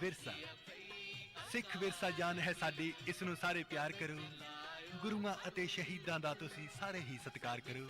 ਵਿਰਸਾ ਸਿੱਖ ਵਿਰਸਾ ਜਾਨ ਹੈ ਸਾਡੀ, ਇਸ ਨੂੰ ਸਾਰੇ ਪਿਆਰ ਕਰੋ। ਗੁਰੂਆਂ ਅਤੇ ਸ਼ਹੀਦਾਂ ਦਾ ਤੁਸੀਂ ਸਾਰੇ ਹੀ ਸਤਿਕਾਰ ਕਰੋ।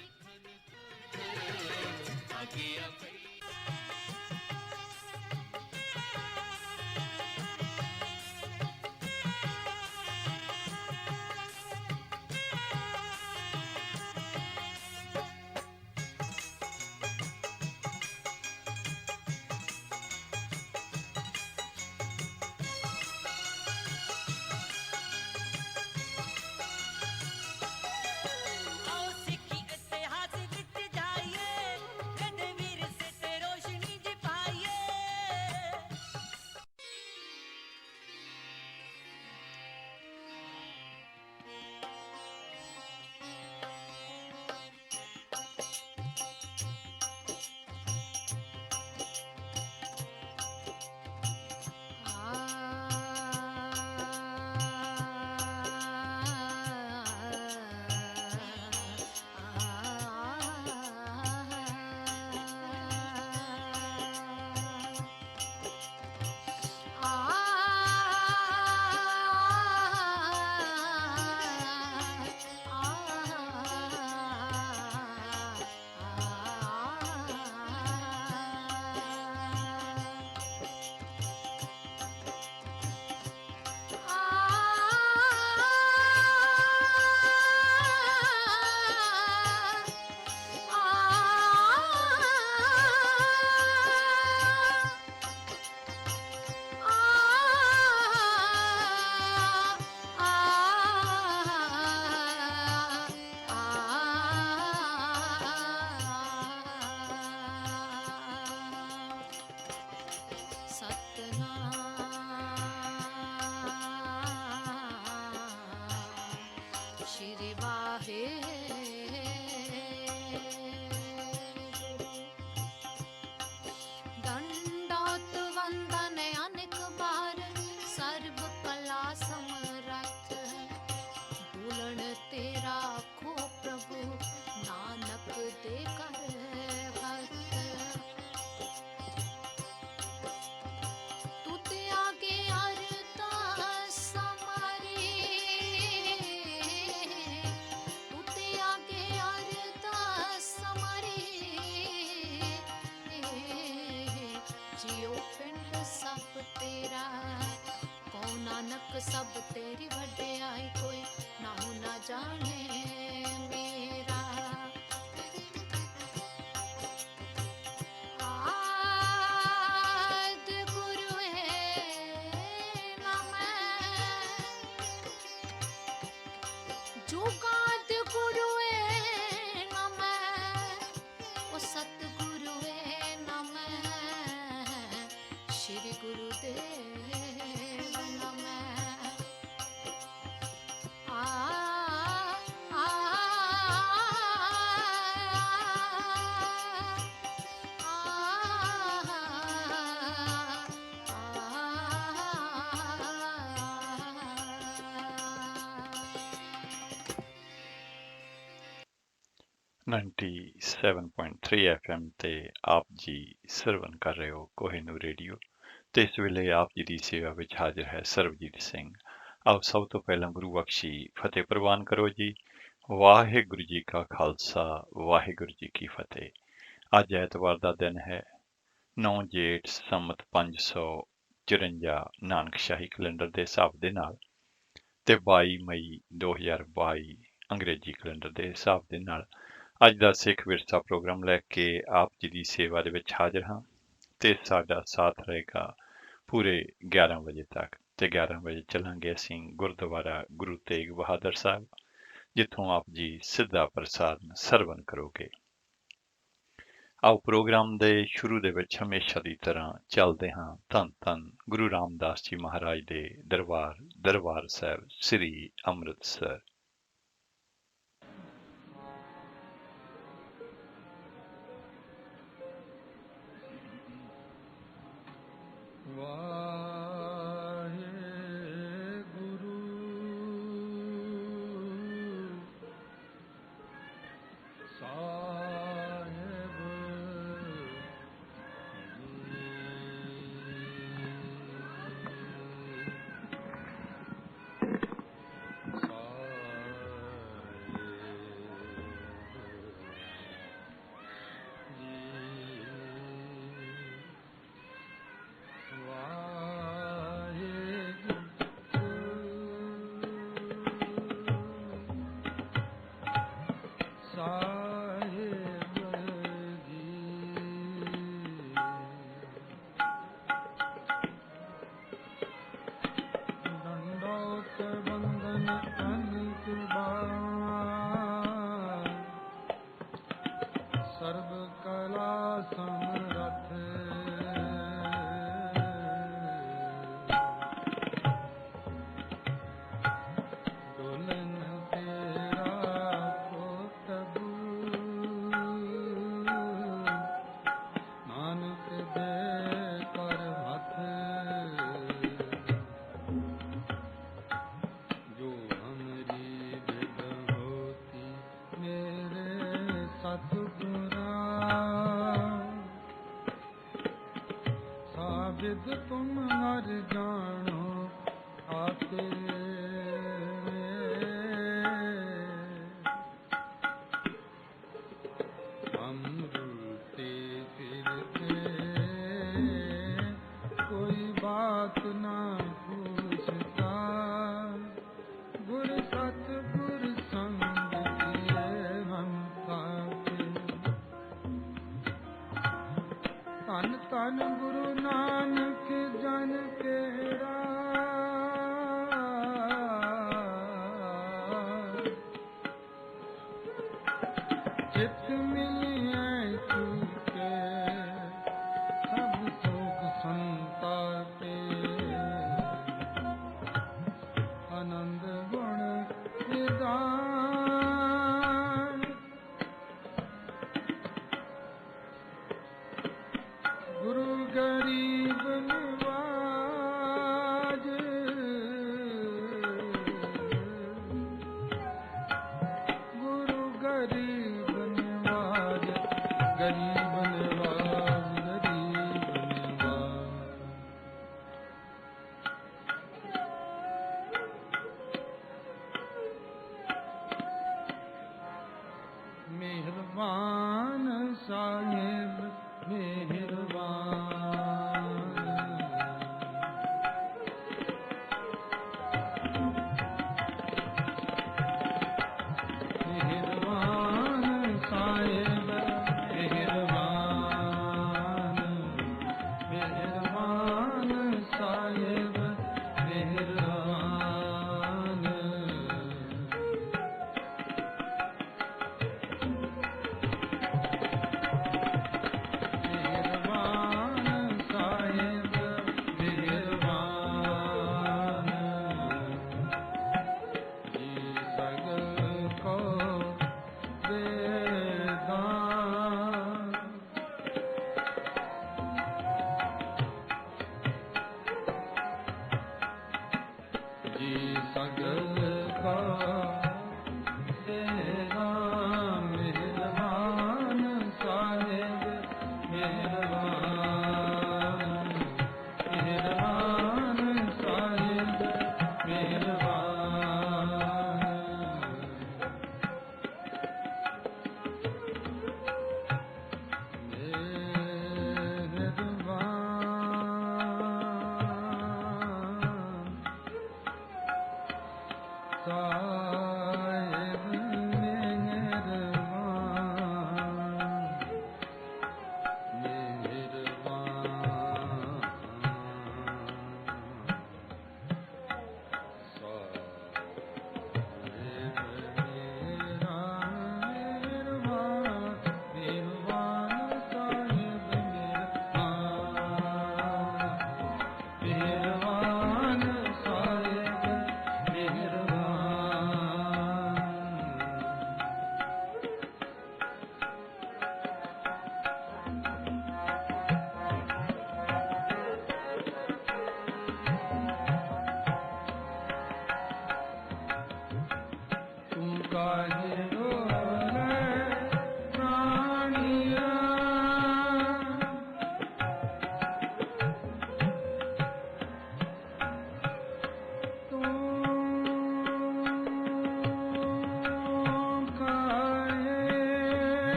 सब तेरी वड्याई कोई नाहू ना जाने मेरा। आद गुरु है ना मैं, जुगाद गुरु है ना मैं, वो सतगुरु है ना मैं, श्री गुरुदेव ना मैं। FM ਤੇ ਆਪ ਜੀ ਸਰਵਨ ਕਰ ਰਹੇ ਹੋ ਕੋਹਿਨੂਰ ਰੇਡੀਓ ਤੇ ਇਸ ਵੇਲੇ ਆਪ ਜੀ ਦੀ ਸੇਵਾ ਵਿੱਚ ਹਾਜ਼ਰ ਹੈ ਸਰਬਜੀਤ ਸਿੰਘ। ਆਓ ਸਭ ਤੋਂ ਪਹਿਲਾਂ ਗੁਰੂ ਬਖਸ਼ੀ ਫਤਿਹ ਪ੍ਰਵਾਨ ਕਰੋ ਜੀ। ਵਾਹਿਗੁਰੂ ਜੀ ਕਾ ਖਾਲਸਾ ਵਾਹਿਗੁਰੂ ਜੀ ਕੀ ਫਤਿਹ। ਅੱਜ ਐਤਵਾਰ ਦਾ ਦਿਨ ਹੈ 9 ਜੇਠ ਸੰਮਤ 554 ਨਾਨਕਸ਼ਾਹੀ ਕੈਲੰਡਰ ਦੇ ਹਿਸਾਬ ਦੇ ਨਾਲ ਤੇ 22 ਮਈ 2022 ਅੰਗਰੇਜ਼ੀ ਕੈਲੰਡਰ ਦੇ ਹਿਸਾਬ ਦੇ ਨਾਲ ਅੱਜ ਦਾ ਸਿੱਖ ਵਿਰਸਾ ਪ੍ਰੋਗਰਾਮ ਲੈ ਕੇ ਆਪ ਜੀ ਦੀ ਸੇਵਾ ਦੇ ਵਿੱਚ ਹਾਜ਼ਰ ਹਾਂ ਤੇ ਸਾਡਾ ਸਾਥ ਰਹੇਗਾ ਪੂਰੇ 11 ਵਜੇ ਤੱਕ ਤੇ 11 ਵਜੇ ਚੱਲਾਂਗੇ ਅਸੀਂ ਗੁਰਦੁਆਰਾ ਗੁਰੂ ਤੇਗ ਬਹਾਦਰ ਸਾਹਿਬ ਜਿੱਥੋਂ ਆਪ ਜੀ ਸਿੱਧਾ ਪ੍ਰਸਾਰਣ ਸਰਵਨ ਕਰੋਗੇ। ਆਓ ਪ੍ਰੋਗਰਾਮ ਦੇ ਸ਼ੁਰੂ ਦੇ ਵਿੱਚ ਹਮੇਸ਼ਾ ਦੀ ਤਰ੍ਹਾਂ ਚੱਲਦੇ ਹਾਂ ਧੰਨ ਧੰਨ ਗੁਰੂ ਰਾਮਦਾਸ ਜੀ ਮਹਾਰਾਜ ਦੇ ਦਰਬਾਰ ਸਾਹਿਬ ਸ੍ਰੀ ਅੰਮ੍ਰਿਤਸਰ। गरीब नवाज गरीब नवाज मेहरबान साहिब मेहरबान मेहरबान साहिब मेहरबान मेहरबान साहिब मेहरबान मेहरबान साहिब मेहरबान जी सगल को वेदान जी सगल का वेदान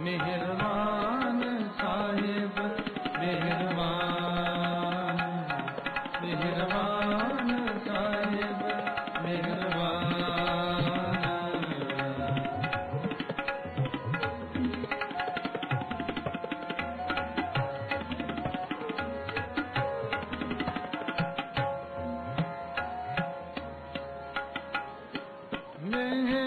मेहरबान साहिब मेहरबान मेहरबान साहिब में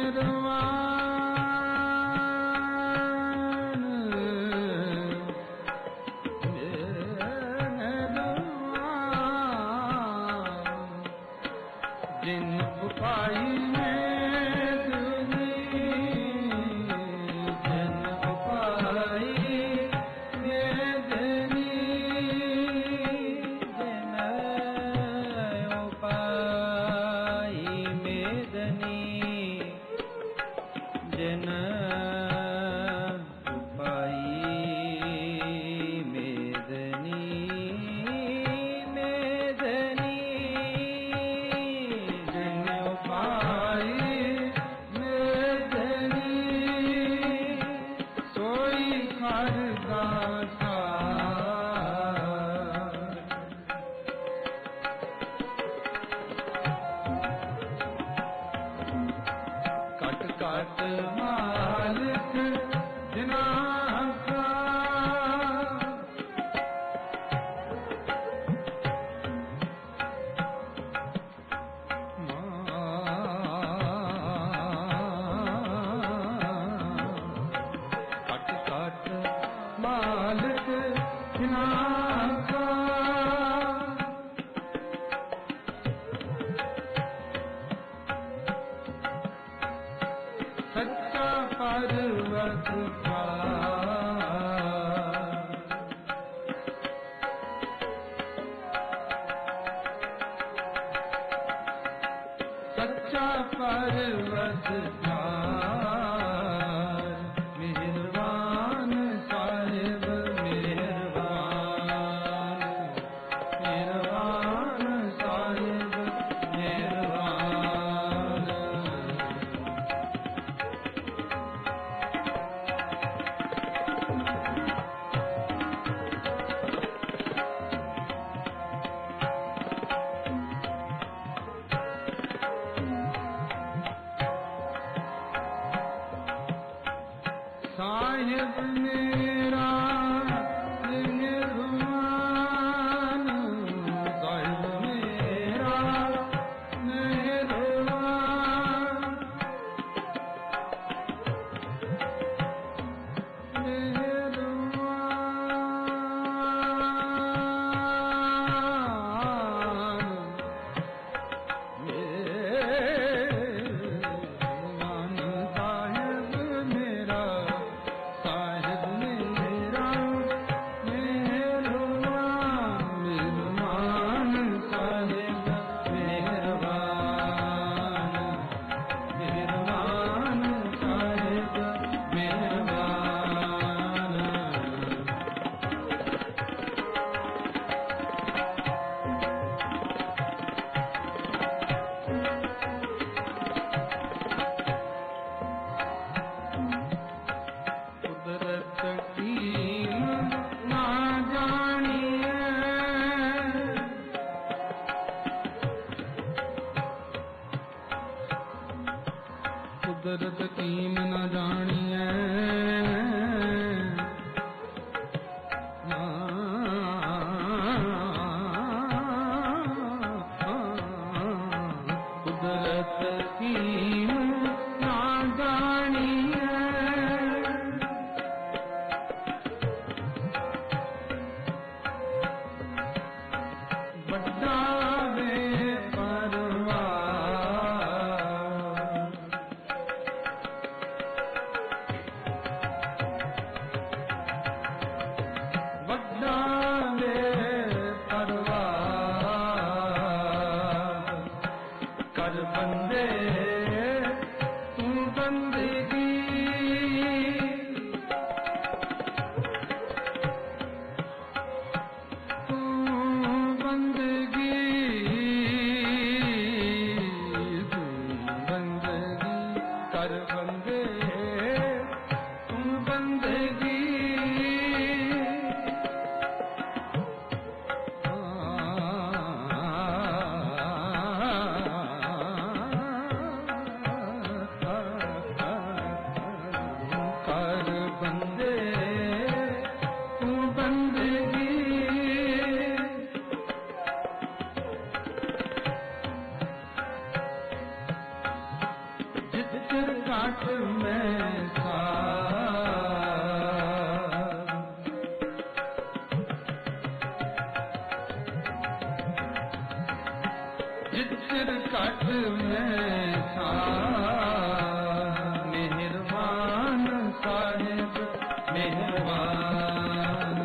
राखा सच्चा पर्वत का सच्चा पर्वत का मेहरबान साहिब मेहरबान मेहरबान साहिब मेहरबान साहिब मेरा मेहरबान साहिब मेरा मेहरबान मेहरबान साहिब मेरा साहिब मेरा मेहरबान मेहरबान साहिब मेहरबान मेहरबान साहिब मेहरबान कुदरत की ना जानिए कुदरत कीम न जानिए कुदरत कीम ना जानिए बड़ा बेपरवाह बड़ा बेपरवाह कर बंदे तू बंदगी तू बंदगी तू बंदगी कर बंदे तू बंदगी कर बंदे तू बंदगी जितर काट में था जितर काट में था मेहरबान साहिब मेहरबान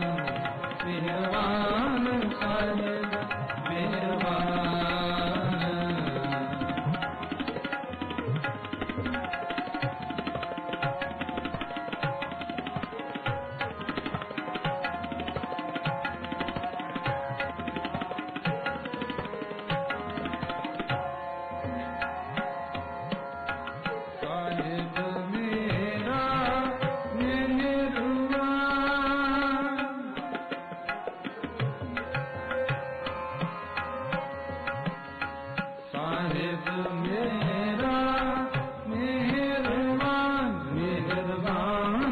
मेहरबान साहिब मेहरबान साहिब मेरा मेहरबान साहिब मेरा मेहरबान मेहरबान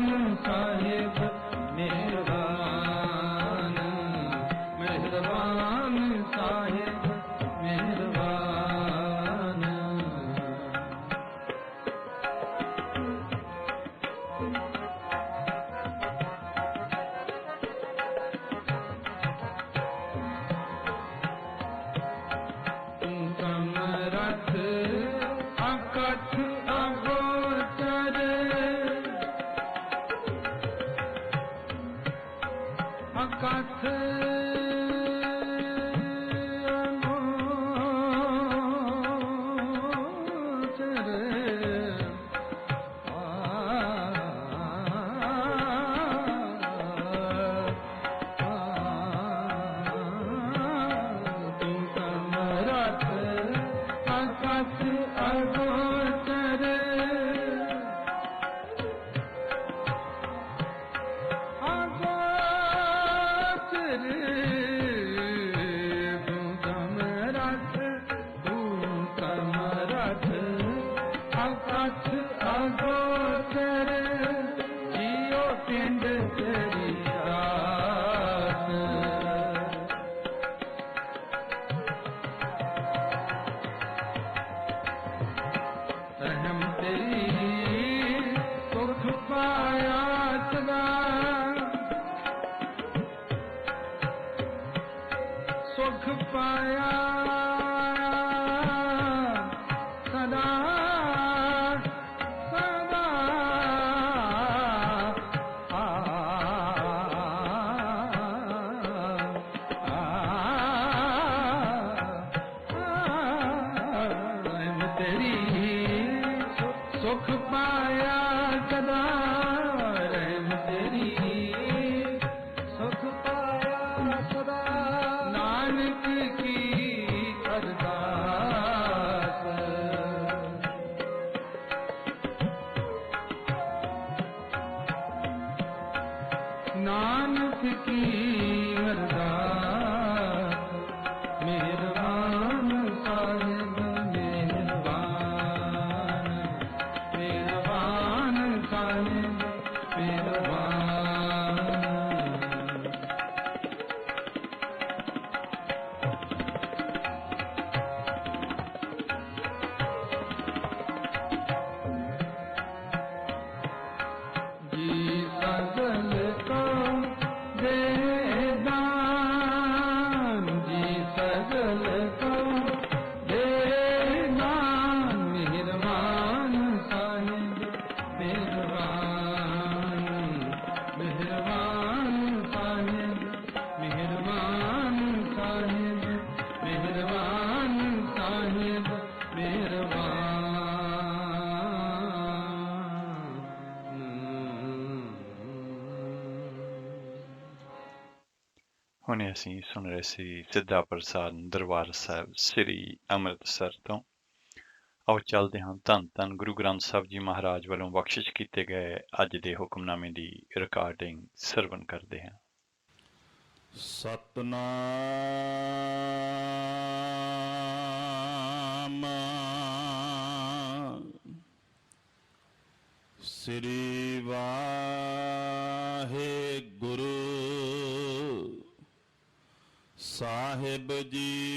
साहिब मेहरबान मेहरबान साहिब मेहरबान समरथ अकथ अगोचर अकथ सुख पाया सदा सदा तेरी सुख पाया सदा रहम तेरी सुख पाया सदा नानक की अरदास नानक की अरदास मेहरबान साहिब मेहरबान मेहरबान साहिब मेहरबान जी सगल को दे दान जी सगल को दे दान मेहरबान साहिब मेहरबान मेहरबान साहिब मेहरबान साहिब मेहरबान साहिब ਹੁਣੇ ਅਸੀਂ ਸੁਣ ਰਹੇ ਸੀ ਸਿੱਧਾ ਪ੍ਰਸਾਦ ਦਰਬਾਰ ਸਾਹਿਬ ਸ੍ਰੀ ਅੰਮ੍ਰਿਤਸਰ ਤੋਂ। ਆਓ ਚੱਲਦੇ ਹਾਂ ਧੰਨ ਧੰਨ ਗੁਰੂ ਗ੍ਰੰਥ ਸਾਹਿਬ ਜੀ ਮਹਾਰਾਜ ਵੱਲੋਂ ਬਖਸ਼ਿਸ਼ ਕੀਤੇ ਗਏ ਅੱਜ ਦੇ ਹੁਕਮਨਾਮੇ ਦੀ ਰਿਕਾਰਡਿੰਗ ਸਰਵਣ ਕਰਦੇ ਹਾਂ। ਸਤਨਾਮ ਸ੍ਰੀ ਵਾਹਿਗੁਰੂ ਸਾਹਿਬ ਜੀ।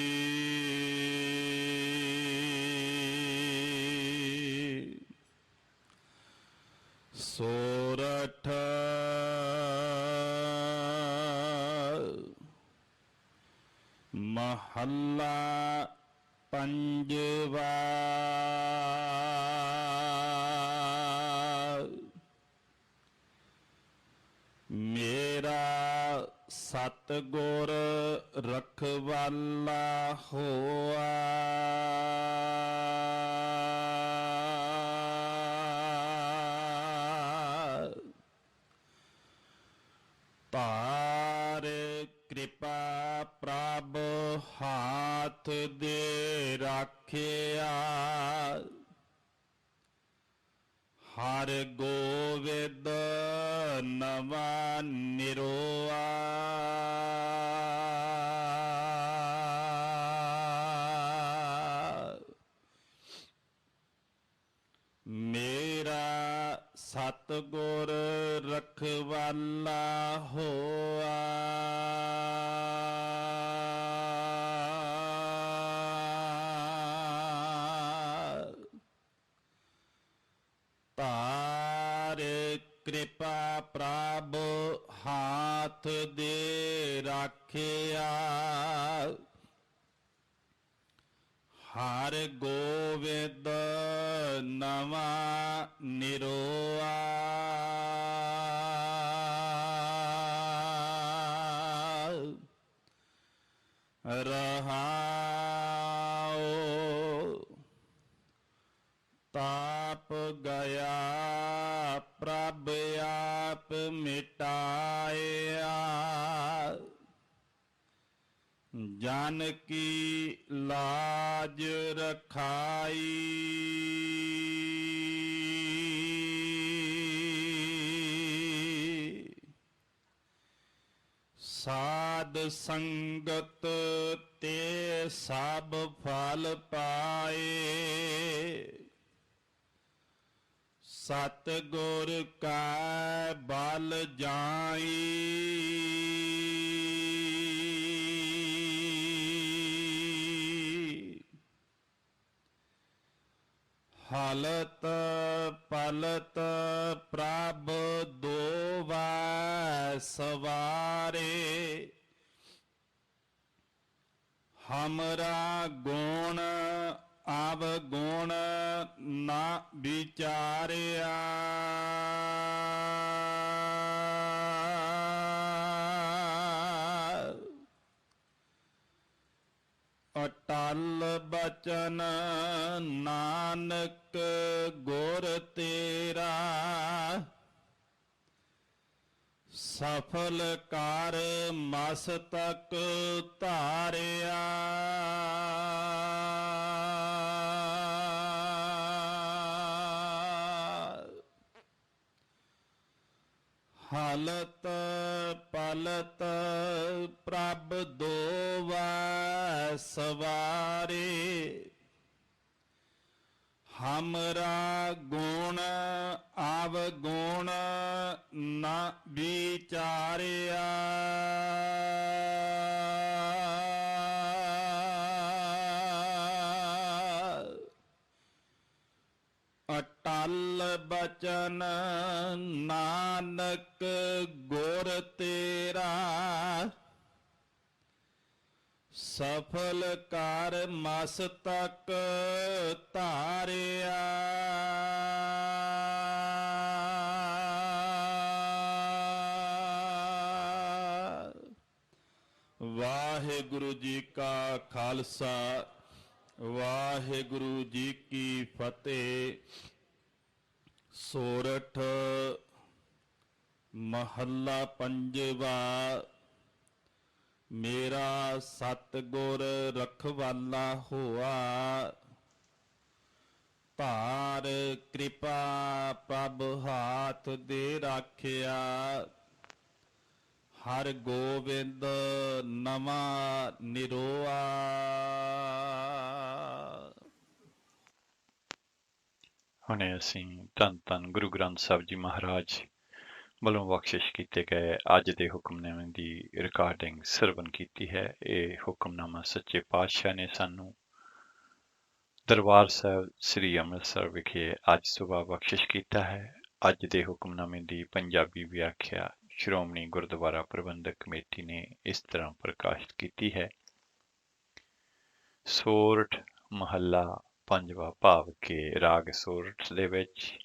ਸੋਰਠ ਮਹੱਲਾ ਪੰਜਵਾ। ਮੇਰਾ ਸਤਿਗੁਰ ਰਖਵਾਲਾ ਹੋਆ। ਤਾਰ ਕਿਰਪਾ ਪ੍ਰਭ ਹਾਥ ਦੇ ਰਾਖਿਆ। ਹਰ ਗੋਵਿੰਦ ਨਵਾਂ ਨਿਰੋਆ। ਮੇਰਾ ਸਤਿਗੁਰ ਰਖਵਾਲਾ ਹੋਆ। ਤਾਰ ਕਿਰਪਾ ਪ੍ਰਭ ਹਾਥ ਦੇ ਰਾਖਿਆ। ਹਰ ਗੋਬਿੰਦ ਨਵਾਂ ਨਿਰੋਆ ਰਹਾਉ ਤਾਪ ਗਿਆ ਪ੍ਰਭ ਆਪ ਮਿਟਾਇਆ ਜਨ ਕੀ ਲਾਜ ਰਖਾਈ ਸਾਧ ਸੰਗਤ ਤੇ ਸਭ ਫਲ ਪਾਏ ਸਤ ਗੁਰ ਕਾ ਬਲ ਜਾਈ ਹਲਤ ਪਲਤ ਪ੍ਰਭ ਦੋਵੈ ਸਵਾਰੇ ਹਮਰਾ ਗੁਣ ਅਵਗੁਣ ਨਾ ਵਿਚਾਰਿਆ ਅਟਲ ਬਚਨ ਨਾਨਕ ਗੁਰ ਤੇਰਾ ਸਫਲ ਕਰ ਮਸਤਕ ਧਾਰਿਆ ਹਲਤ ਪਲਤ ਪ੍ਰਭ ਦੋਵੈ ਸਵਾਰੇ ਹਮਰਾ ਗੁਣ ਅਵਗੁਣ ਨਾ ਵਿਚਾਰਿਆ ਅਟਲ ਬਚਨ ਨਾਨਕ ਗੁਰ ਤੇਰਾ ਸਫਲ ਕਰ ਮਸਤਕ ਧਾਰਿਆ ਵਾਹਿਗੁਰੂ ਜੀ ਕਾ ਖਾਲਸਾ ਵਾਹਿਗੁਰੂ ਜੀ ਕੀ ਫਤਿਹ। ਸੋਰਠ ਮਹੱਲਾ ਪੰਜਵਾ। ਮੇਰਾ ਸਤਿਗੁਰ ਰਖਵਾਲਾ ਹੋਆ, ਭਾਰ ਕਿਰਪਾ ਪ੍ਰਭ ਹਾਥ ਦੇ ਰਾਖਿਆ। ਹਰ ਗੋਬਿੰਦ ਨਵਾਂ ਨਿਰੋਆ। ਹੁਣੇ ਅਸੀਂ ਧੰਨ ਧੰਨ ਗੁਰੂ ਗ੍ਰੰਥ ਸਾਹਿਬ ਜੀ ਮਹਾਰਾਜ ਵੱਲੋਂ ਬਖਸ਼ਿਸ਼ ਕੀਤੇ ਗਏ ਅੱਜ ਦੇ ਹੁਕਮਨਾਮੇ ਦੀ ਰਿਕਾਰਡਿੰਗ ਸਰਵਨ ਕੀਤੀ ਹੈ। ਇਹ ਹੁਕਮਨਾਮਾ ਸੱਚੇ ਪਾਤਸ਼ਾਹ ਨੇ ਸਾਨੂੰ ਦਰਬਾਰ ਸਾਹਿਬ ਸ੍ਰੀ ਅੰਮ੍ਰਿਤਸਰ ਵਿਖੇ ਅੱਜ ਸੁਬਾਹ ਬਖਸ਼ਿਸ਼ ਕੀਤਾ ਹੈ। ਅੱਜ ਦੇ ਹੁਕਮਨਾਮੇ ਦੀ ਪੰਜਾਬੀ ਵਿਆਖਿਆ ਸ਼੍ਰੋਮਣੀ ਗੁਰਦੁਆਰਾ ਪ੍ਰਬੰਧਕ ਕਮੇਟੀ ਨੇ ਇਸ ਤਰ੍ਹਾਂ ਪ੍ਰਕਾਸ਼ਿਤ ਕੀਤੀ ਹੈ। ਸੋਰਠ ਮਹੱਲਾ ਪੰਜਵਾ, ਭਾਵ ਕਿ ਰਾਗ ਸੋਰਠ ਦੇ ਵਿੱਚ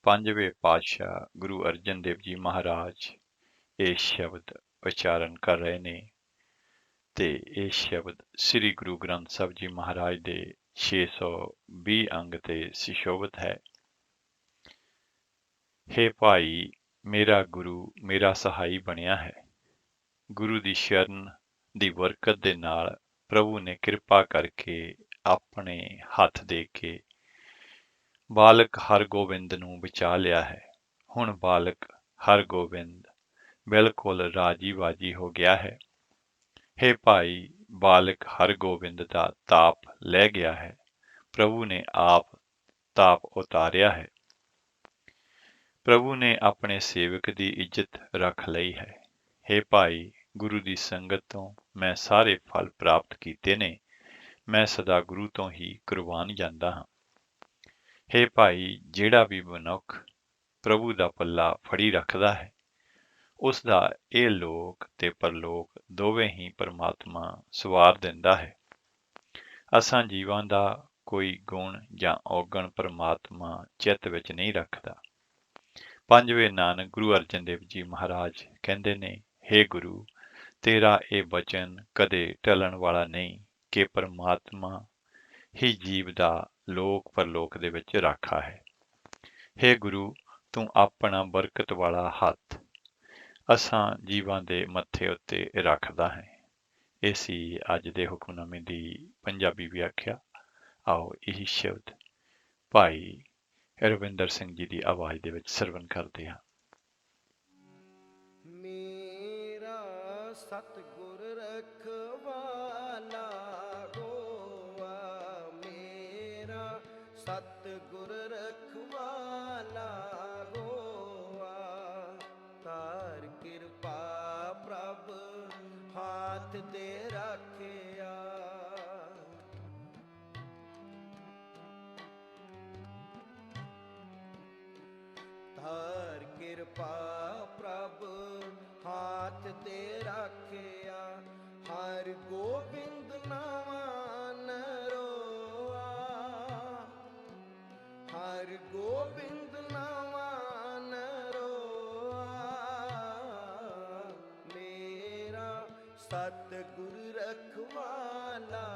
ਪੰਜਵੇਂ ਪਾਤਸ਼ਾਹ ਗੁਰੂ ਅਰਜਨ ਦੇਵ ਜੀ ਮਹਾਰਾਜ ਇਹ ਸ਼ਬਦ ਉਚਾਰਨ ਕਰ ਰਹੇ ਨੇ ਤੇ ਇਹ ਸ਼ਬਦ ਸ੍ਰੀ ਗੁਰੂ ਗ੍ਰੰਥ ਸਾਹਿਬ ਜੀ ਮਹਾਰਾਜ ਦੇ 620 ਅੰਗ ਤੇ ਸੁਸ਼ੋਭਿਤ ਹੈ। ਹੇ ਭਾਈ, ਮੇਰਾ ਗੁਰੂ ਮੇਰਾ ਸਹਾਈ ਬਣਿਆ ਹੈ। ਗੁਰੂ ਦੀ ਸ਼ਰਨ ਦੀ ਬਰਕਤ ਦੇ ਨਾਲ ਪ੍ਰਭੂ ਨੇ ਕਿਰਪਾ ਕਰਕੇ ਆਪਣੇ ਹੱਥ ਦੇ ਕੇ ਬਾਲਕ ਹਰਗੋਬਿੰਦ ਨੂੰ ਬਚਾ ਲਿਆ ਹੈ। ਹੁਣ ਬਾਲਕ ਹਰਗੋਬਿੰਦ ਬਿਲਕੁਲ ਰਾਜੀ ਬਾਜੀ ਹੋ ਗਿਆ ਹੈ। ਹੇ ਭਾਈ, ਬਾਲਕ ਹਰਗੋਬਿੰਦ ਦਾ ਤਾਪ ਲੈ ਗਿਆ ਹੈ। ਪ੍ਰਭੂ ਨੇ ਆਪ ਤਾਪ ਉਤਾਰਿਆ ਹੈ। ਪ੍ਰਭੂ ਨੇ ਆਪਣੇ ਸੇਵਕ ਦੀ ਇੱਜ਼ਤ ਰੱਖ ਲਈ ਹੈ। ਹੇ ਭਾਈ, ਗੁਰੂ ਦੀ ਸੰਗਤ ਤੋਂ ਮੈਂ ਸਾਰੇ ਫਲ ਪ੍ਰਾਪਤ ਕੀਤੇ ਨੇ। ਮੈਂ ਸਦਾ ਗੁਰੂ ਤੋਂ ਹੀ ਕੁਰਬਾਨ ਜਾਂਦਾ ਹਾਂ। ਹੇ ਭਾਈ, ਜਿਹੜਾ ਵੀ ਮਨੁੱਖ ਪ੍ਰਭੂ ਦਾ ਪੱਲਾ ਫੜੀ ਰੱਖਦਾ ਹੈ, ਉਸ ਦਾ ਇਹ ਲੋਕ ਤੇ ਪਰਲੋਕ ਦੋਵੇਂ ਹੀ ਪਰਮਾਤਮਾ ਸਵਾਰ ਦਿੰਦਾ ਹੈ। ਅਸਾਂ ਜੀਵਾਂ ਦਾ ਕੋਈ ਗੁਣ ਜਾਂ ਔਗਣ ਪਰਮਾਤਮਾ ਚਿੱਤ ਵਿੱਚ ਨਹੀਂ ਰੱਖਦਾ। ਪੰਜਵੇਂ ਨਾਨਕ ਗੁਰੂ ਅਰਜਨ ਦੇਵ ਜੀ ਮਹਾਰਾਜ ਕਹਿੰਦੇ ਨੇ, ਹੇ ਗੁਰੂ, ਤੇਰਾ ਇਹ ਵਚਨ ਕਦੇ ਟਲਣ ਵਾਲਾ ਨਹੀਂ ਕਿ ਪਰਮਾਤਮਾ ਹੀ ਜੀਵ ਦਾ ਲੋਕ ਪਰਲੋਕ ਦੇ ਵਿੱਚ ਰਾਖਾ ਹੈ। ਹੇ ਗੁਰੂ, ਤੂੰ ਆਪਣਾ ਬਰਕਤ ਵਾਲਾ ਹੱਥ ਅਸਾਂ ਜੀਵਾਂ ਦੇ ਮੱਥੇ ਉੱਤੇ ਰੱਖਦਾ ਹੈ। ਇਹ ਸੀ ਅੱਜ ਦੇ ਹੁਕਮਨਾਮੇ ਦੀ ਪੰਜਾਬੀ ਵਿਆਖਿਆ। ਆਓ ਇਹ ਸ਼ਬਦ ਭਾਈ ਰਵਿੰਦਰ ਸਿੰਘ ਜੀ ਦੀ ਆਵਾਜ਼ ਦੇ ਵਿੱਚ ਸਰਵਣ ਕਰਦੇ ਹਾਂ। ਮੇਰਾ ਸਤਿਗੁਰ ਰਖਵਾਲਾ ਹੋਆ, ਮੇਰਾ ਸਤਿਗੁਰ ਰਖਵਾਲਾ ਹੋਆ, ਤਾਰ ਕਿਰਪਾ ਪ੍ਰਭ ਹਾਥ ਦੇ ਰੱਖਿਆ। ਤਾਰ ਕਿਰਪਾ ਪ੍ਰਭ ਹਾਥ ਤੇ ਰੱਖਿਆ, ਹਰ ਗੋਬਿੰਦ ਨਾਵਾਂ ਨਰੋਆ, ਹਰ ਗੋਬਿੰਦ ਨਾਵਾਂ ਨਰੋਆ, ਮੇਰਾ ਸਤਿਗੁਰ ਰਖਵਾਲਾ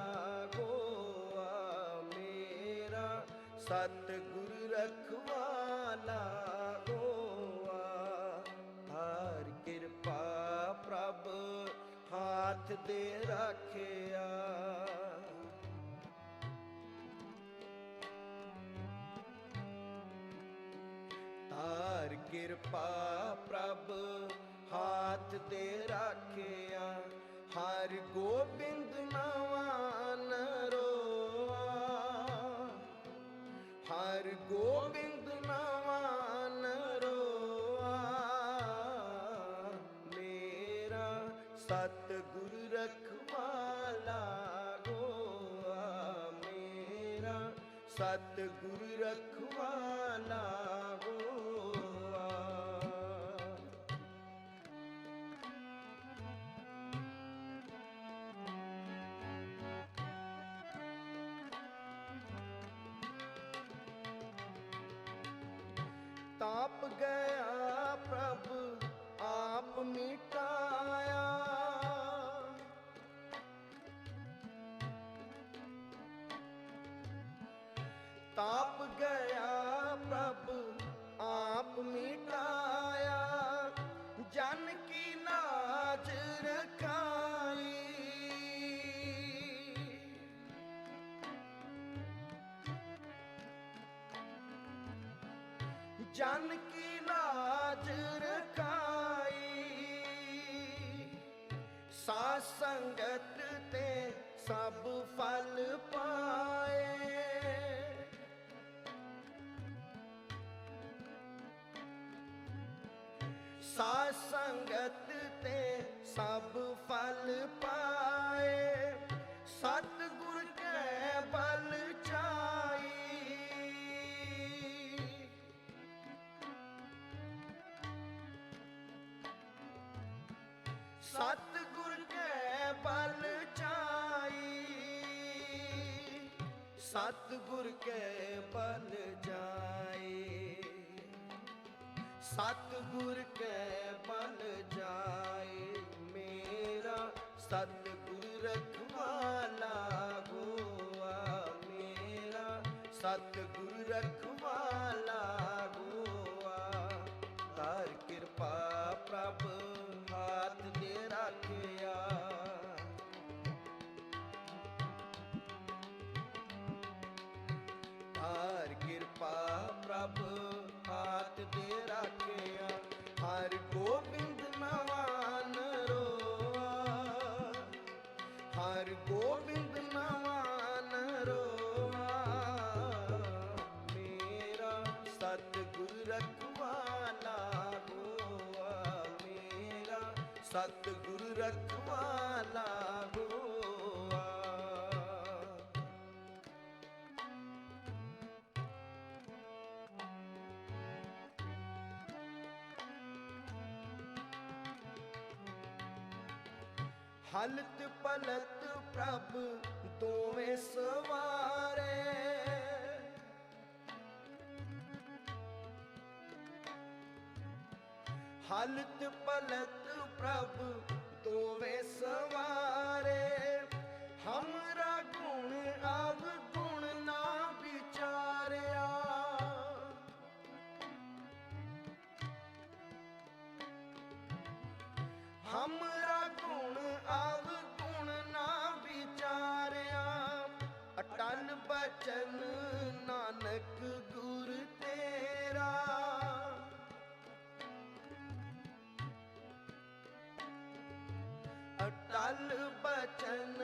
ਹੋਆ, ਮੇਰਾ ਸਤਿਗੁਰ ਰਖਵਾਲਾ ਹੋਆ, ਹਰ ਕਿਰਪਾ ਪ੍ਰਭ ਹਾਥ ਦੇ ਰੱਖਿਆ। ਤਾਰ ਕਿਰਪਾ ਪ੍ਰਭ ਹਾਥ ਦੇ ਰੱਖਿਆ, ਹਰ ਗੋਬਿੰਦ ਨਾਵਾਂ ਨਰੋਆ, ਹਰ ਗੋਬਿੰਦ ਨਾਵਾਂ ਨਰੋਆ, ਮੇਰਾ ਸਤਿਗੁਰ ਰਖਵਾਲਾ ਹੋਆ, ਮੇਰਾ ਸਤਿਗੁਰ ਰਖਵਾਲਾ ਹੋਆ। ਤਾਪ ਗਿਆ ਪ੍ਰਭ ਆਪ ਮਿਟਾਇਆ, ਤਾਪ ਗਿਆ ਪ੍ਰਭ ਆਪ ਮਿਟਾਇਆ, ਜਨ ਕੀ ਲਾਜ ਰਖਾਈ, ਜਨ ਕੀ ਲਾਜ ਰਖਾਈ, ਸਾਧ ਸੰਗਤ ਤੇ ਸਭ ਫਲ ਪਾਏ, ਸਾਧ ਸੰਗਤ ਤੇ ਸਭ ਫਲ ਪਾਏ, ਸਤਿਗੁਰ ਕੈ ਬਲ ਚਾਈ, ਸਤਿਗੁਰ ਕੈ ਬਲ ਚਾਈ, ਸਤਿਗੁਰ ਕੈ ਬਲ ਜਾਏ, ਸਤਿਗੁਰ ਕੈ ਬਲ ਜਾਏ, ਮੇਰਾ ਸਤਿਗੁਰ ਰਖਵਾਲਾ ਹੋਆ, ਮੇਰਾ ਸਤਿਗੁਰ ਰਖਵਾਲਾ ਹੋਆ, ਤਾਰ ਕਿਰਪਾ ਪ੍ਰਭ ਹਾਥ ਦੇ ਰੱਖਿਆ। ਤਾਰ ਕਿਰਪਾ ਪ੍ਰਭ ਹਾਥ ਦੇ ਰੱਖਿਆ, ਹਰ ਗੋਬਿੰਦ ਨਾਵਾਂ ਨਰੋਆ, ਹਰ ਗੋਬਿੰਦ ਨਾਵਾਂ ਨਰੋਆ, ਮੇਰਾ ਸਤਿਗੁਰ ਰਖਵਾਲਾ ਹੋਆ, ਮੇਰਾ ਸਤਿਗੁਰ ਰਖਵਾਲਾ ਹੋਆ। ਹਲਤ ਪਲਤ ਪ੍ਰਭ ਦੋਵੇਂ ਸਵਾਰੇ। ਹਲਤ ਪਲਤ ਪ੍ਰਭ ਦੋਵੇਂ ਸਵਾਰੇ। ਹਮਰਾ ਗੁਣ ਅਵਗੁਣ ਨਾ ਵਿਚਾਰਿਆ। ਹਮਰਾ ਗੁਣ ਅਵਗੁਣ ਨਾ ਵਿਚਾਰਿਆ। ਅਟਲ ਬਚਨ ਨਾਨਕ ਗੁਰ ਤੇਰਾ। ਅਟਲ ਬਚਨ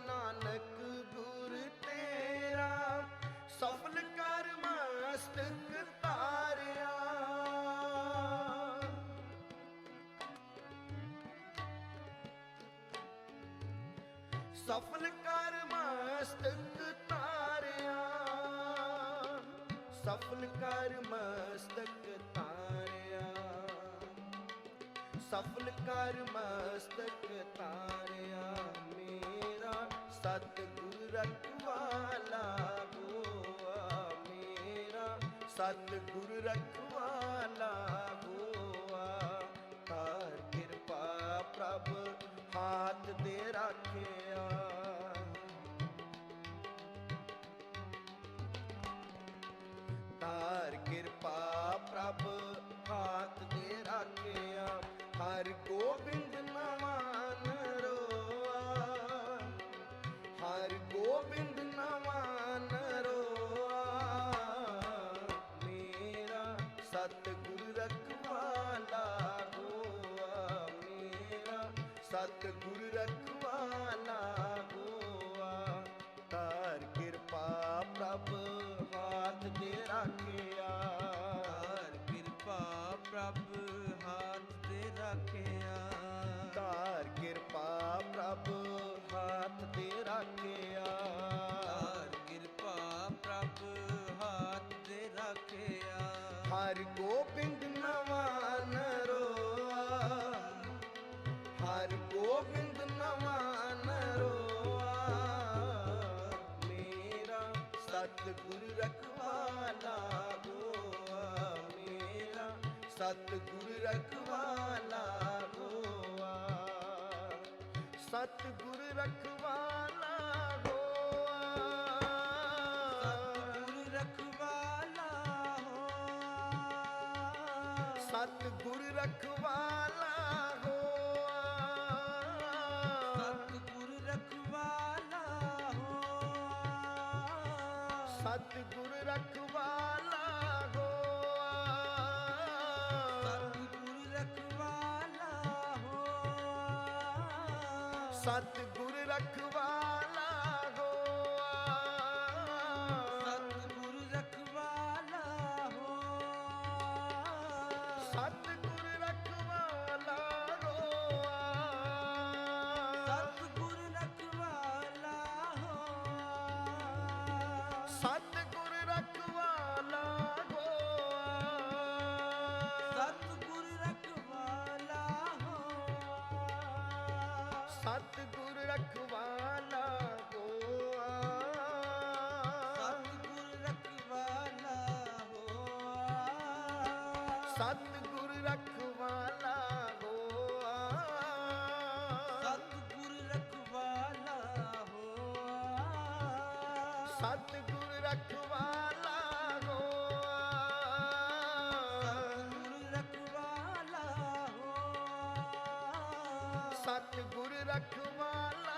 ਨਾਨਕ ਗੁਰ ਤੇਰਾ। ਸਫਲ ਕਰ ਮਸਤਕ ਤਾਰਿਆ। ਸਫਲ ਕਰ ਮਸਤਕ ਤਾਰਿਆ। ਸਫਲ ਕਰ ਮਸਤਕ ਤਾਰਿਆ। ਸਫਲ ਕਰ ਮਸਤਕ ਤਾਰਿਆ। ਮੇਰਾ ਸਤਿਗੁਰ ਰਖਵਾਲਾ ਹੋਆ। ਮੇਰਾ ਸਤਿਗੁਰ ਰਖਵਾਲਾ ਹੋਆ। ਕਰ ਕਿਰਪਾ ਪ੍ਰਭ ਹਾਥ ਦੇ ਰਾਖਿਆ। ਤਾਰ ਕਿਰਪਾ ਪ੍ਰਭ ਹਾਥ ਦੇ ਰਾਖਿਆ। ਹਰਿ ਗੋਬਿੰਦ ਨਵਾਨ ਰੋਆ। ਹਰਿ ਗੋਬਿੰਦ ਨਵਾਨ ਰੋਆ। ਮੇਰਾ ਸਤਿਗੁਰ ਰਖਵਾਲਾ ਹੋਆ। ਮੇਰਾ ਸਤਿਗੁਰ ਰਖਵਾਲਾ ਹੋਆ। ਤਾਰ ਕਿਰਪਾ ਪ੍ਰਭ ਹਾਥ ਦੇ ਰਾਖਿਆ। ਹਰ ਕਿਰਪਾ ਪ੍ਰਭ ਹਾਥ ਤੇ ਰੱਖਿਆ। ਤਾਰ ਕਿਰਪਾ ਪ੍ਰਭ ਹਾਥ ਦੇ ਰਾਖਿਆ। ਹਰ ਕਿਰਪਾ ਪ੍ਰਭ ਹਾਥ ਤੇ ਰੱਖਿਆ। ਹਰਿ ਗੋਬਿੰਦ ਨਵਾਨ ਰੋਆ। ਹਰਿ ਗੋਬਿੰਦ ਨਵਾਨ ਰੋਆ। ਮੇਰਾ ਸਤਿਗੁਰ ਰਖਵਾਲਾ ਹੋਆ। ਮੇਰਾ ਸਤਿਗੁਰ ਰਖਵਾਲਾ ਹੋਆ। ਸਤਿਗੁਰ ਰਖਵਾਲਾ ਹੋਆ। ਸਤਿਗੁਰ ਰਖਵਾਲਾ ਹੋਆ। ਸਤਿਗੁਰ ਰਖਵਾਲਾ ਹੋਆ। ਸਤਿਗੁਰ ਰਖਵਾਲਾ ਹੋਆ। ਸਤਿਗੁਰ ਰਖਵਾਲਾ ਹੋਆ। ਸਤਿਗੁਰ ਰਖਵਾਲਾ ਹੋਆ। ਸਤਿਗੁਰ ਰਖਵਾਲਾ ਹੋਆ। ਸਤਿਗੁਰ ਰਖਵਾਲਾ ਹੋਆ। ਸਤਿਗੁਰ ਰਖਵਾਲਾ ਹੋਆ। ਸਤਿਗੁਰ ਰਖਵਾਲਾ ਹੋਆ। ਸਤਿਗੁਰ ਰਖਵਾਲਾ ਹੋਆ। ਸਤਿਗੁਰ ਰਖਵਾਲਾ ਹੋਆ। ਸਤਿਗੁਰ ਰਖਵਾਲਾ ਹੋਆ। ਸਤਿਗੁਰ ਰਖਵਾਲਾ ਹੋਆ। ਸਤਿਗੁਰ ਰਖਵਾਲਾ ਹੋਆ। ਸਤਿਗੁਰ ਰਖਵਾਲਾ ਹੋਆ। ਸਤਿਗੁਰ ਰਖਵਾਲਾ ਹੋਆ। ਸਤਿਗੁਰ ਰਖਵਾਲਾ ਹੋਆ। ਸਤਿਗੁਰ ਰਖਵਾਲਾ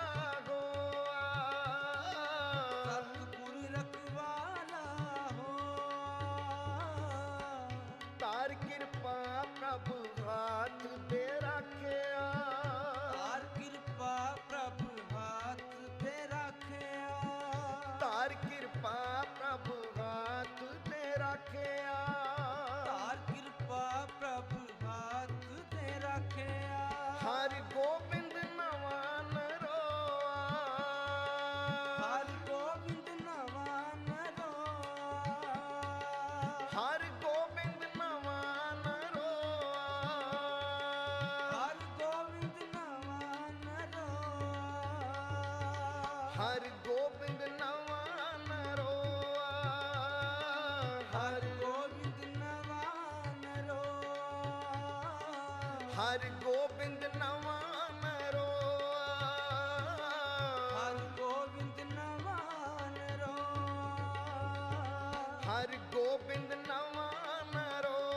ਸਤਿਗੁਰ ਰਖਵਾਲਾ ਹੋਆ। ਤਾਰ ਕਿਰਪਾ ਪ੍ਰਭ ਹਾਥ ਦੇ ਰਾਖਿਆ। ਤਾਰ ਕਿਰਪਾ ਪ੍ਰਭ ਹਾਥ ਤੇ ਰੱਖਿਆ। ਤਾਰ ਕਿਰਪਾ ਪ੍ਰਭ ਹਾਥ ਤੇ ਰਾਖਿਆ। ਤਾਰ ਕਿਰਪਾ ਪ੍ਰਭ ਹਾਥ ਤੇ ਰੱਖਿਆ। ਹਰਿ ਗੋਬਿੰਦ ਨਵਾਨ ਹਰ ਗੋਬਿੰਦ ਨਵਾਂ ਨਰੋਆ ਹਰ ਗੋਬਿੰਦ ਨਵਾਂ ਨਰੋਆ ਹਰ ਗੋਬਿੰਦ ਨਵਾਂ ਨਰੋਆ ਹਰ ਗੋਬਿੰਦ ਨਵਾਂ ਨਰੋਆ ਹਰ ਗੋਬਿੰਦ ਨਵਾਂ ਨਰੋਆ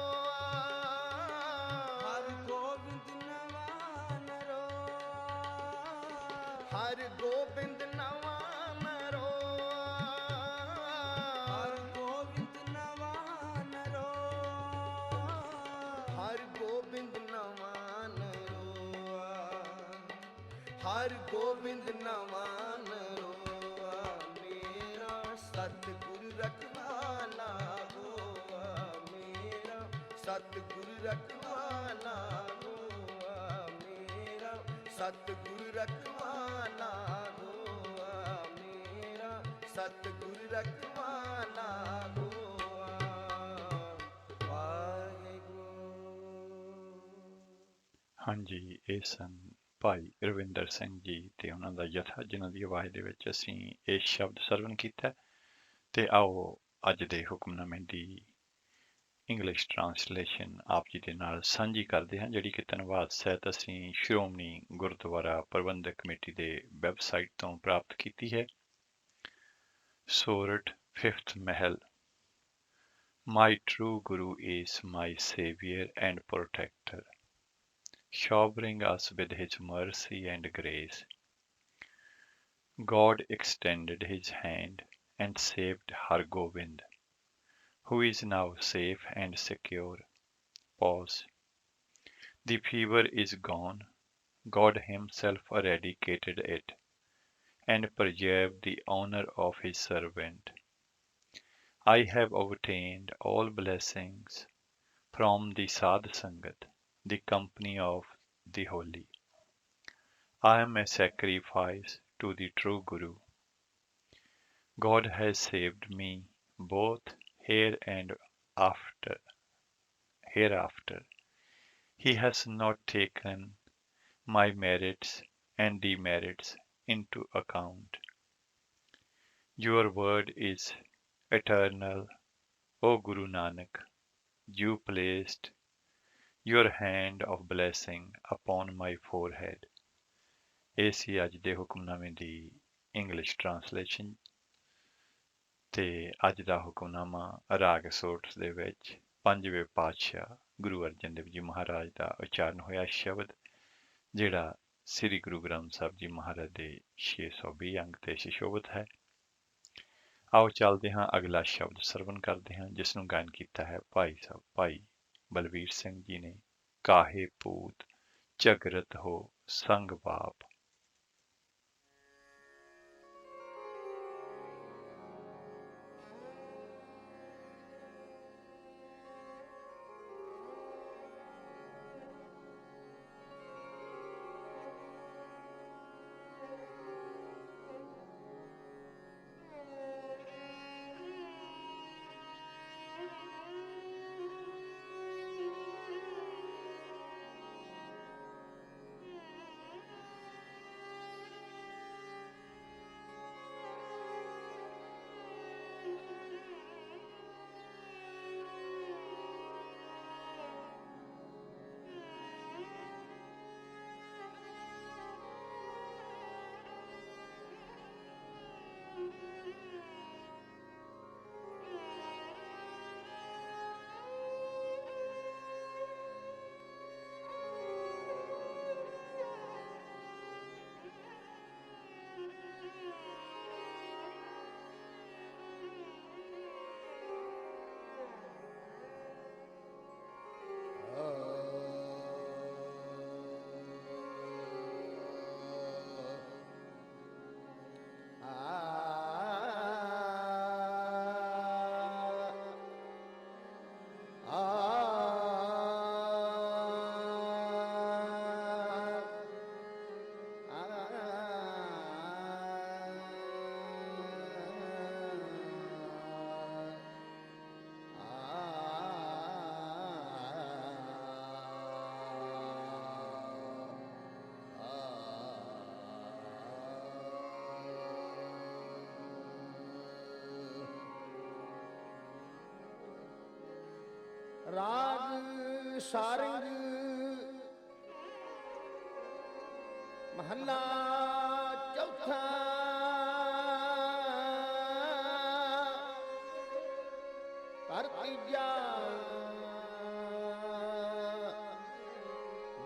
ਹਰ ਗੋਬਿੰਦ ਨਵਾਂ ਨਰੋਆ ਹਰ ਗੋਬਿੰਦ ਨਵਾਂ ਨਰੋਆ ਹਰ ਗੋਬਿੰਦ ਨਵਾਂ ਨਰੋਆ ਹਰ ਗੋਬਿੰਦ ਨਵਾਂ ਨਰੋਆ ਹਰ ਗੋਬਿੰਦ ਨਵਾਂ ਨਰੋਆ ਮੇਰਾ ਸਤਿਗੁਰ ਰਖਵਾਲਾ ਹੋਆ ਮੇਰਾ ਸਤਿਗੁਰ ਰਖਵਾਲਾ ਹੋਆ ਮੇਰਾ ਸਤਿਗੁਰ ਰਖਵਾਲਾ ਹੋਆ ਮੇਰਾ ਸਤਿਗੁਰ ਰਖਵਾਲਾ ਹੋਆ ਵਾਹਿਗੁਰੂ। ਹਾਂਜੀ, ਇਹ ਸਨ ਭਾਈ ਰਵਿੰਦਰ ਸਿੰਘ ਜੀ ਤੇ ਉਹਨਾਂ ਦਾ ਜਥਾ, ਜਿਨ੍ਹਾਂ ਦੀ ਆਵਾਜ਼ ਦੇ ਵਿੱਚ ਅਸੀਂ ਇਹ ਸ਼ਬਦ ਸਰਵਣ ਕੀਤਾ। ਤੇ ਆਓ ਅੱਜ ਦੇ ਹੁਕਮਨਾਮੇ ਦੀ ਇੰਗਲਿਸ਼ ਟਰਾਂਸਲੇਸ਼ਨ ਆਪ ਜੀ ਦੇ ਨਾਲ ਸਾਂਝੀ ਕਰਦੇ ਹਾਂ, ਜਿਹੜੀ ਕਿ ਧੰਨਵਾਦ ਸਹਿਤ ਅਸੀਂ ਸ਼੍ਰੋਮਣੀ ਗੁਰਦੁਆਰਾ ਪ੍ਰਬੰਧਕ ਕਮੇਟੀ ਦੇ ਵੈਬਸਾਈਟ ਤੋਂ ਪ੍ਰਾਪਤ ਕੀਤੀ ਹੈ। ਸੋਰਠ 5th Mahal। My true Guru is my Savior and Protector, showering us with His mercy and grace. God extended His hand and saved Har Gobind, who is now safe and secure. Pause. The fever is gone. God Himself eradicated it and preserved the honor of His servant. I have obtained all blessings from the Sadh Sangat, the company of the holy. I am a sacrifice to the true Guru. God has saved me both here and hereafter. He has not taken my merits and demerits into account. Your word is eternal, O Guru Nanak. You placed your hand of blessing upon my forehead. ਇਹ ਸੀ ਅੱਜ ਦੇ ਹੁਕਮਨਾਮੇ ਦੀ English translation. ਤੇ ਅੱਜ ਦਾ ਹੁਕਮਨਾਮਾ ਰਾਗ ਸੋਰਠ ਦੇ ਵਿੱਚ ਪੰਜਵੇਂ ਪਾਤਸ਼ਾਹ ਗੁਰੂ ਅਰਜਨ ਦੇਵ ਜੀ ਮਹਾਰਾਜ ਦਾ ਉਚਾਰਨ ਹੋਇਆ ਸ਼ਬਦ, ਜਿਹੜਾ ਸ੍ਰੀ ਗੁਰੂ ਗ੍ਰੰਥ ਸਾਹਿਬ ਜੀ ਮਹਾਰਾਜ ਦੇ 620 ਅੰਗ ਤੇ ਸੁਸ਼ੋਭਿਤ ਹੈ। ਆਓ ਚੱਲਦੇ ਹਾਂ, ਅਗਲਾ ਸ਼ਬਦ ਸਰਵਣ ਕਰਦੇ ਹਾਂ, ਜਿਸ ਨੂੰ ਗਾਇਨ ਕੀਤਾ ਹੈ ਭਾਈ ਬਲਵੀਰ ਸਿੰਘ ਜੀ ਨੇ। ਕਾਹੇ ਪੂਤ ਝਗਰਤ ਹੋ ਸੰਗ ਬਾਪ। ਰਾਗ ਸਾਰੰਗ ਮਹੱਲਾ ਚੌਥਾ। ਘਰ ਤੀਜਾ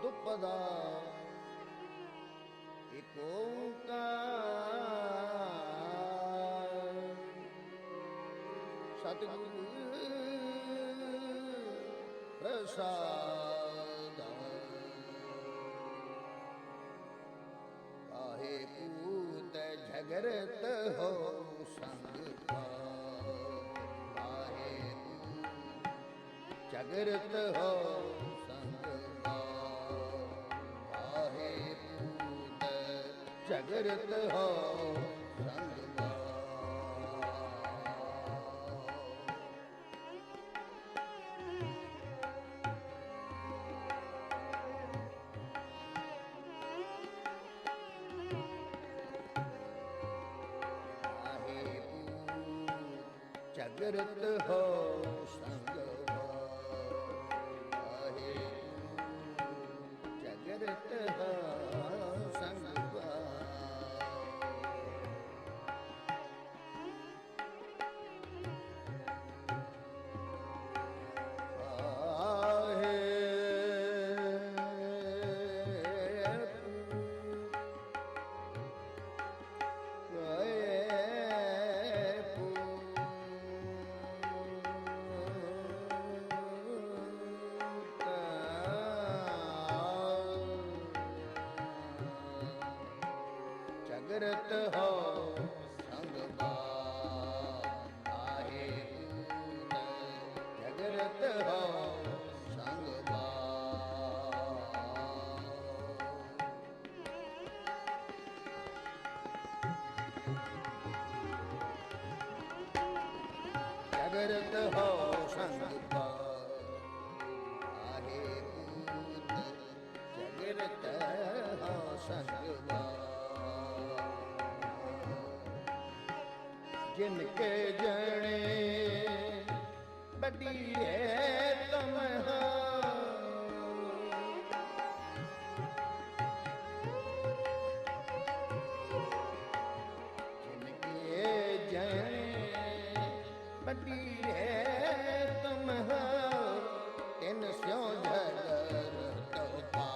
ਦੁਪਦਾ ਏਕ ਓੰਕਾਰ ਸਤਿਗੁਰੂ ਪ੍ਰਸਾਦ। ਕਾਹੇ ਪੂਤ ਝਗਰਤ ਹੋ ਸੰਗ ਕਾਹੇ ਝਗਰਤ ਹੋ ਸੰਗ ਕਾਹੇ ਪੂਤ ਝਗਰਤ ਹੋ ਸੰਗ ਝਗਰਤ ਹੋ ਸੰਗ ਕਾਹੇ ਝਗਰਤ ਹੋ ਸੰਗ ਝਗਰਤ ਹੋ ਸੰਗ ਕਾਹੇ ਝਗਰਤ ਹੋ ਸੰਗ ਝਗਰਤ ਹੋ ਸੰਗ ਕਾਹੇ ਝਗਰਤ ਹੋ ਸੰਗ ਜਿਨ ਕੇ ਜਣੇ ਵੱਡੀ ਹੈ ਤਮਹਾ ਜਿਨ ਕੇ ਜਣੇ ਵੱਡੀ ਹੈ ਤਮਹਾ ਤਿਨ ਸਿਉ ਝਗਰ ਤੋ ਪਾ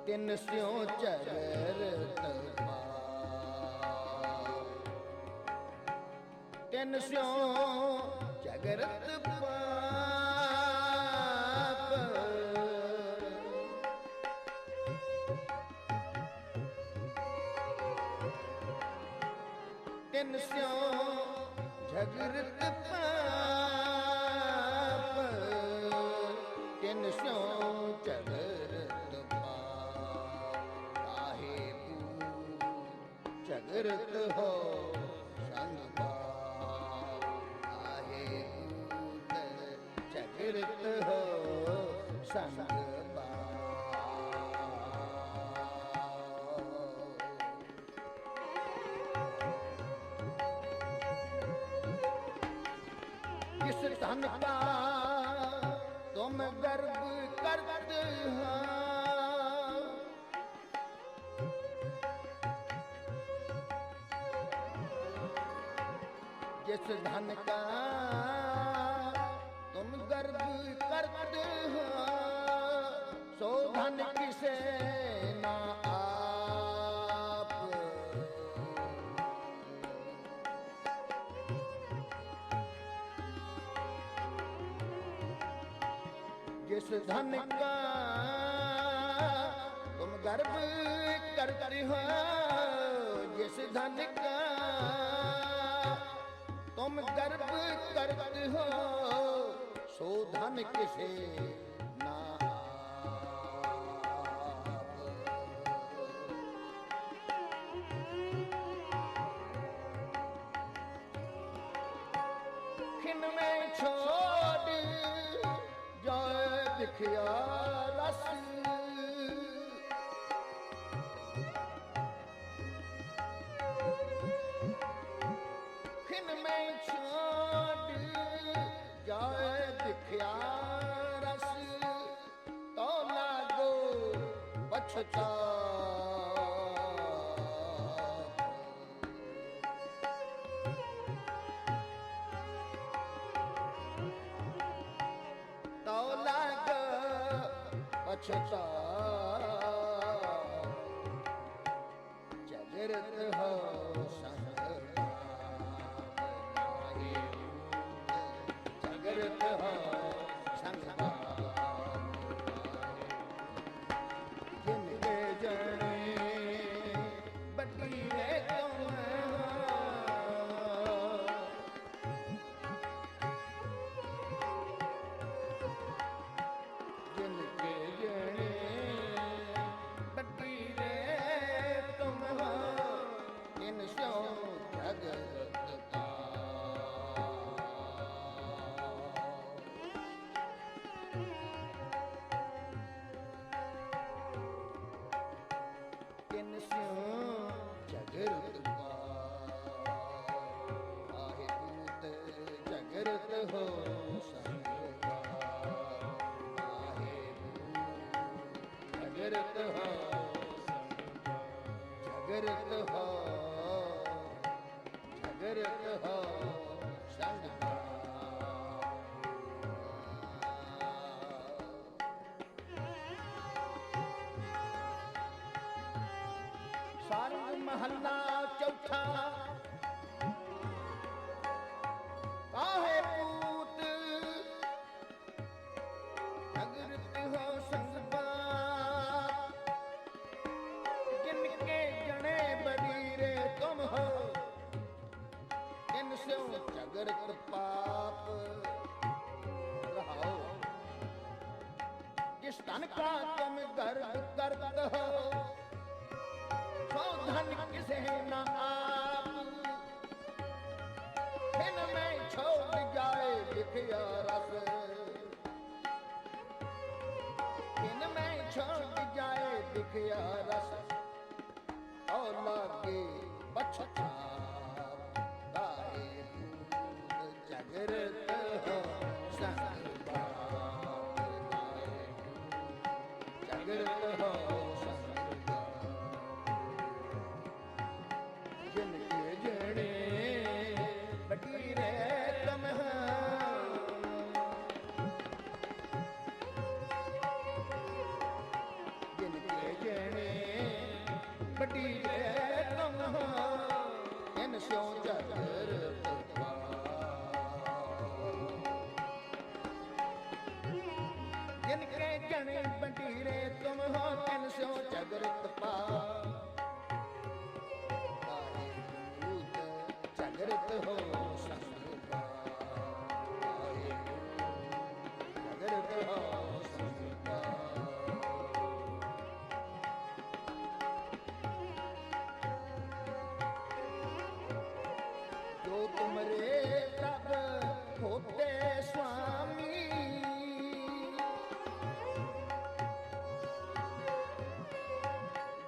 ਤਿਨ ਸਿਉ ਝਗਰਤ ਪਾ ਤਿਨ ਸਿਉ ਝਗਰਤ ਪਾਪ ਤਿਨ ਸਿਉ ਝਗਰਤ ਪਾਪ ਤਿਨ ਸਿਉ ਝਗਰਤ ਝਗਰਤ ਹੋ ਸੰਗ ਕਾਹੇ ਝਗਰਤ ਹੋ ਸੰਗ किस धन का तुम गर्व करते हो जिस धन का तुम गर्व करते हो सो धन किसे ना आप जिस धन का तुम गर्व करते हो जिस धन का तुम गर्व करते हो सो धन किसे ना आप। खिन में छोड़ जो दिखया रस तो लाग पछताप जागृत हो संग जागृत हो संग जिनके जने बटीरे तुम जिनके जने बटीरे तुम हो इन सो जगत का इन सो जगत का आहे पूत जगत हो संगकार आहे पूत जगत हो जगत हो जगत हो संगकार सारंग महला चौथा काहे पूत जगत हो संगपात जिनके जने बडीरे तुम हो इनसे जगत पाप रहो जिस तन का तुम गर्व करत हो सो धन किसे न आप फिर में छोड़ जाए लिखिया रस फिर में छोड़ जाए लिखिया रस और लागे पछताप गाए पूत जागृत हो संगपात गाए पूत जागृत हो जिनके जने बटीरे तुम जिनके जने बटीरे तुम इन सो जगत का जिनके जने बटीरे तुम हो इन सो जगत पा जागृत हो संगकार जागृत हो संगकार जो तुमरे तब होते स्वामी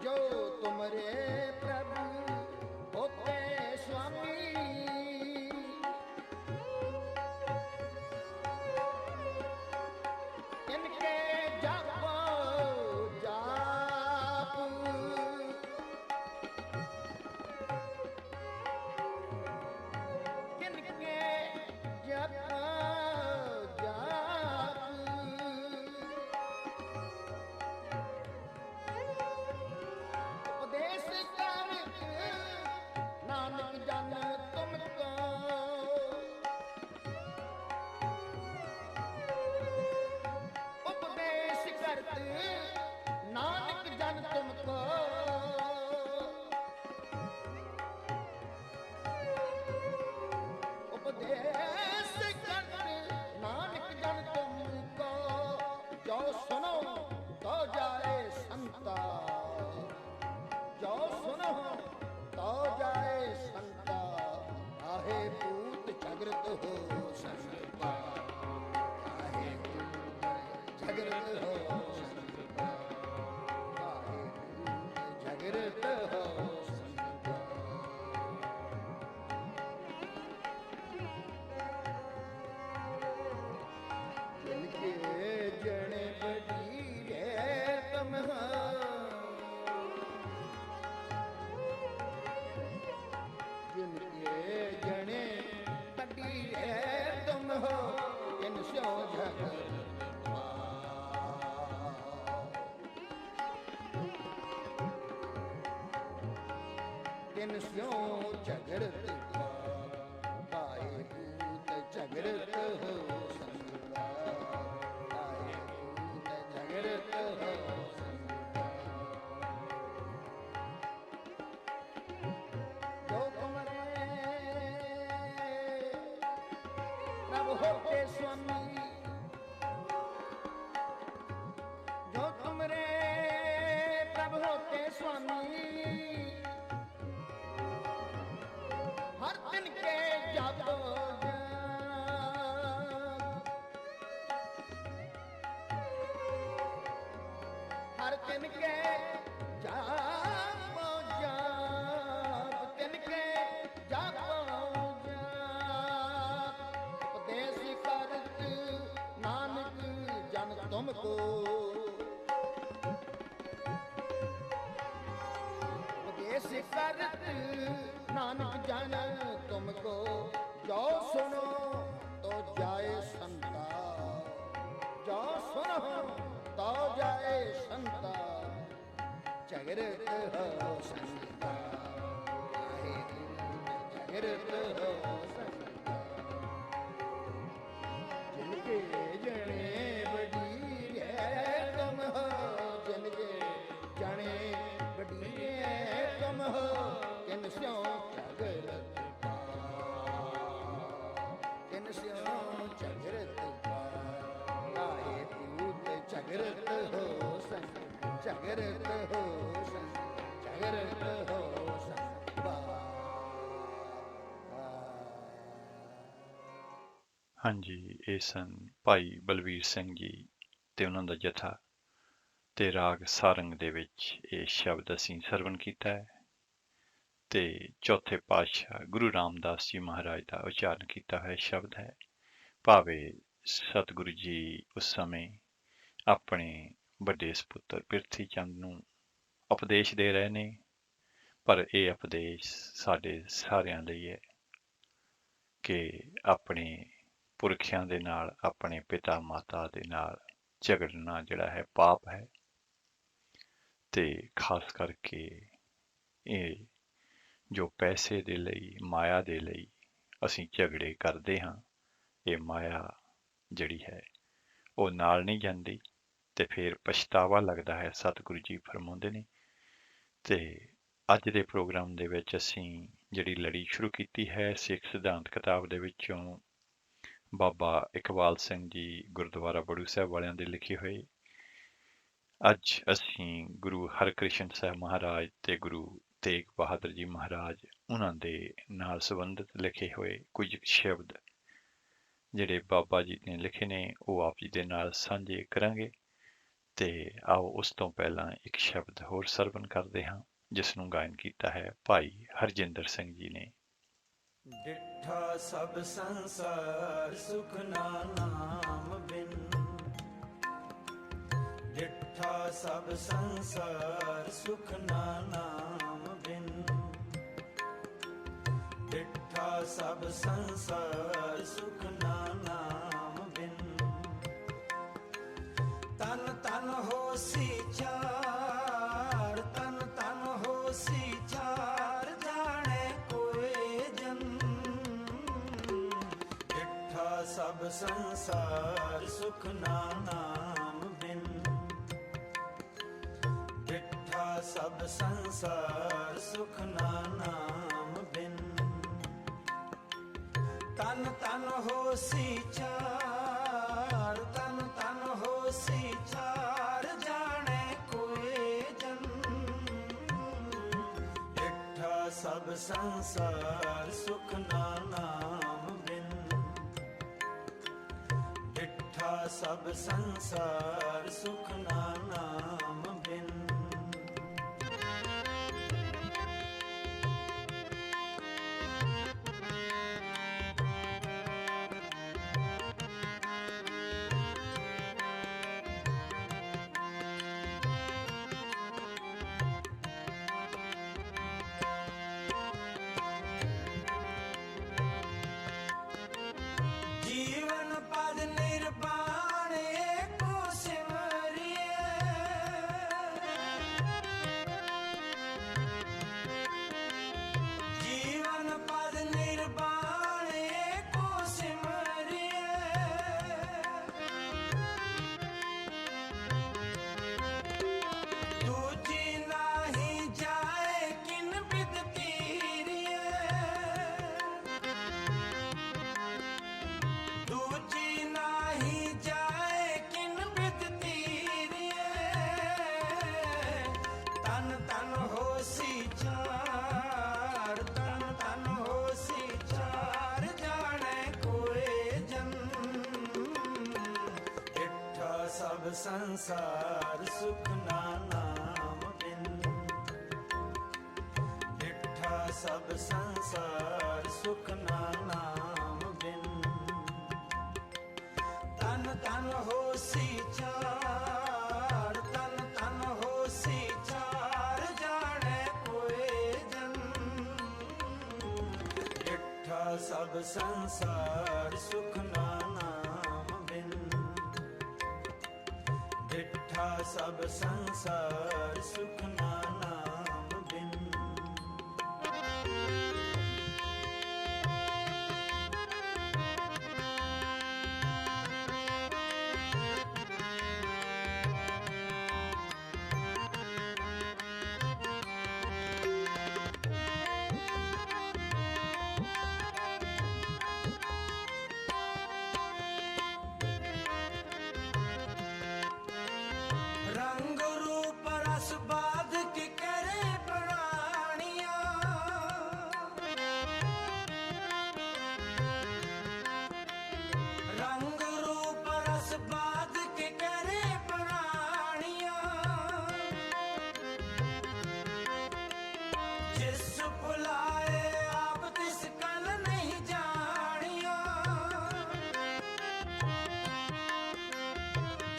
जो तुमरे प्रभु होते स्वामी झगत तिन स्यों झगड़त पाए भूत झगड़त हो संगा पाए भूत झगड़त हो संगा जो तुम्हारे प्रभु होते स्वामी जो तुमरे प्रभु होते स्वामी हर दिन के जागो हर दिन के जागो दिन के जागो उपदेश करत नानक जन तुमको उपदेश करत नानक जन तुमको जो सुनो तो जाए संता जो सुनो तो जाए संता झगड़त हो संता झगड़त हो संता जिनके जने बड़ी है तुम हो जिनके जने बड़ी है तुम हो किन स्यों झगड़त किन स्यों झगड़त आए भूत झगड़त हो संग झगड़त हो संग झगड़त हो संग ਹਾਂਜੀ, ਇਹ ਸਨ ਭਾਈ ਬਲਵੀਰ ਸਿੰਘ ਜੀ ਤੇ ਉਹਨਾਂ ਦਾ ਜਥਾ ਤੇ ਰਾਗ ਸਾਰੰਗ ਦੇ ਵਿੱਚ ਇਹ ਸ਼ਬਦ ਅਸੀਂ ਸਰਵਣ ਕੀਤਾ ਹੈ ਤੇ ਚੌਥੇ ਪਾਤਸ਼ਾਹ ਗੁਰੂ ਰਾਮਦਾਸ ਜੀ ਮਹਾਰਾਜ ਦਾ ਉਚਾਰਨ ਕੀਤਾ ਹੋਇਆ ਸ਼ਬਦ ਹੈ। ਭਾਵੇਂ ਸਤਿਗੁਰੂ ਜੀ ਉਸ ਸਮੇਂ ਆਪਣੇ ਵੱਡੇ ਸਪੁੱਤਰ ਪਿਰਥੀ ਚੰਦ ਨੂੰ ਉਪਦੇਸ਼ ਦੇ ਰਹੇ ਨੇ, ਪਰ ਇਹ ਉਪਦੇਸ਼ ਸਾਡੇ ਸਾਰਿਆਂ ਲਈ ਹੈ ਕਿ ਆਪਣੇ ਪੁਰਖਿਆਂ ਦੇ ਨਾਲ, ਆਪਣੇ ਪਿਤਾ ਮਾਤਾ ਦੇ ਨਾਲ ਝਗੜਨਾ ਜਿਹੜਾ ਹੈ ਪਾਪ ਹੈ ਤੇ ਖਾਸ ਕਰਕੇ ਇਹ ਜੋ ਪੈਸੇ ਦੇ ਲਈ, ਮਾਇਆ ਦੇ ਲਈ ਅਸੀਂ ਝਗੜੇ ਕਰਦੇ ਹਾਂ, ਇਹ ਮਾਇਆ ਜਿਹੜੀ ਹੈ ਉਹ ਨਾਲ ਨਹੀਂ ਜਾਂਦੀ ਤੇ ਫਿਰ ਪਛਤਾਵਾ ਲੱਗਦਾ ਹੈ, ਸਤਿਗੁਰੂ ਜੀ ਫਰਮਾਉਂਦੇ ਨੇ। ਤੇ ਅੱਜ ਦੇ ਪ੍ਰੋਗਰਾਮ ਦੇ ਵਿੱਚ ਅਸੀਂ ਜਿਹੜੀ ਲੜੀ ਸ਼ੁਰੂ ਕੀਤੀ ਹੈ ਸਿੱਖ ਸਿਧਾਂਤ ਕਿਤਾਬ ਦੇ ਵਿੱਚੋਂ ਬਾਬਾ ਇਕਬਾਲ ਸਿੰਘ ਜੀ ਗੁਰਦੁਆਰਾ ਬੜੂ ਸਾਹਿਬ ਵਾਲਿਆਂ ਦੇ ਲਿਖੇ ਹੋਏ, ਅੱਜ ਅਸੀਂ ਗੁਰੂ ਹਰਕ੍ਰਿਸ਼ਨ ਸਾਹਿਬ ਮਹਾਰਾਜ ਤੇ ਗੁਰੂ ਤੇਗ ਬਹਾਦਰ ਜੀ ਮਹਾਰਾਜ ਉਹਨਾਂ ਦੇ ਨਾਲ ਸੰਬੰਧਿਤ ਲਿਖੇ ਹੋਏ ਕੁਝ ਸ਼ਬਦ ਜਿਹੜੇ ਬਾਬਾ ਜੀ ਨੇ ਲਿਖੇ ਨੇ ਉਹ ਆਪ ਜੀ ਦੇ ਨਾਲ ਸਾਂਝੇ ਕਰਾਂਗੇ। ਤੇ ਆਓ ਉਸ ਤੋਂ ਪਹਿਲਾਂ ਇੱਕ ਸ਼ਬਦ ਹੋਰ ਸਰਵਣ ਕਰਦੇ ਹਾਂ ਜਿਸ ਨੂੰ ਗਾਇਨ ਕੀਤਾ ਹੈ ਭਾਈ ਹਰਜਿੰਦਰ ਸਿੰਘ ਜੀ ਨੇ। ਡਿਠਾ ਸਭ ਸੰਸਾਰ ਸੁਖ ਨਾਮ ਬਿਨ ਡਿਠਾ ਸਭ ਸੰਸਾਰ ਸੁਖ ਨਾਮ ਬਿਨ ਡਿਠਾ ਸਭ ਸੰਸਾਰ ਸੁਖ ਨਾਮ ਬਿਨ ਤਨ ਤਨ ਹੋਸੀ ਚਾਰ ਤਨ ਤਨ ਹੋਸੀ ਚਾਰ ਜਾਣੇ ਕੋਏ ਜਨ ਡਿਠਾ ਸਭ ਸੰਸਾਰ ਸੁਖ ਨਾਮ ਬਿਨ ਡਿਠਾ ਸਭ ਸੰਸਾਰ ਸੁਖ ਨਾਮ ਬਿਨ ਤਨ ਤਨ ਹੋਸੀ ਚਾਰ ਤਨ ਤਨ ਹੋਸੀ ਚਾਰ ਜਾਣੇ ਕੋਏ ਜਨ ਡਿਠਾ ਸਭ ਸੰਸਾਰ ਸੁਖ ਨਾਮ ਬਿਨ ਡਿਠਾ ਸਭ ਸੰਸਾਰ ਸੁਖ ਨਾਮ ਬਿਨ ਜੀਵਨ ਪਦ ਨਿਰਭੈ ਸਭ ਸੰਸਾਰ ਸੁਖ ਨਾ ਨਾਮ ਬਿਨ ਡਿਠਾ ਸਭ ਸੰਸਾਰ ਸੁਖ ਨਾ ਨਾਮ ਬਿਨ ਤਨ ਤਨ ਹੋਸੀ ਚਾਰ ਤਨ ਤਨ ਹੋਸੀ ਚਾਰ ਜਾਣੇ ਕੋਏ ਜਨ ਡਿਠਾ ਸਭ ਸੰਸਾਰ ਸੁਖ ਨਾ ਨਾਮ ਬਿਨ ਡਿਠਾ ਸਭ ਸੰਸਾਰ ਸੁਖ ਨਾ ਨਾਮ ਬਿਨ ਰੰਗ ਰੂਪ ਰਸ ਬਾਧ ਕੇ ਕਰੇ ਪ੍ਰਾਣੀਆਂ ਰੰਗ ਰੂਪ ਰਸ ਬਾਧ ਕੇ ਕਰੇ ਪ੍ਰਾਣੀਆਂ ਜਿਸ ਭੁਲਾਏ ਆਪ ਤਿਸ ਕਲ ਨਹੀਂ ਜਾਣੀਆਂ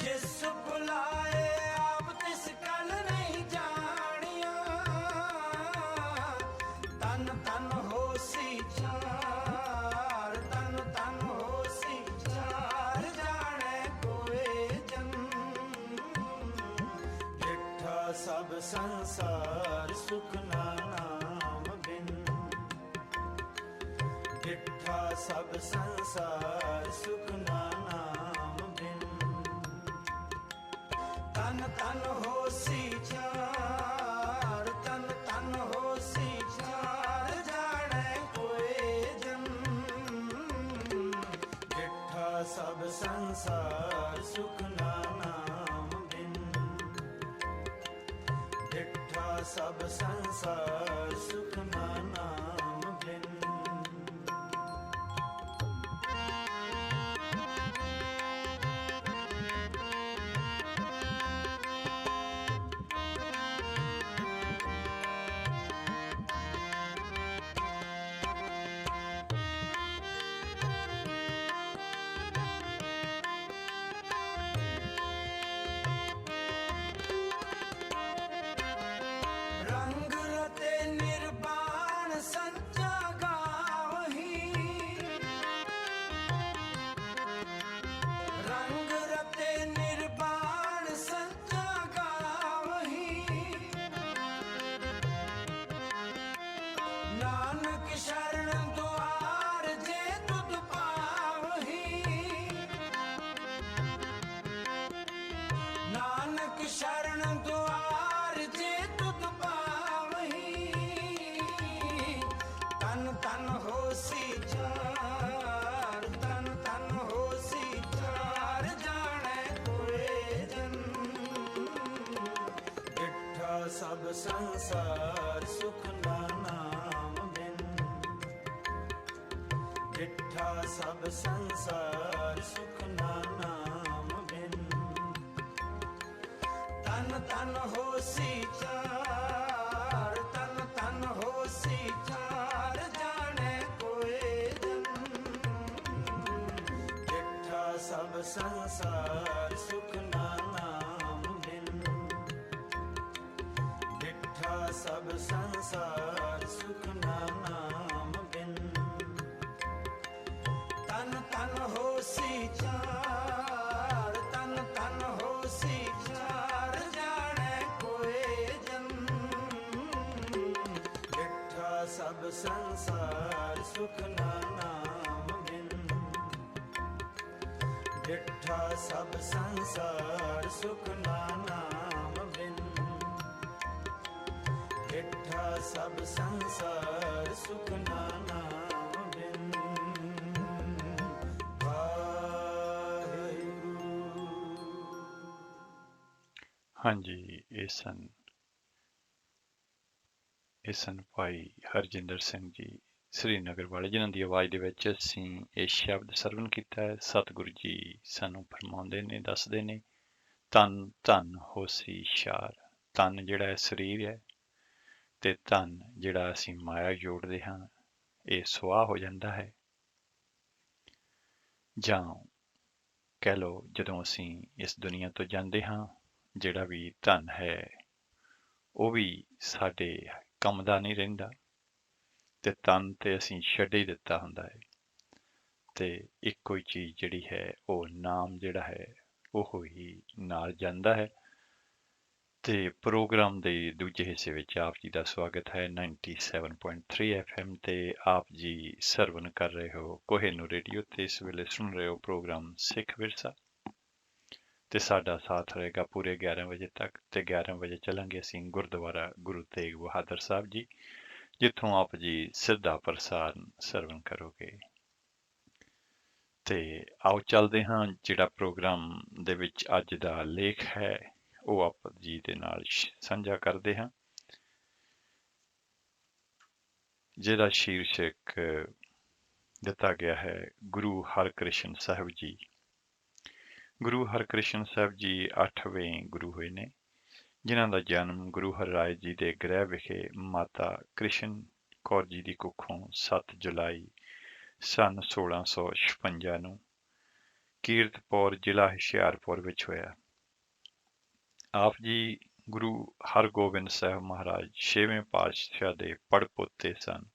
ਜਿਸ ਭੁਲਾਏ ਆਪ ਤਿਸ ਕਲ ਨਹੀਂ ਜਾਣੀਆਂ ਤਨ ਤਨ ਹੋਸੀ ਚਾਰ ਤਨ ਤਨ ਹੋਸੀ ਚਾਰ ਜਾਣੇ ਕੋਏ ਜਨ ਡਿਠਾ ਸਭ ਸੰਸਾਰ ਸੁਖ ਨਾ ਨਾਮ ਬਿਨ ਡਿਠਾ ਸਭ ਸੰਸਾਰ ਸੁਖ ਨਾ ਨਾਮ ਬਿਨ ਤਨ ਤਨ ਹੋਸੀ ਚਾਰ ਤਨ ਤਨ ਹੋਸੀ ਚਾਰ ਜਾਣੇ ਕੋਏ ਜਨ ਡਿਠਾ ਸਭ ਸੰਸਾਰ ਸੁਖ ਨਾ ਨਾਮ ਬਿਨ ਡਿਠਾ ਸਭ ਸੰਸਾਰ ਸੁਖ ਨਾ ਨਾਮ ਬਿਨ ਰੰਗ ਰਤੇ ਨਿਰਵਾਣ ਸੰਚਾ ਗਾਵਹੀ ਰੰਗ ਰਤੇ ਨਿਰਵਾਣ ਸੰਚਾ ਗਾਵਹੀ ਨਾਨਕ ਸ਼ਰਨ ਦੁਆਰ ਜੇ ਤੁਧ ਪਾਵਹੀ ਨਾਨਕ ਸ਼ਰਨ ਦੁਆਰ ਜੇ ਤੁਧ ਪਾਵਹੀ ਤਨ ਤਨ ਹੋਸੀ ਚਾਰ ਤਨ ਤਨ ਹੋਸੀ ਚਾਰ ਜਾਣੇ ਕੋਏ ਜਨ ਡਿਠਾ ਸਭ ਸੰਸਾਰ ਸੁਖ ਨਾ ਨਾਮ ਬਿਨ ਡਿਠਾ ਸਭ ਸੰਸਾਰ ਸੁਖ ਨਾ ਨਾਮ ਬਿਨ ਤਨ ਤਨ ਹੋਸੀ ਚਾਰ ਤਨ ਤਨ ਹੋਸੀ ਚਾਰ ਜਾਣੇ ਕੋਏ ਜਨ ਡਿਠਾ ਸਭ ਸੰਸਾਰ ਸੁਖ ਨਾ ਨਾਮ ਬਿਨ ਡਿਠਾ ਸਭ ਸੰਸਾਰ ਸੁਖ ਨਾ ਨਾਮ ਬਿਨ ਤਨ ਤਨ ਹੋਸੀ ਚਾਰ ਤਨ ਤਨ ਹੋਸੀ ਚਾਰ ਜਾਣੇ ਕੋਏ ਜਨ ਡਿਠਾ ਸਭ ਸੰਸਾਰ ਸੁਖ ਨਾ ਨਾਮ ਬਿਨ ਡਿਠਾ ਸਭ ਸੰਸਾਰ ਸੁਖ ਨਾ ਨਾਮ ਬਿਨ ਡਿਠਾ ਸਭ ਸੰਸਾਰ ਸੁਖ ਨਾ ਨਾਮ ਬਿਨ ਹਾਂਜੀ, ਇਹ ਸਨ ਭਾਈ ਹਰਜਿੰਦਰ ਸਿੰਘ ਜੀ ਸ੍ਰੀਨਗਰ ਵਾਲੇ, ਜਿਨ੍ਹਾਂ ਦੀ ਆਵਾਜ਼ ਦੇ ਵਿੱਚ ਅਸੀਂ ਇਹ ਸ਼ਬਦ ਸਰਵਣ ਕੀਤਾ ਹੈ। ਸਤਿਗੁਰੂ ਜੀ ਸਾਨੂੰ ਫਰਮਾਉਂਦੇ ਨੇ, ਦੱਸਦੇ ਨੇ ਧੰਨ ਧੰਨ ਹੋਸੀ ਸ਼ਾਰ। ਧੰਨ ਜਿਹੜਾ ਹੈ ਸਰੀਰ ਹੈ, ਤੇ ਧੰਨ ਜਿਹੜਾ ਅਸੀਂ ਮਾਇਆ ਜੋੜਦੇ ਹਾਂ, ਇਹ ਸੁਆਹ ਹੋ ਜਾਂਦਾ ਹੈ। ਜਾਂ ਕਹਿ ਲਓ, ਜਦੋਂ ਅਸੀਂ ਇਸ ਦੁਨੀਆ ਤੋਂ ਜਾਂਦੇ ਹਾਂ, ਜਿਹੜਾ ਵੀ ਧਨ ਹੈ ਉਹ ਵੀ ਸਾਡੇ ਕੰਮ ਦਾ ਨਹੀਂ ਰਹਿੰਦਾ, ਤੇ ਤਨ ਤੇ ਅਸੀਂ ਛੱਡ ਹੀ ਦਿੱਤਾ ਹੁੰਦਾ ਹੈ। ਤੇ ਇੱਕੋ ਹੀ ਚੀਜ਼ ਜਿਹੜੀ ਹੈ, ਉਹ ਨਾਮ ਜਿਹੜਾ ਹੈ ਉਹ ਹੀ ਨਾਲ ਜਾਂਦਾ ਹੈ। ਤੇ ਪ੍ਰੋਗਰਾਮ ਦੇ ਦੂਜੇ ਹਿੱਸੇ ਵਿੱਚ ਆਪ ਜੀ ਦਾ ਸਵਾਗਤ ਹੈ 97.3 FM ਤੇ। ਆਪ ਜੀ ਸਰਵਨ ਕਰ ਰਹੇ ਹੋ ਕੋਹਿਨੂਰ ਰੇਡੀਓ ਤੇ ਇਸ ਵੇਲੇ ਸੁਣ ਰਹੇ ਹੋ ਪ੍ਰੋਗਰਾਮ ਸਿੱਖ ਵਿਰਸਾ, ਤੇ ਸਾਡਾ ਸਾਥ ਰਹੇਗਾ ਪੂਰੇ 11 ਵਜੇ ਤੱਕ। ਤੇ 11 ਵਜੇ ਚੱਲਾਂਗੇ ਅਸੀਂ ਗੁਰਦੁਆਰਾ ਗੁਰੂ ਤੇਗ ਬਹਾਦਰ ਸਾਹਿਬ ਜੀ, ਜਿੱਥੋਂ ਆਪ ਜੀ ਸਿੱਧਾ ਪ੍ਰਸਾਰਣ ਸਰਵਨ ਕਰੋਗੇ। ਤੇ ਆਓ ਚੱਲਦੇ ਹਾਂ, ਜਿਹੜਾ ਪ੍ਰੋਗਰਾਮ ਦੇ ਵਿੱਚ ਅੱਜ ਦਾ ਲੇਖ ਹੈ ਉਹ ਆਪ ਜੀ ਦੇ ਨਾਲ ਸਾਂਝਾ ਕਰਦੇ ਹਾਂ, ਜਿਹਦਾ ਸ਼ੀਰਸ਼ਕ ਦਿੱਤਾ ਗਿਆ ਹੈ ਗੁਰੂ ਹਰਕ੍ਰਿਸ਼ਨ ਸਾਹਿਬ ਜੀ। ਗੁਰੂ ਹਰਕ੍ਰਿਸ਼ਨ ਸਾਹਿਬ ਜੀ 8ਵੇਂ ਗੁਰੂ ਹੋਏ ਨੇ, ਜਿਨ੍ਹਾਂ ਦਾ ਜਨਮ ਗੁਰੂ ਹਰਿਰਾਏ ਜੀ ਦੇ ਗ੍ਰਹਿ ਵਿਖੇ ਮਾਤਾ ਕ੍ਰਿਸ਼ਨ ਕੌਰ ਜੀ ਦੀ ਕੁੱਖੋਂ 7 ਜੁਲਾਈ ਸਨ 1656 ਨੂੰ ਕੀਰਤਪੁਰ ਜ਼ਿਲ੍ਹਾ ਹੁਸ਼ਿਆਰਪੁਰ ਵਿੱਚ ਹੋਇਆ। ਆਪ ਜੀ ਗੁਰੂ ਹਰਗੋਬਿੰਦ ਸਾਹਿਬ ਮਹਾਰਾਜ 6ਵੇਂ ਪਾਤਸ਼ਾਹ ਦੇ ਪੜਪੋਤੇ ਸਨ।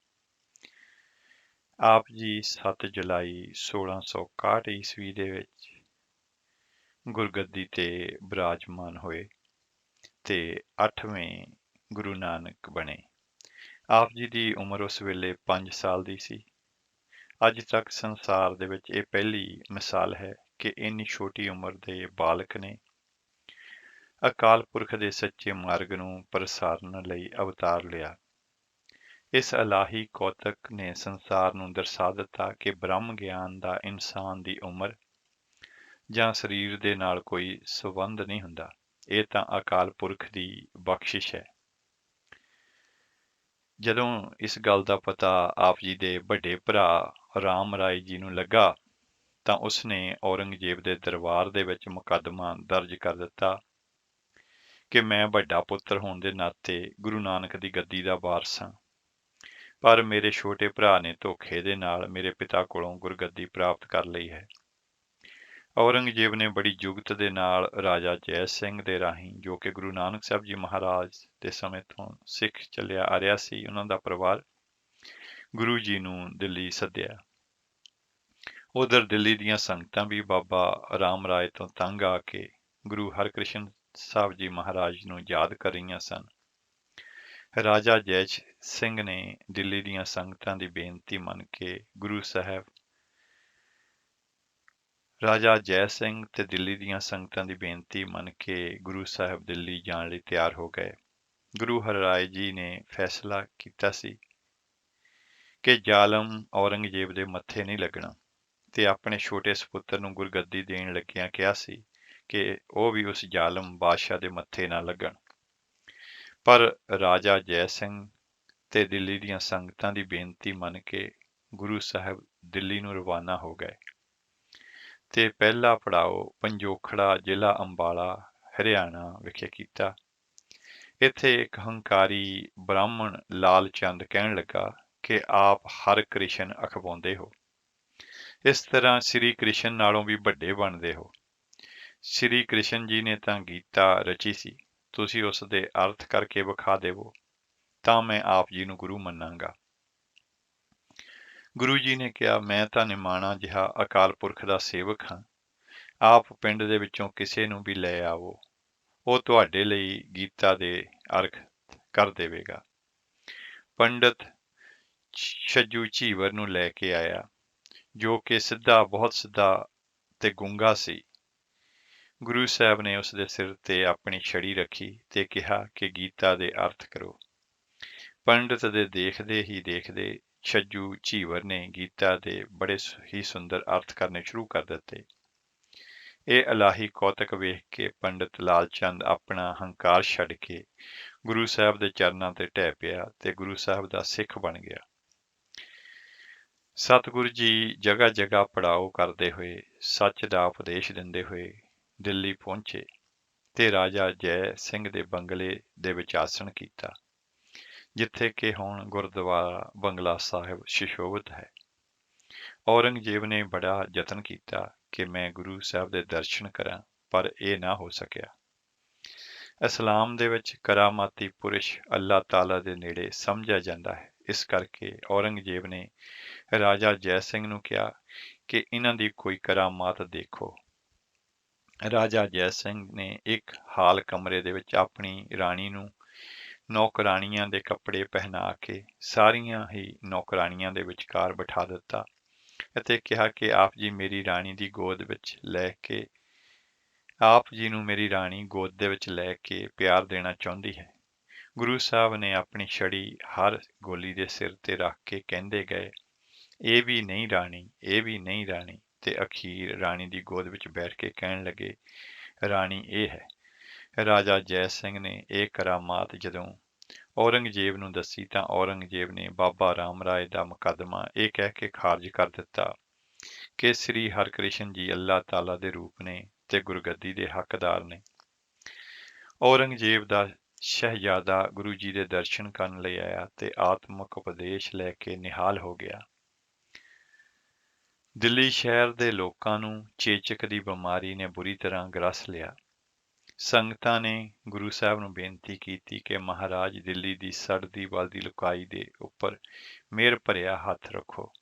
ਆਪ ਜੀ 7 ਜੁਲਾਈ 1661 ਈਸਵੀ ਦੇ ਵਿੱਚ ਗੁਰਗੱਦੀ ਤੇ ਬਿਰਾਜਮਾਨ ਹੋਏ ਤੇ 8ਵੇਂ ਗੁਰੂ ਨਾਨਕ ਬਣੇ। ਆਪ ਜੀ ਦੀ ਉਮਰ ਉਸ ਵੇਲੇ 5 ਸਾਲ ਦੀ ਸੀ। ਅੱਜ ਤੱਕ ਸੰਸਾਰ ਦੇ ਵਿੱਚ ਇਹ ਪਹਿਲੀ ਮਿਸਾਲ ਹੈ ਕਿ ਇੰਨੀ ਛੋਟੀ ਉਮਰ ਦੇ ਬਾਲਕ ਨੇ ਅਕਾਲ ਪੁਰਖ ਦੇ ਸੱਚੇ ਮਾਰਗ ਨੂੰ ਪ੍ਰਸਾਰਨ ਲਈ ਅਵਤਾਰ ਲਿਆ। ਇਸ ਇਲਾਹੀ ਕੌਤਕ ਨੇ ਸੰਸਾਰ ਨੂੰ ਦਰਸਾ ਦਿੱਤਾ ਕਿ ਬ੍ਰਹਮ ਗਿਆਨ ਦਾ ਇਨਸਾਨ ਦੀ ਉਮਰ ਜਾਂ ਸਰੀਰ ਦੇ ਨਾਲ ਕੋਈ ਸੰਬੰਧ ਨਹੀਂ ਹੁੰਦਾ, ਇਹ ਤਾਂ ਅਕਾਲ ਪੁਰਖ ਦੀ ਬਖਸ਼ਿਸ਼ ਹੈ। ਜਦੋਂ ਇਸ ਗੱਲ ਦਾ ਪਤਾ ਆਪ ਜੀ ਦੇ ਵੱਡੇ ਭਰਾ ਰਾਮ ਰਾਏ ਜੀ ਨੂੰ ਲੱਗਾ, ਤਾਂ ਉਸਨੇ ਔਰੰਗਜ਼ੇਬ ਦੇ ਦਰਬਾਰ ਦੇ ਵਿੱਚ ਮੁਕੱਦਮਾ ਦਰਜ ਕਰ ਦਿੱਤਾ ਕਿ ਮੈਂ ਵੱਡਾ ਪੁੱਤਰ ਹੋਣ ਦੇ ਨਾਤੇ ਗੁਰੂ ਨਾਨਕ ਦੀ ਗੱਦੀ ਦਾ ਵਾਰਸ ਹਾਂ, ਪਰ ਮੇਰੇ ਛੋਟੇ ਭਰਾ ਨੇ ਧੋਖੇ ਦੇ ਨਾਲ ਮੇਰੇ ਪਿਤਾ ਕੋਲੋਂ ਗੁਰਗੱਦੀ ਪ੍ਰਾਪਤ ਕਰ ਲਈ ਹੈ। ਔਰੰਗਜ਼ੇਬ ਨੇ ਬੜੀ ਜੁਗਤ ਦੇ ਨਾਲ ਰਾਜਾ ਜੈ ਸਿੰਘ ਦੇ ਰਾਹੀਂ, ਜੋ ਕਿ ਗੁਰੂ ਨਾਨਕ ਸਾਹਿਬ ਜੀ ਮਹਾਰਾਜ ਦੇ ਸਮੇਂ ਤੋਂ ਸਿੱਖ ਚੱਲਿਆ ਆ ਰਿਹਾ ਸੀ, ਉਹਨਾਂ ਦਾ ਪਰਿਵਾਰ, ਗੁਰੂ ਜੀ ਨੂੰ ਦਿੱਲੀ ਸੱਦਿਆ। ਉਧਰ ਦਿੱਲੀ ਦੀਆਂ ਸੰਗਤਾਂ ਵੀ ਬਾਬਾ ਰਾਮ ਰਾਏ ਤੋਂ ਤੰਗ ਆ ਕੇ ਗੁਰੂ ਹਰਕ੍ਰਿਸ਼ਨ ਸਾਹਿਬ ਜੀ ਮਹਾਰਾਜ ਨੂੰ ਯਾਦ ਕਰ ਰਹੀਆਂ ਸਨ। ਰਾਜਾ ਜੈ ਸਿੰਘ ਨੇ ਦਿੱਲੀ ਦੀਆਂ ਸੰਗਤਾਂ ਦੀ ਬੇਨਤੀ ਮੰਨ ਕੇ ਰਾਜਾ ਜੈ ਸਿੰਘ ਤੇ ਦਿੱਲੀ ਦੀਆਂ ਸੰਗਤਾਂ ਦੀ ਬੇਨਤੀ ਮੰਨ ਕੇ ਗੁਰੂ ਸਾਹਿਬ ਦਿੱਲੀ ਜਾਣ ਲਈ ਤਿਆਰ ਹੋ ਗਏ। ਗੁਰੂ ਹਰਿਰਾਏ ਜੀ ਨੇ ਫੈਸਲਾ ਕੀਤਾ ਸੀ ਕਿ ਜ਼ਾਲਮ ਔਰੰਗਜ਼ੇਬ ਦੇ ਮੱਥੇ ਨਹੀਂ ਲੱਗਣਾ, ਤੇ ਆਪਣੇ ਛੋਟੇ ਸਪੁੱਤਰ ਨੂੰ ਗੁਰਗੱਦੀ ਦੇਣ ਲੱਗਿਆਂ ਕਿਹਾ ਸੀ ਕਿ ਉਹ ਵੀ ਉਸ ਜ਼ਾਲਮ ਬਾਦਸ਼ਾਹ ਦੇ ਮੱਥੇ ਨਾ ਲੱਗਣ। ਪਰ ਰਾਜਾ ਜੈ ਸਿੰਘ ਤੇ ਦਿੱਲੀ ਦੀਆਂ ਸੰਗਤਾਂ ਦੀ ਬੇਨਤੀ ਮੰਨ ਕੇ ਗੁਰੂ ਸਾਹਿਬ ਦਿੱਲੀ ਨੂੰ ਰਵਾਨਾ ਹੋ ਗਏ ਤੇ ਪਹਿਲਾ ਪੜਾਅ ਪੰਜੋਖੜਾ ਜ਼ਿਲ੍ਹਾ ਅੰਬਾਲਾ ਹਰਿਆਣਾ ਵਿਖੇ ਕੀਤਾ। ਇੱਥੇ ਇੱਕ ਹੰਕਾਰੀ ਬ੍ਰਾਹਮਣ ਲਾਲ ਚੰਦ ਕਹਿਣ ਲੱਗਾ ਕਿ ਆਪ ਹਰ ਕ੍ਰਿਸ਼ਨ ਅਖਵਾਉਂਦੇ ਹੋ, ਇਸ ਤਰ੍ਹਾਂ ਸ੍ਰੀ ਕ੍ਰਿਸ਼ਨ ਨਾਲੋਂ ਵੀ ਵੱਡੇ ਬਣਦੇ ਹੋ। ਸ੍ਰੀ ਕ੍ਰਿਸ਼ਨ ਜੀ ਨੇ ਤਾਂ ਗੀਤਾ ਰਚੀ ਸੀ, ਤੁਸੀਂ ਉਸ ਦੇ ਅਰਥ ਕਰਕੇ ਵਿਖਾ ਦੇਵੋ ਤਾਂ ਮੈਂ ਆਪ ਜੀ ਨੂੰ ਗੁਰੂ ਮੰਨਾਂਗਾ। ਗੁਰੂ ਜੀ ਨੇ ਕਿਹਾ, ਮੈਂ ਤਾਂ ਨਿਮਾਣਾ ਜਿਹਾ ਅਕਾਲ ਪੁਰਖ ਦਾ ਸੇਵਕ ਹਾਂ, ਆਪ ਪਿੰਡ ਦੇ ਵਿੱਚੋਂ ਕਿਸੇ ਨੂੰ ਵੀ ਲੈ ਆਵੋ, ਉਹ ਤੁਹਾਡੇ ਲਈ ਗੀਤਾ ਦੇ ਅਰਥ ਕਰ ਦੇਵੇਗਾ। ਪੰਡਤ ਛੱਜੂ ਝੀਵਰ ਨੂੰ ਲੈ ਕੇ ਆਇਆ, ਜੋ ਕਿ ਬਹੁਤ ਸਿੱਧਾ ਤੇ ਗੂੰਗਾ ਸੀ। ਗੁਰੂ ਸਾਹਿਬ ਨੇ ਉਸ ਦੇ ਸਿਰ ਤੇ ਆਪਣੀ ਛੜੀ ਰੱਖੀ ਤੇ ਕਿਹਾ ਕਿ ਗੀਤਾ ਦੇ ਅਰਥ ਕਰੋ। ਪੰਡਤ ਦੇ ਦੇਖਦੇ ਹੀ ਦੇਖਦੇ ਛੱਜੂ ਝੀਵਰ ਨੇ ਗੀਤਾ ਦੇ ਬੜੇ ਹੀ ਸੁੰਦਰ ਅਰਥ ਕਰਨੇ ਸ਼ੁਰੂ ਕਰ ਦਿੱਤੇ। ਇਹ ਇਲਾਹੀ ਕੌਤਕ ਵੇਖ ਕੇ ਪੰਡਤ ਲਾਲ ਚੰਦ ਆਪਣਾ ਹੰਕਾਰ ਛੱਡ ਕੇ ਗੁਰੂ ਸਾਹਿਬ ਦੇ ਚਰਨਾਂ ਤੇ ਢਹਿ ਪਿਆ ਤੇ ਗੁਰੂ ਸਾਹਿਬ ਦਾ ਸਿੱਖ ਬਣ ਗਿਆ। ਸਤਿਗੁਰੂ ਜੀ ਜਗ੍ਹਾ ਜਗ੍ਹਾ ਪੜਾਓ ਕਰਦੇ ਹੋਏ, ਸੱਚ ਦਾ ਉਪਦੇਸ਼ ਦਿੰਦੇ ਹੋਏ ਦਿੱਲੀ ਪਹੁੰਚੇ ਤੇ ਰਾਜਾ ਜੈ ਸਿੰਘ ਦੇ ਬੰਗਲੇ ਦੇ ਵਿੱਚ ਆਸਣ ਕੀਤਾ, ਜਿੱਥੇ ਕਿ ਹੁਣ ਗੁਰਦੁਆਰਾ ਬੰਗਲਾ ਸਾਹਿਬ ਸੁਸ਼ੋਭਿਤ ਹੈ। ਔਰੰਗਜ਼ੇਬ ਨੇ ਬੜਾ ਯਤਨ ਕੀਤਾ ਕਿ ਮੈਂ ਗੁਰੂ ਸਾਹਿਬ ਦੇ ਦਰਸ਼ਨ ਕਰਾਂ, ਪਰ ਇਹ ਨਾ ਹੋ ਸਕਿਆ। ਇਸਲਾਮ ਦੇ ਵਿੱਚ ਕਰਾਮਾਤੀ ਪੁਰਸ਼ ਅੱਲਾਹ ਤਾਲਾ ਦੇ ਨੇੜੇ ਸਮਝਿਆ ਜਾਂਦਾ ਹੈ। ਇਸ ਕਰਕੇ ਔਰੰਗਜ਼ੇਬ ਨੇ ਰਾਜਾ ਜੈ ਸਿੰਘ ਨੂੰ ਕਿਹਾ ਕਿ ਇਹਨਾਂ ਦੀ ਕੋਈ ਕਰਾਮਾਤ ਦੇਖੋ। ਰਾਜਾ ਜੈ ਸਿੰਘ ਨੇ ਇੱਕ ਹਾਲ ਕਮਰੇ ਦੇ ਵਿੱਚ ਆਪਣੀ ਰਾਣੀ ਨੂੰ ਨੌਕਰਾਣੀਆਂ ਦੇ ਕੱਪੜੇ ਪਹਿਨਾ ਕੇ ਸਾਰੀਆਂ ਹੀ ਨੌਕਰਾਣੀਆਂ ਦੇ ਵਿਚਕਾਰ ਬਿਠਾ ਦਿੱਤਾ ਅਤੇ ਕਿਹਾ ਕਿ ਆਪ ਜੀ ਮੇਰੀ ਰਾਣੀ ਦੀ ਗੋਦ ਵਿੱਚ ਲੈ ਕੇ ਆਪ ਜੀ ਨੂੰ ਮੇਰੀ ਰਾਣੀ ਗੋਦ ਦੇ ਵਿੱਚ ਲੈ ਕੇ ਪਿਆਰ ਦੇਣਾ ਚਾਹੁੰਦੀ ਹੈ। ਗੁਰੂ ਸਾਹਿਬ ਨੇ ਆਪਣੀ ਛੜੀ ਹਰ ਗੋਲੀ ਦੇ ਸਿਰ ਤੇ ਰੱਖ ਕੇ ਕਹਿੰਦੇ ਗਏ, ਇਹ ਵੀ ਨਹੀਂ ਰਾਣੀ, ਇਹ ਵੀ ਨਹੀਂ ਰਾਣੀ, ਤੇ ਅਖੀਰ ਰਾਣੀ ਦੀ ਗੋਦ ਵਿੱਚ ਬੈਠ ਕੇ ਕਹਿਣ ਲੱਗੇ, ਰਾਣੀ ਇਹ ਹੈ। ਰਾਜਾ ਜੈ ਸਿੰਘ ਨੇ ਇਹ ਕਰਾਮਾਤ ਜਦੋਂ ਔਰੰਗਜ਼ੇਬ ਨੂੰ ਦੱਸੀ ਤਾਂ ਔਰੰਗਜ਼ੇਬ ਨੇ ਬਾਬਾ ਰਾਮ ਰਾਏ ਦਾ ਮੁਕੱਦਮਾ ਇਹ ਕਹਿ ਕੇ ਖਾਰਜ ਕਰ ਦਿੱਤਾ ਕਿ ਸ੍ਰੀ ਹਰਿਕ੍ਰਿਸ਼ਨ ਜੀ ਅੱਲਾਹ ਤਾਲਾ ਦੇ ਰੂਪ ਨੇ ਤੇ ਗੁਰਗੱਦੀ ਦੇ ਹੱਕਦਾਰ ਨੇ। ਔਰੰਗਜ਼ੇਬ ਦਾ ਸ਼ਹਿਜ਼ਾਦਾ ਗੁਰੂ ਜੀ ਦੇ ਦਰਸ਼ਨ ਕਰਨ ਲਈ ਆਇਆ ਤੇ ਆਤਮਿਕ ਉਪਦੇਸ਼ ਲੈ ਕੇ ਨਿਹਾਲ ਹੋ ਗਿਆ। ਦਿੱਲੀ ਸ਼ਹਿਰ ਦੇ ਲੋਕਾਂ ਨੂੰ ਚੇਚਕ ਦੀ ਬਿਮਾਰੀ ਨੇ ਬੁਰੀ ਤਰ੍ਹਾਂ ਗ੍ਰਸ ਲਿਆ। ਸੰਗਤਾਂ ਨੇ ਗੁਰੂ ਸਾਹਿਬ ਨੂੰ ਬੇਨਤੀ ਕੀਤੀ ਕਿ ਮਹਾਰਾਜ ਦਿੱਲੀ ਦੀ ਸੜਦੀ ਬਲਦੀ ਲੁਕਾਈ ਦੇ ਉੱਪਰ ਮਿਹਰ ਭਰਿਆ ਹੱਥ ਰੱਖੋ।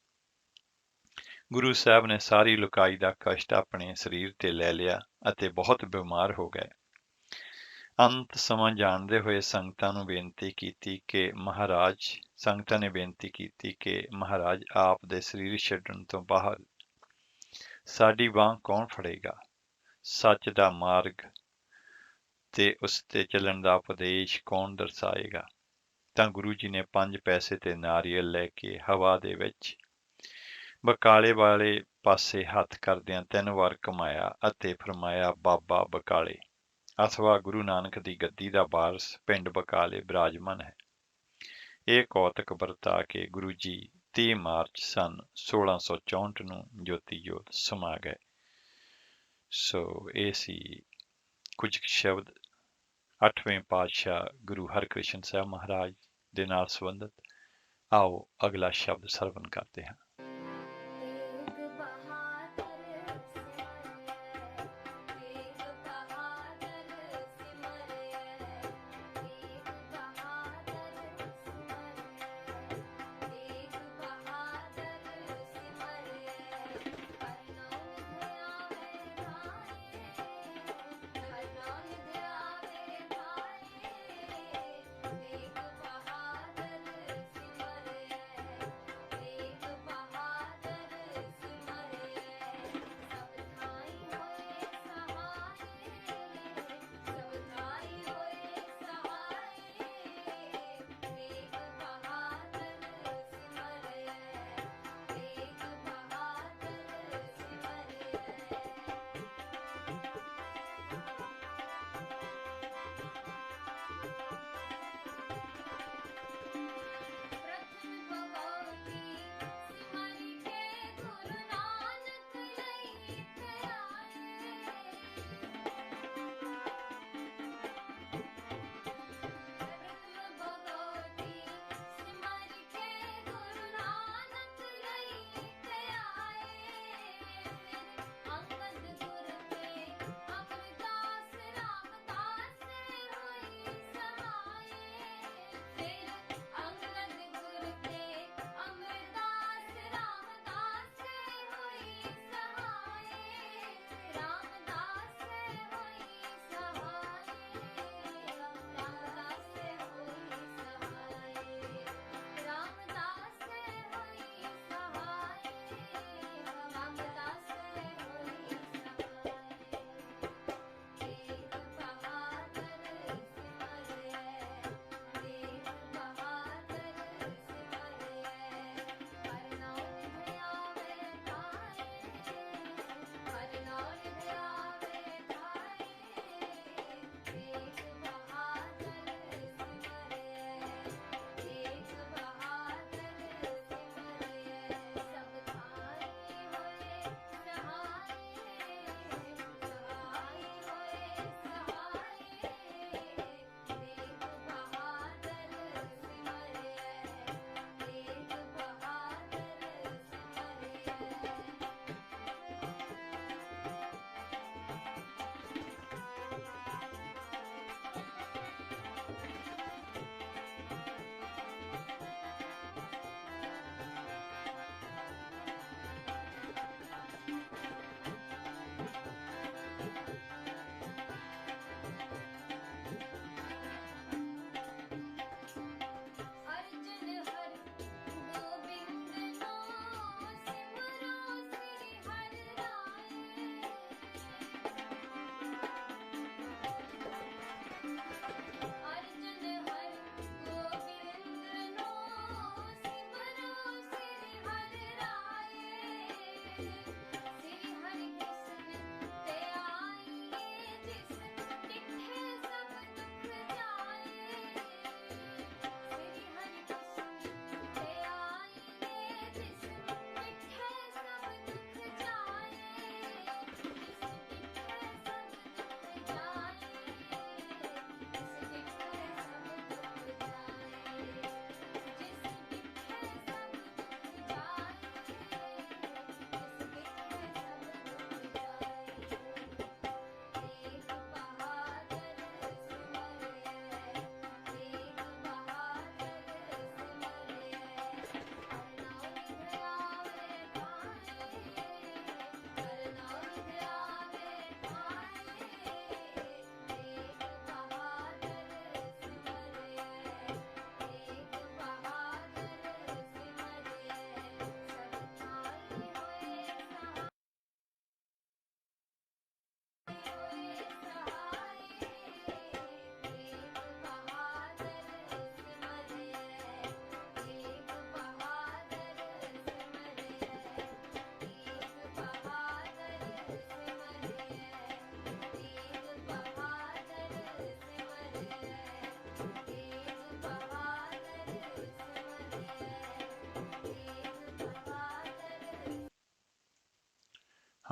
ਗੁਰੂ ਸਾਹਿਬ ਨੇ ਸਾਰੀ ਲੁਕਾਈ ਦਾ ਕਸ਼ਟ ਆਪਣੇ ਸਰੀਰ ਤੇ ਲੈ ਲਿਆ ਅਤੇ ਬਹੁਤ ਬਿਮਾਰ ਹੋ ਗਏ। ਅੰਤ ਸਮਾਂ ਜਾਣਦੇ ਹੋਏ ਸੰਗਤਾਂ ਨੇ ਬੇਨਤੀ ਕੀਤੀ ਕਿ ਮਹਾਰਾਜ ਆਪ ਦੇ ਸਰੀਰ ਛੱਡਣ ਤੋਂ ਬਾਅਦ ਸਾਡੀ ਬਾਂਹ ਕੌਣ ਫੜੇਗਾ? ਸੱਚ ਦਾ ਮਾਰਗ ਤੇ ਉਸ ਤੇ ਚੱਲਣ ਦਾ ਉਪਦੇਸ਼ ਕੌਣ ਦਰਸਾਏਗਾ? ਤਾਂ ਗੁਰੂ ਜੀ ਨੇ 5 ਪੈਸੇ ਤੇ ਨਾਰੀਅਲ ਲੈ ਕੇ ਹਵਾ ਦੇ ਵਿੱਚ ਬਕਾਲੇ ਵਾਲੇ ਪਾਸੇ ਹੱਥ ਕਰਦਿਆਂ 3 ਵਾਰ ਘੁਮਾਇਆ ਅਤੇ ਫਰਮਾਇਆ, ਬਾਬਾ ਬਕਾਲੇ ਅਥਵਾ ਗੁਰੂ ਨਾਨਕ ਦੀ ਗੱਦੀ ਦਾ ਵਾਰਸ ਪਿੰਡ ਬਕਾਲੇ ਬਿਰਾਜਮਾਨ ਹੈ। ਇਹ ਕੌਤਕ ਵਰਤਾ ਕੇ ਗੁਰੂ ਜੀ 30 ਮਾਰਚ ਸਨ 1664 ਨੂੰ ਜੋਤੀ ਜੋਤ ਸਮਾ ਗਏ। ਸੋ ਇਹ ਸੀ ਕੁਝ ਸ਼ਬਦ 8ਵੇਂ ਪਾਤਸ਼ਾਹ ਗੁਰੂ ਹਰਿਕ੍ਰਿਸ਼ਨ ਸਾਹਿਬ ਮਹਾਰਾਜ ਦੇ ਨਾਲ ਸੰਬੰਧਿਤ। ਆਓ ਅਗਲਾ ਸ਼ਬਦ ਸਰਵਣ ਕਰਦੇ ਹਾਂ।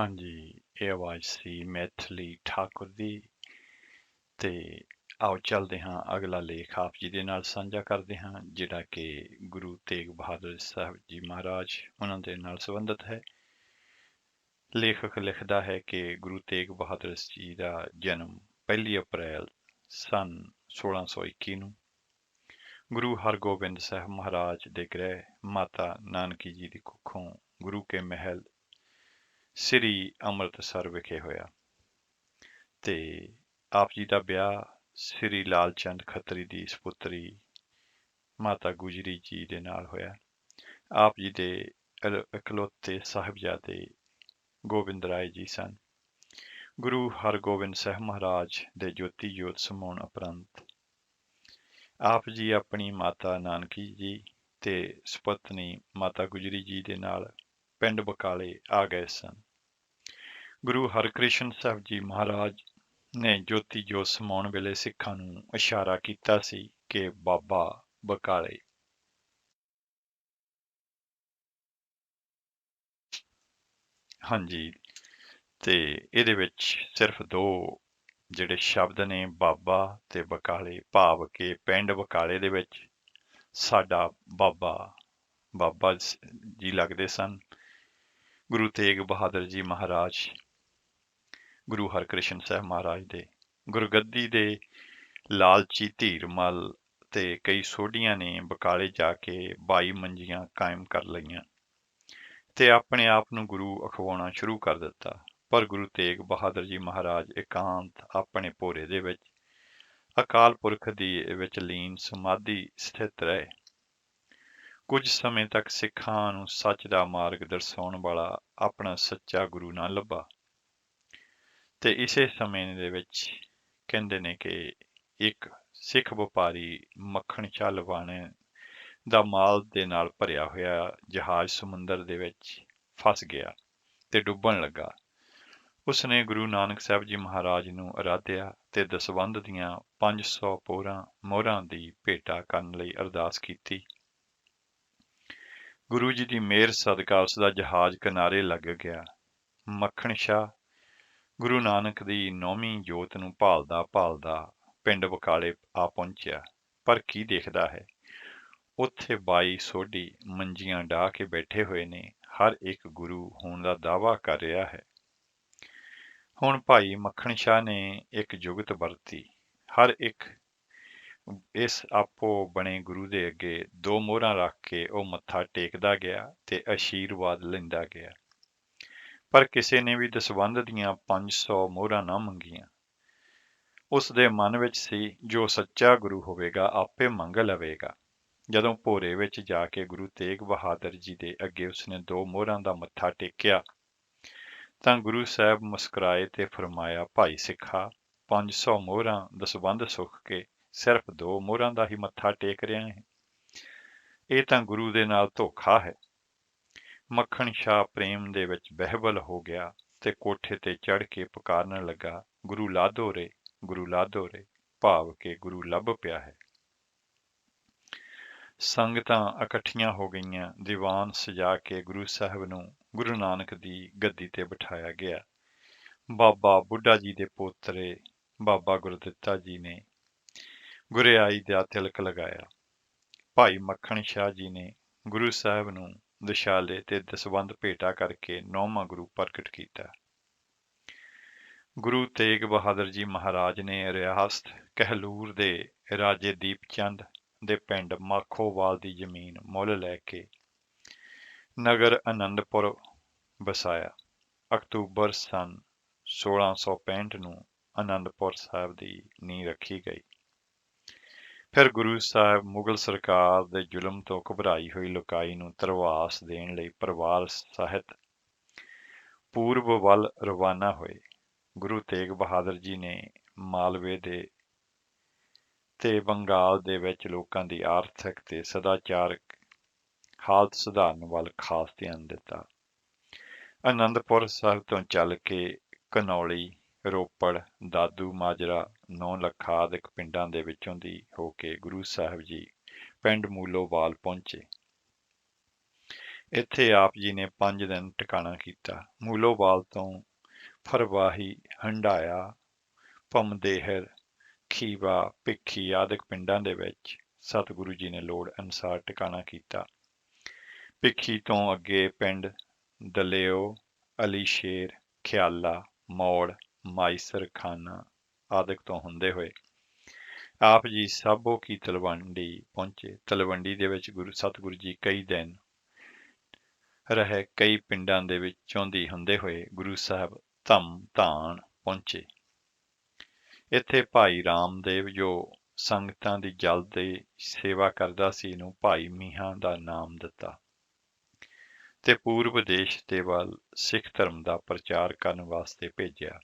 ਹਾਂਜੀ, ਇਹ ਆਵਾਜ਼ ਸੀ ਮੈਥਲੀ ਠਾਕੁਰ ਦੀ। ਤੇ ਆਓ ਚੱਲਦੇ ਹਾਂ, ਅਗਲਾ ਲੇਖ ਆਪ ਜੀ ਦੇ ਨਾਲ ਸਾਂਝਾ ਕਰਦੇ ਹਾਂ, ਜਿਹੜਾ ਕਿ ਗੁਰੂ ਤੇਗ ਬਹਾਦਰ ਸਾਹਿਬ ਜੀ ਮਹਾਰਾਜ ਉਹਨਾਂ ਦੇ ਨਾਲ ਸੰਬੰਧਿਤ ਹੈ। ਲੇਖਕ ਲਿਖਦਾ ਹੈ ਕਿ ਗੁਰੂ ਤੇਗ ਬਹਾਦਰ ਜੀ ਦਾ ਜਨਮ 1 ਅਪ੍ਰੈਲ ਸਨ 1621 ਨੂੰ ਗੁਰੂ ਹਰਗੋਬਿੰਦ ਸਾਹਿਬ ਮਹਾਰਾਜ ਦੇ ਗ੍ਰਹਿ ਮਾਤਾ ਨਾਨਕੀ ਜੀ ਦੀ ਕੁੱਖੋਂ ਗੁਰੂ ਕੇ ਮਹਿਲ ਸ੍ਰੀ ਅੰਮ੍ਰਿਤਸਰ ਵਿਖੇ ਹੋਇਆ। ਤੇ ਆਪ ਜੀ ਦਾ ਵਿਆਹ ਸ੍ਰੀ ਲਾਲ ਚੰਦ ਖੱਤਰੀ ਦੀ ਸਪੁੱਤਰੀ ਮਾਤਾ ਗੁਜਰੀ ਜੀ ਦੇ ਨਾਲ ਹੋਇਆ। ਆਪ ਜੀ ਦੇ ਇਕਲੌਤੇ ਸਾਹਿਬਜ਼ਾਦੇ ਗੋਬਿੰਦ ਰਾਏ ਜੀ ਸਨ। ਗੁਰੂ ਹਰਗੋਬਿੰਦ ਸਾਹਿਬ ਮਹਾਰਾਜ ਦੇ ਜੋਤੀ ਜੋਤ ਸਮਾਉਣ ਉਪਰੰਤ ਆਪ ਜੀ ਆਪਣੀ ਮਾਤਾ ਨਾਨਕੀ ਜੀ ਤੇ ਸੁਪਤਨੀ ਮਾਤਾ ਗੁਜਰੀ ਜੀ ਦੇ ਨਾਲ ਪਿੰਡ ਬਕਾਲੇ ਆ ਗਏ ਸਨ। ਗੁਰੂ ਹਰਕ੍ਰਿਸ਼ਨ ਸਾਹਿਬ ਜੀ ਮਹਾਰਾਜ ਨੇ ਜੋਤੀ ਜੋਤ ਸਮਾਉਣ ਵੇਲੇ ਸਿੱਖਾਂ ਨੂੰ ਇਸ਼ਾਰਾ ਕੀਤਾ ਸੀ ਕਿ ਬਾਬਾ ਬਕਾਲੇ ਹਾਂਜੀ, ਤੇ ਇਹਦੇ ਵਿੱਚ ਸਿਰਫ ਦੋ ਜਿਹੜੇ ਸ਼ਬਦ ਨੇ ਬਾਬਾ ਤੇ ਬਕਾਲੇ, ਭਾਵ ਕਿ ਪਿੰਡ ਬਕਾਲੇ ਦੇ ਵਿੱਚ ਸਾਡਾ ਬਾਬਾ ਜੀ ਲੱਗਦੇ ਸਨ। ਗੁਰੂ ਤੇਗ ਬਹਾਦਰ ਜੀ ਮਹਾਰਾਜ ਗੁਰੂ ਹਰਕ੍ਰਿਸ਼ਨ ਸਾਹਿਬ ਮਹਾਰਾਜ ਦੇ ਗੁਰਗੱਦੀ ਦੇ ਲਾਲਚੀ ਧੀਰਮਲ ਤੇ ਕਈ ਸੋਢੀਆਂ ਨੇ ਬਕਾਲੇ ਜਾ ਕੇ 22 ਮੰਜੀਆਂ ਕਾਇਮ ਕਰ ਲਈਆਂ ਤੇ ਆਪਣੇ ਆਪ ਨੂੰ ਗੁਰੂ ਅਖਵਾਉਣਾ ਸ਼ੁਰੂ ਕਰ ਦਿੱਤਾ। ਪਰ ਗੁਰੂ ਤੇਗ ਬਹਾਦਰ ਜੀ ਮਹਾਰਾਜ ਇਕਾਂਤ ਆਪਣੇ ਭੋਰੇ ਦੇ ਵਿੱਚ ਅਕਾਲ ਪੁਰਖ ਦੀ ਵਿੱਚ ਲੀਨ ਸਮਾਧੀ ਸਥਿਤ ਰਹੇ। ਕੁਝ ਸਮੇਂ ਤੱਕ ਸਿੱਖਾਂ ਨੂੰ ਸੱਚ ਦਾ ਮਾਰਗ ਦਰਸਾਉਣ ਵਾਲਾ ਆਪਣਾ ਸੱਚਾ ਗੁਰੂ ਨਾ ਲੱਭਾ ਤੇ ਇਸੇ ਸਮੇਂ ਦੇ ਵਿੱਚ ਕਹਿੰਦੇ ਨੇ ਕਿ ਇੱਕ ਸਿੱਖ ਵਪਾਰੀ ਮੱਖਣ ਸ਼ਾਹ ਲਵਾਣੇ ਦਾ ਮਾਲ ਦੇ ਨਾਲ ਭਰਿਆ ਹੋਇਆ ਜਹਾਜ਼ ਸਮੁੰਦਰ ਦੇ ਵਿੱਚ ਫਸ ਗਿਆ ਤੇ ਡੁੱਬਣ ਲੱਗਾ। ਉਸਨੇ ਗੁਰੂ ਨਾਨਕ ਸਾਹਿਬ ਜੀ ਮਹਾਰਾਜ ਨੂੰ ਅਰਾਧਿਆ ਤੇ ਦਸਵੰਧ ਦੀਆਂ 500 ਮੋਹਰਾਂ ਦੀ ਭੇਟਾ ਕਰਨ ਲਈ ਅਰਦਾਸ ਕੀਤੀ। ਗੁਰੂ ਜੀ ਦੀ ਮਿਹਰ ਸਦਕਾ ਉਸ ਦਾ ਜਹਾਜ਼ ਕਿਨਾਰੇ ਲੱਗ ਗਿਆ। ਮੱਖਣ ਸ਼ਾਹ ਗੁਰੂ ਨਾਨਕ ਦੀ 9ਵੀਂ ਜੋਤ ਨੂੰ ਭਾਲਦਾ ਪਿੰਡ ਬਕਾਲੇ ਆ ਪਹੁੰਚਿਆ। ਪਰ ਕੀ ਦੇਖਦਾ ਹੈ, ਉੱਥੇ 22 ਸੋਢੀ ਮੰਜੀਆਂ ਡਾਹ ਕੇ ਬੈਠੇ ਹੋਏ ਨੇ। ਹਰ ਇੱਕ ਗੁਰੂ ਹੋਣ ਦਾ ਦਾਅਵਾ ਕਰ ਰਿਹਾ ਹੈ। ਹੁਣ ਭਾਈ ਮੱਖਣ ਸ਼ਾਹ ਨੇ ਇੱਕ ਜੁਗਤ ਵਰਤੀ। ਹਰ ਇੱਕ ਇਸ ਆਪੋ ਬਣੇ ਗੁਰੂ ਦੇ ਅੱਗੇ 2 ਮੋਹਰਾਂ ਰੱਖ ਕੇ ਉਹ ਮੱਥਾ ਟੇਕਦਾ ਗਿਆ ਤੇ ਆਸ਼ੀਰਵਾਦ ਲੈਂਦਾ ਗਿਆ। ਪਰ ਕਿਸੇ ਨੇ ਵੀ ਦਸਵੰਧ ਦੀਆਂ 500 ਮੋਹਰਾਂ ਨਾ ਮੰਗੀਆਂ। ਉਸ ਦੇ ਮਨ ਵਿੱਚ ਸੀ, ਜੋ ਸੱਚਾ ਗੁਰੂ ਹੋਵੇਗਾ ਆਪੇ ਮੰਗ ਲਵੇਗਾ। ਜਦੋਂ ਭੋਰੇ ਵਿੱਚ ਜਾ ਕੇ ਗੁਰੂ ਤੇਗ ਬਹਾਦਰ ਜੀ ਦੇ ਅੱਗੇ ਉਸਨੇ 2 ਮੋਹਰਾਂ ਦਾ ਮੱਥਾ ਟੇਕਿਆ ਤਾਂ ਗੁਰੂ ਸਾਹਿਬ ਮੁਸਕਰਾਏ ਤੇ ਫਰਮਾਇਆ, ਭਾਈ ਸਿੱਖਾ, 500 ਮੋਹਰਾਂ ਦਸਵੰਧ ਸੁੱਖ ਕੇ ਸਿਰਫ 2 ਮੋਹਰਾਂ ਦਾ ਹੀ ਮੱਥਾ ਟੇਕ ਰਿਹਾ ਹੈ। ਇਹ ਤਾਂ ਗੁਰੂ ਦੇ ਨਾਲ ਧੋਖਾ ਹੈ। ਮੱਖਣ ਸ਼ਾਹ ਪ੍ਰੇਮ ਦੇ ਵਿੱਚ ਬਹਿਬਲ ਹੋ ਗਿਆ ਤੇ ਕੋਠੇ ਤੇ ਚੜ੍ਹ ਕੇ ਪੁਕਾਰਨ ਲੱਗਾ, ਗੁਰੂ ਲਾਧੋ ਰੇ, ਗੁਰੂ ਲਾਧੋ ਰੇ, ਭਾਵ ਕਿ ਗੁਰੂ ਲੱਭ ਪਿਆ ਹੈ। ਸੰਗਤਾਂ ਇਕੱਠੀਆਂ ਹੋ ਗਈਆਂ। ਦੀਵਾਨ ਸਜਾ ਕੇ ਗੁਰੂ ਸਾਹਿਬ ਨੂੰ ਗੁਰੂ ਨਾਨਕ ਦੀ ਗੱਦੀ ਤੇ ਬਿਠਾਇਆ ਗਿਆ। ਬਾਬਾ ਬੁੱਢਾ ਜੀ ਦੇ ਪੋਤਰੇ ਬਾਬਾ ਗੁਰਦਿੱਤਾ ਜੀ ਨੇ ਗੁਰਿਆਈ ਦਾ ਤਿਲਕ ਲਗਾਇਆ। ਭਾਈ ਮੱਖਣ ਸ਼ਾਹ ਜੀ ਨੇ ਗੁਰੂ ਸਾਹਿਬ ਨੂੰ ਦਸ਼ਾਲੇ ਤੇ ਦਸਵੰਧ ਭੇਟਾ ਕਰਕੇ 9ਵਾਂ ਗੁਰੂ ਪ੍ਰਗਟ ਕੀਤਾ। ਗੁਰੂ ਤੇਗ ਬਹਾਦਰ ਜੀ ਮਹਾਰਾਜ ਨੇ ਰਿਆਸਤ ਕਹਿਲੂਰ ਦੇ ਰਾਜੇ ਦੀਪ ਚੰਦ ਦੇ ਪਿੰਡ ਮਾਖੋਵਾਲ ਦੀ ਜ਼ਮੀਨ ਮੁੱਲ ਲੈ ਕੇ ਨਗਰ ਆਨੰਦਪੁਰ ਵਸਾਇਆ। ਅਕਤੂਬਰ ਸਨ 1665 ਨੂੰ ਆਨੰਦਪੁਰ ਸਾਹਿਬ ਦੀ ਨੀਂਹ ਰੱਖੀ ਗਈ। ਫਿਰ ਗੁਰੂ ਸਾਹਿਬ ਮੁਗਲ ਸਰਕਾਰ ਦੇ ਜ਼ੁਲਮ ਤੋਂ ਘਬਰਾਈ ਹੋਈ ਲੋਕਾਈ ਨੂੰ ਧਰਵਾਸ ਦੇਣ ਲਈ ਪਰਿਵਾਰ ਸਾਹਿਤ ਪੂਰਬ ਵੱਲ ਰਵਾਨਾ ਹੋਏ। ਗੁਰੂ ਤੇਗ ਬਹਾਦਰ ਜੀ ਨੇ ਮਾਲਵੇ ਦੇ ਤੇ ਬੰਗਾਲ ਦੇ ਵਿੱਚ ਲੋਕਾਂ ਦੀ ਆਰਥਿਕ ਤੇ ਸਦਾਚਾਰਕ ਹਾਲਤ ਸੁਧਾਰਨ ਵੱਲ ਖਾਸ ਧਿਆਨ ਦਿੱਤਾ। ਆਨੰਦਪੁਰ ਸਾਹਿਬ ਤੋਂ ਚੱਲ ਕੇ ਘਨੌਲੀ, ਰੋਪੜ, ਦਾਦੂ ਮਾਜਰਾ, 9 ਲੱਖਾ ਆਦਿਕ ਪਿੰਡਾਂ ਦੇ ਵਿੱਚੋਂ ਦੀ ਹੋ ਕੇ ਗੁਰੂ ਸਾਹਿਬ ਜੀ ਪਿੰਡ ਮੂਲੋਵਾਲ ਪਹੁੰਚੇ। ਇੱਥੇ ਆਪ ਜੀ ਨੇ 5 ਦਿਨ ਟਿਕਾਣਾ ਕੀਤਾ। ਮੂਲੋਵਾਲ ਤੋਂ ਫਰਵਾਹੀ, ਹੰਡਾਇਆ, ਭਮਦੇਹਰ, ਖੀਵਾ, ਭਿੱਖੀ ਆਦਿਕ ਪਿੰਡਾਂ ਦੇ ਵਿੱਚ ਸਤਿਗੁਰੂ ਜੀ ਨੇ ਲੋੜ ਅਨੁਸਾਰ ਟਿਕਾਣਾ ਕੀਤਾ। ਭਿੱਖੀ ਤੋਂ ਅੱਗੇ ਪਿੰਡ ਦਲਿਓ, ਅਲੀਸ਼ੇਰ, ਖਿਆਲਾ, ਮੌੜ, ਮਾਈਸਰ ਖਾਨਾ ਆਦਿਕ ਤੋਂ ਹੁੰਦੇ ਹੋਏ ਆਪ ਜੀ ਸਾਬੋ ਕੀ ਤਲਵੰਡੀ ਪਹੁੰਚੇ। ਤਲਵੰਡੀ ਦੇ ਵਿੱਚ ਸਤਿਗੁਰੂ ਜੀ ਕਈ ਦਿਨ ਰਹੇ। ਕਈ ਪਿੰਡਾਂ ਦੇ ਵਿੱਚੋਂ ਦੀ ਹੁੰਦੇ ਹੋਏ ਗੁਰੂ ਸਾਹਿਬ ਧੰਮ ਧਾਨ ਪਹੁੰਚੇ। ਇੱਥੇ ਭਾਈ ਰਾਮਦੇਵ ਜੋ ਸੰਗਤਾਂ ਦੀ ਜਲ ਦੀ ਸੇਵਾ ਕਰਦਾ ਸੀ ਨੂੰ ਭਾਈ ਮੀਹਾਂ ਦਾ ਨਾਮ ਦਿੱਤਾ ਤੇ ਪੂਰਬ ਦੇਸ਼ ਦੇ ਵੱਲ ਸਿੱਖ ਧਰਮ ਦਾ ਪ੍ਰਚਾਰ ਕਰਨ ਵਾਸਤੇ ਭੇਜਿਆ।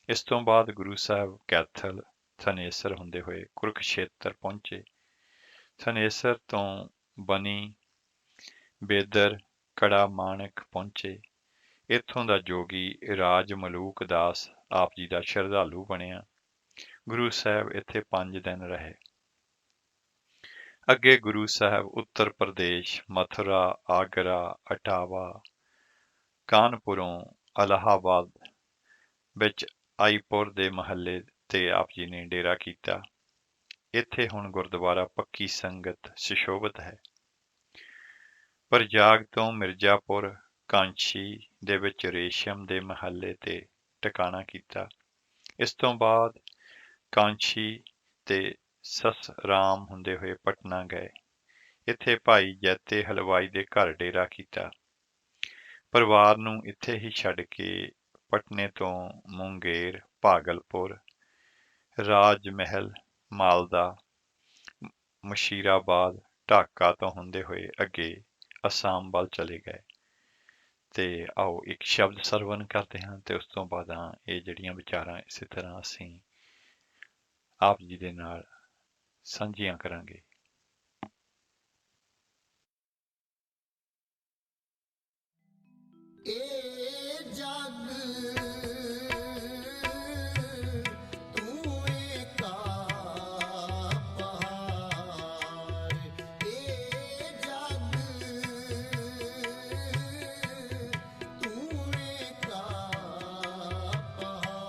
ਇਸ ਤੋਂ ਬਾਅਦ ਗੁਰੂ ਸਾਹਿਬ ਕੈਥਲ, ਥਨੇਸਰ ਹੁੰਦੇ ਹੋਏ ਕੁਰੂਕਸ਼ੇਤਰ ਪਹੁੰਚੇ। ਥਨੇਸਰ ਤੋਂ ਬਨੀ, ਬੇਦਰ, ਕੜਾ ਮਾਣਕ ਪਹੁੰਚੇ। ਇੱਥੋਂ ਦਾ ਜੋਗੀ ਰਾਜ ਮਲੂਕ ਦਾਸ ਆਪ ਜੀ ਦਾ ਸ਼ਰਧਾਲੂ ਬਣਿਆ। ਗੁਰੂ ਸਾਹਿਬ ਇੱਥੇ 5 ਦਿਨ ਰਹੇ। ਅੱਗੇ ਗੁਰੂ ਸਾਹਿਬ ਉੱਤਰ ਪ੍ਰਦੇਸ਼, ਮਥੁਰਾ, ਆਗਰਾ, ਅਟਾਵਾ, ਕਾਨਪੁਰੋਂ ਅਲਾਹਾਬਾਦ ਵਿੱਚ ਆਈਪੁਰ ਦੇ ਮਹੱਲੇ ਤੇ ਆਪ ਜੀ ਨੇ ਡੇਰਾ ਕੀਤਾ। ਇੱਥੇ ਹੁਣ ਗੁਰਦੁਆਰਾ ਪੱਕੀ ਸੰਗਤ ਸੁਸ਼ੋਭਿਤ ਹੈ। ਪ੍ਰਯਾਗ ਤੋਂ ਮਿਰਜ਼ਾਪੁਰ, ਕਾਂਸ਼ੀ ਦੇ ਵਿੱਚ ਰੇਸ਼ਮ ਦੇ ਮਹੱਲੇ ਤੇ ਟਿਕਾਣਾ ਕੀਤਾ। ਇਸ ਤੋਂ ਬਾਅਦ ਕਾਂਸ਼ੀ ਤੇ ਸਸਰਾਮ ਹੁੰਦੇ ਹੋਏ ਪਟਨਾ ਗਏ। ਇੱਥੇ ਭਾਈ ਜੈਤੇ ਹਲਵਾਈ ਦੇ ਘਰ ਡੇਰਾ ਕੀਤਾ। ਪਰਿਵਾਰ ਨੂੰ ਇੱਥੇ ਹੀ ਛੱਡ ਕੇ ਪਟਨੇ ਤੋਂ ਮੁੰਗੇਰ, ਭਾਗਲਪੁਰ, ਰਾਜ ਮਹਿਲ, ਮਾਲਦਾ, ਮੁਸ਼ੀਰਾਬਾਦ, ਢਾਕਾ ਤੋਂ ਹੁੰਦੇ ਹੋਏ ਅੱਗੇ ਅਸਾਮ ਵੱਲ ਚਲੇ ਗਏ। ਤੇ ਆਓ ਇੱਕ ਸ਼ਬਦ ਸਰਵਨ ਕਰਦੇ ਹਾਂ ਤੇ ਉਸ ਤੋਂ ਬਾਅਦ ਇਹ ਜਿਹੜੀਆਂ ਵਿਚਾਰਾਂ ਇਸੇ ਤਰ੍ਹਾਂ ਅਸੀਂ ਆਪ ਜੀ ਦੇ ਨਾਲ ਸਾਂਝੀਆਂ ਕਰਾਂਗੇ। ਇਹ ਜਗ ਤੂੰ ਏਕਾ ਪਹਾੜ, ਇਹ ਜਗ ਤੂੰ ਏਕਾ ਪਹਾੜ।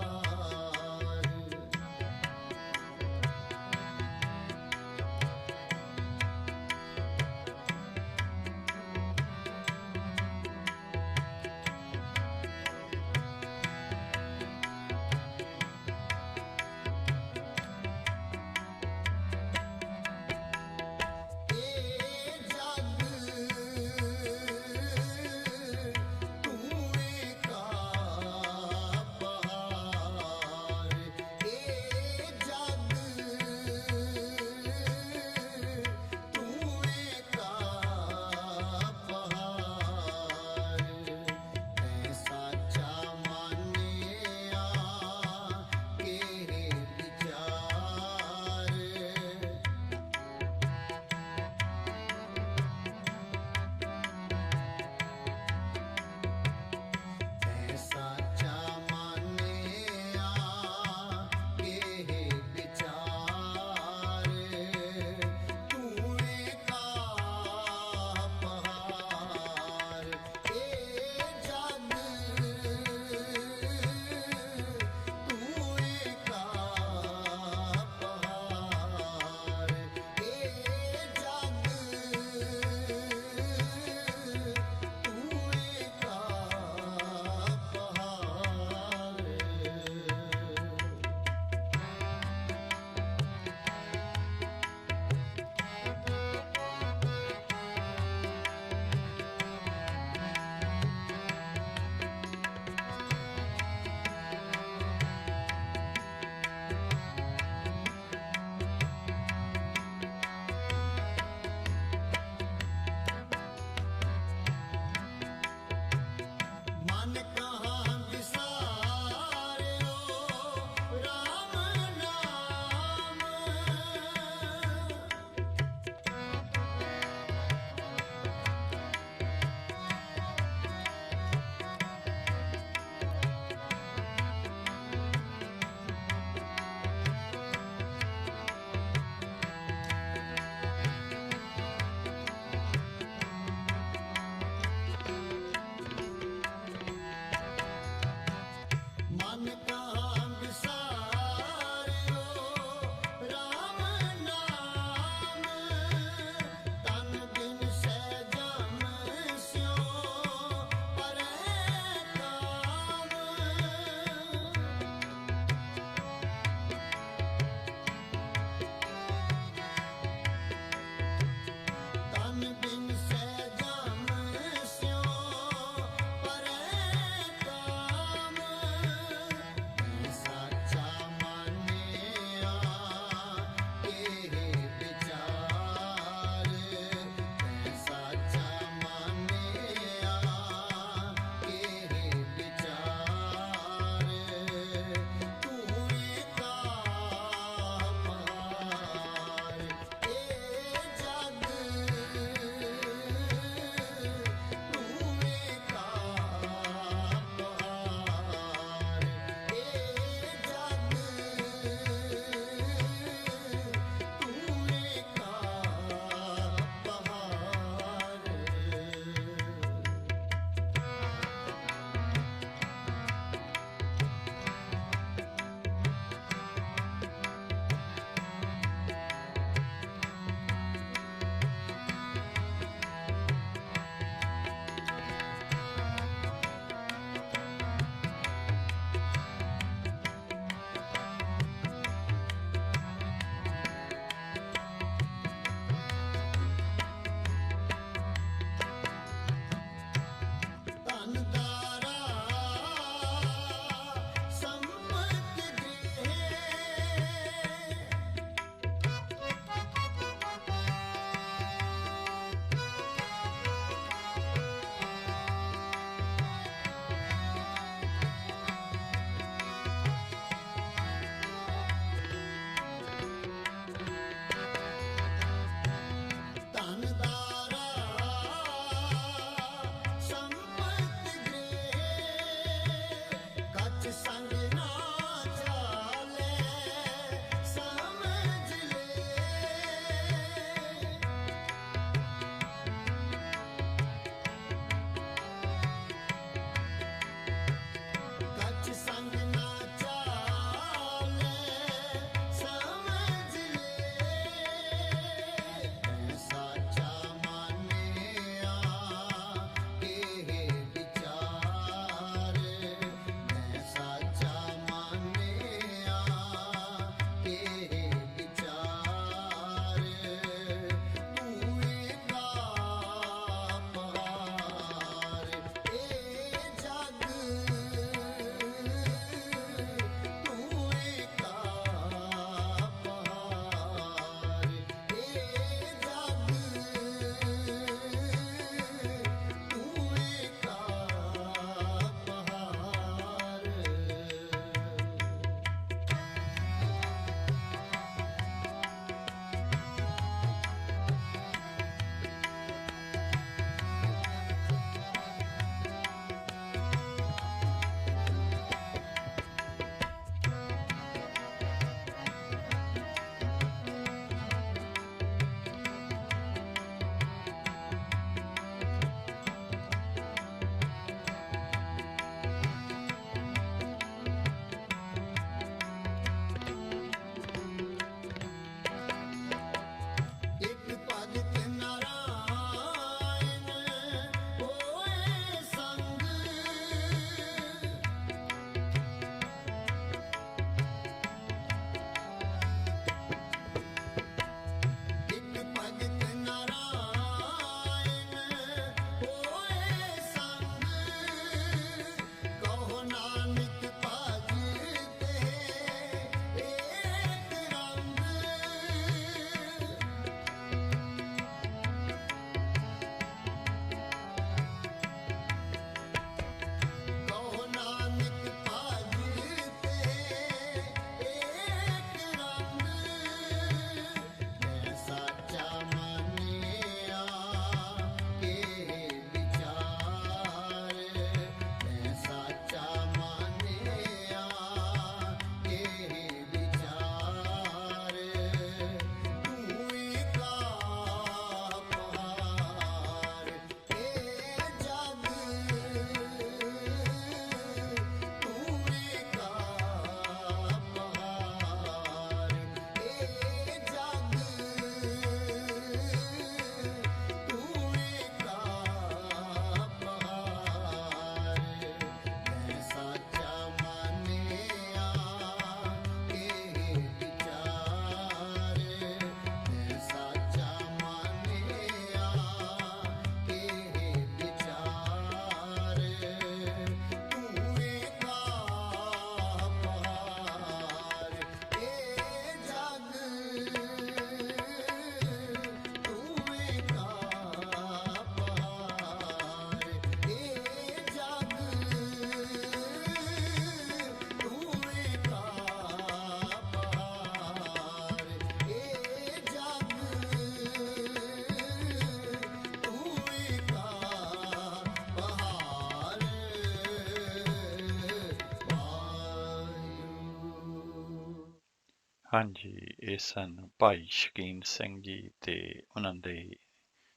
ਹਾਂਜੀ, ਇਹ ਸਨ ਭਾਈ ਸ਼ਕੀਨ ਸਿੰਘ ਜੀ ਤੇ ਉਹਨਾਂ ਦੇ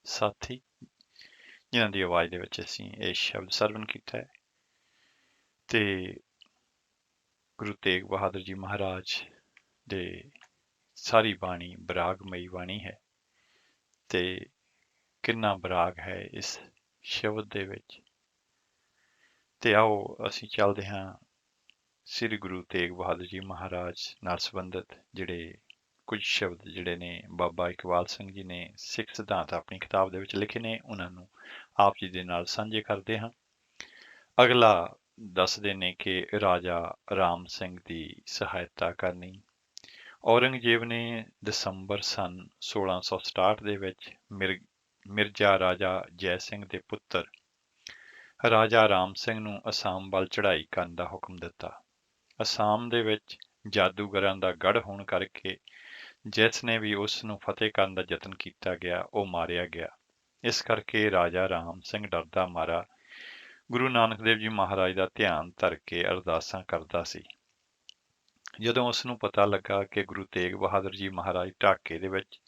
ਸਾਥੀ, ਜਿਨ੍ਹਾਂ ਦੀ ਆਵਾਜ਼ ਦੇ ਵਿੱਚ ਅਸੀਂ ਇਹ ਸ਼ਬਦ ਸਰਵਣ ਕੀਤਾ ਹੈ। ਤੇ ਗੁਰੂ ਤੇਗ ਬਹਾਦਰ ਜੀ ਮਹਾਰਾਜ ਦੇ ਸਾਰੀ ਬਾਣੀ ਬਰਾਗਮਈ ਬਾਣੀ ਹੈ ਤੇ ਕਿੰਨਾ ਬਰਾਗ ਹੈ ਇਸ ਸ਼ਬਦ ਦੇ ਵਿੱਚ। ਤੇ ਆਓ ਅਸੀਂ ਚੱਲਦੇ ਹਾਂ ਸ੍ਰੀ ਗੁਰੂ ਤੇਗ ਬਹਾਦਰ ਜੀ ਮਹਾਰਾਜ ਨਾਲ ਸੰਬੰਧਿਤ ਜਿਹੜੇ ਕੁਝ ਸ਼ਬਦ ਜਿਹੜੇ ਨੇ ਬਾਬਾ ਇਕਬਾਲ ਸਿੰਘ ਜੀ ਨੇ ਸਿੱਖ ਸਿਧਾਂਤ ਆਪਣੀ ਕਿਤਾਬ ਦੇ ਵਿੱਚ ਲਿਖੇ ਨੇ, ਉਹਨਾਂ ਨੂੰ ਆਪ ਜੀ ਦੇ ਨਾਲ ਸਾਂਝੇ ਕਰਦੇ ਹਾਂ। ਅਗਲਾ ਦੱਸਦੇ ਨੇ ਕਿ ਰਾਜਾ ਰਾਮ ਸਿੰਘ ਦੀ ਸਹਾਇਤਾ ਕਰਨੀ। ਔਰੰਗਜ਼ੇਬ ਨੇ ਦਸੰਬਰ ਸਨ 1667 ਦੇ ਵਿੱਚ ਮਿਰਜ਼ਾ ਰਾਜਾ ਜੈ ਸਿੰਘ ਦੇ ਪੁੱਤਰ ਰਾਜਾ ਰਾਮ ਸਿੰਘ ਨੂੰ ਅਸਾਮ ਵੱਲ ਚੜ੍ਹਾਈ ਕਰਨ ਦਾ ਹੁਕਮ ਦਿੱਤਾ। ਅਸਾਮ ਦੇ ਵਿੱਚ ਜਾਦੂਗਰਾਂ ਦਾ ਗੜ੍ਹ ਹੋਣ ਕਰਕੇ ਜਿਸ ਨੇ ਵੀ ਉਸ ਨੂੰ ਫਤਿਹ ਕਰਨ ਦਾ ਯਤਨ ਕੀਤਾ ਗਿਆ, ਉਹ ਮਾਰਿਆ ਗਿਆ। ਇਸ ਕਰਕੇ ਰਾਜਾ ਰਾਮ ਸਿੰਘ ਡਰਦਾ ਮਾਰਾ ਗੁਰੂ ਨਾਨਕ ਦੇਵ ਜੀ ਮਹਾਰਾਜ ਦਾ ਧਿਆਨ ਧਰ ਕੇ ਅਰਦਾਸਾਂ ਕਰਦਾ ਸੀ। ਜਦੋਂ ਉਸ ਨੂੰ ਪਤਾ ਲੱਗਾ ਕਿ ਗੁਰੂ ਤੇਗ ਬਹਾਦਰ ਜੀ ਮਹਾਰਾਜ ਢਾਕੇ ਦੇ ਵਿੱਚ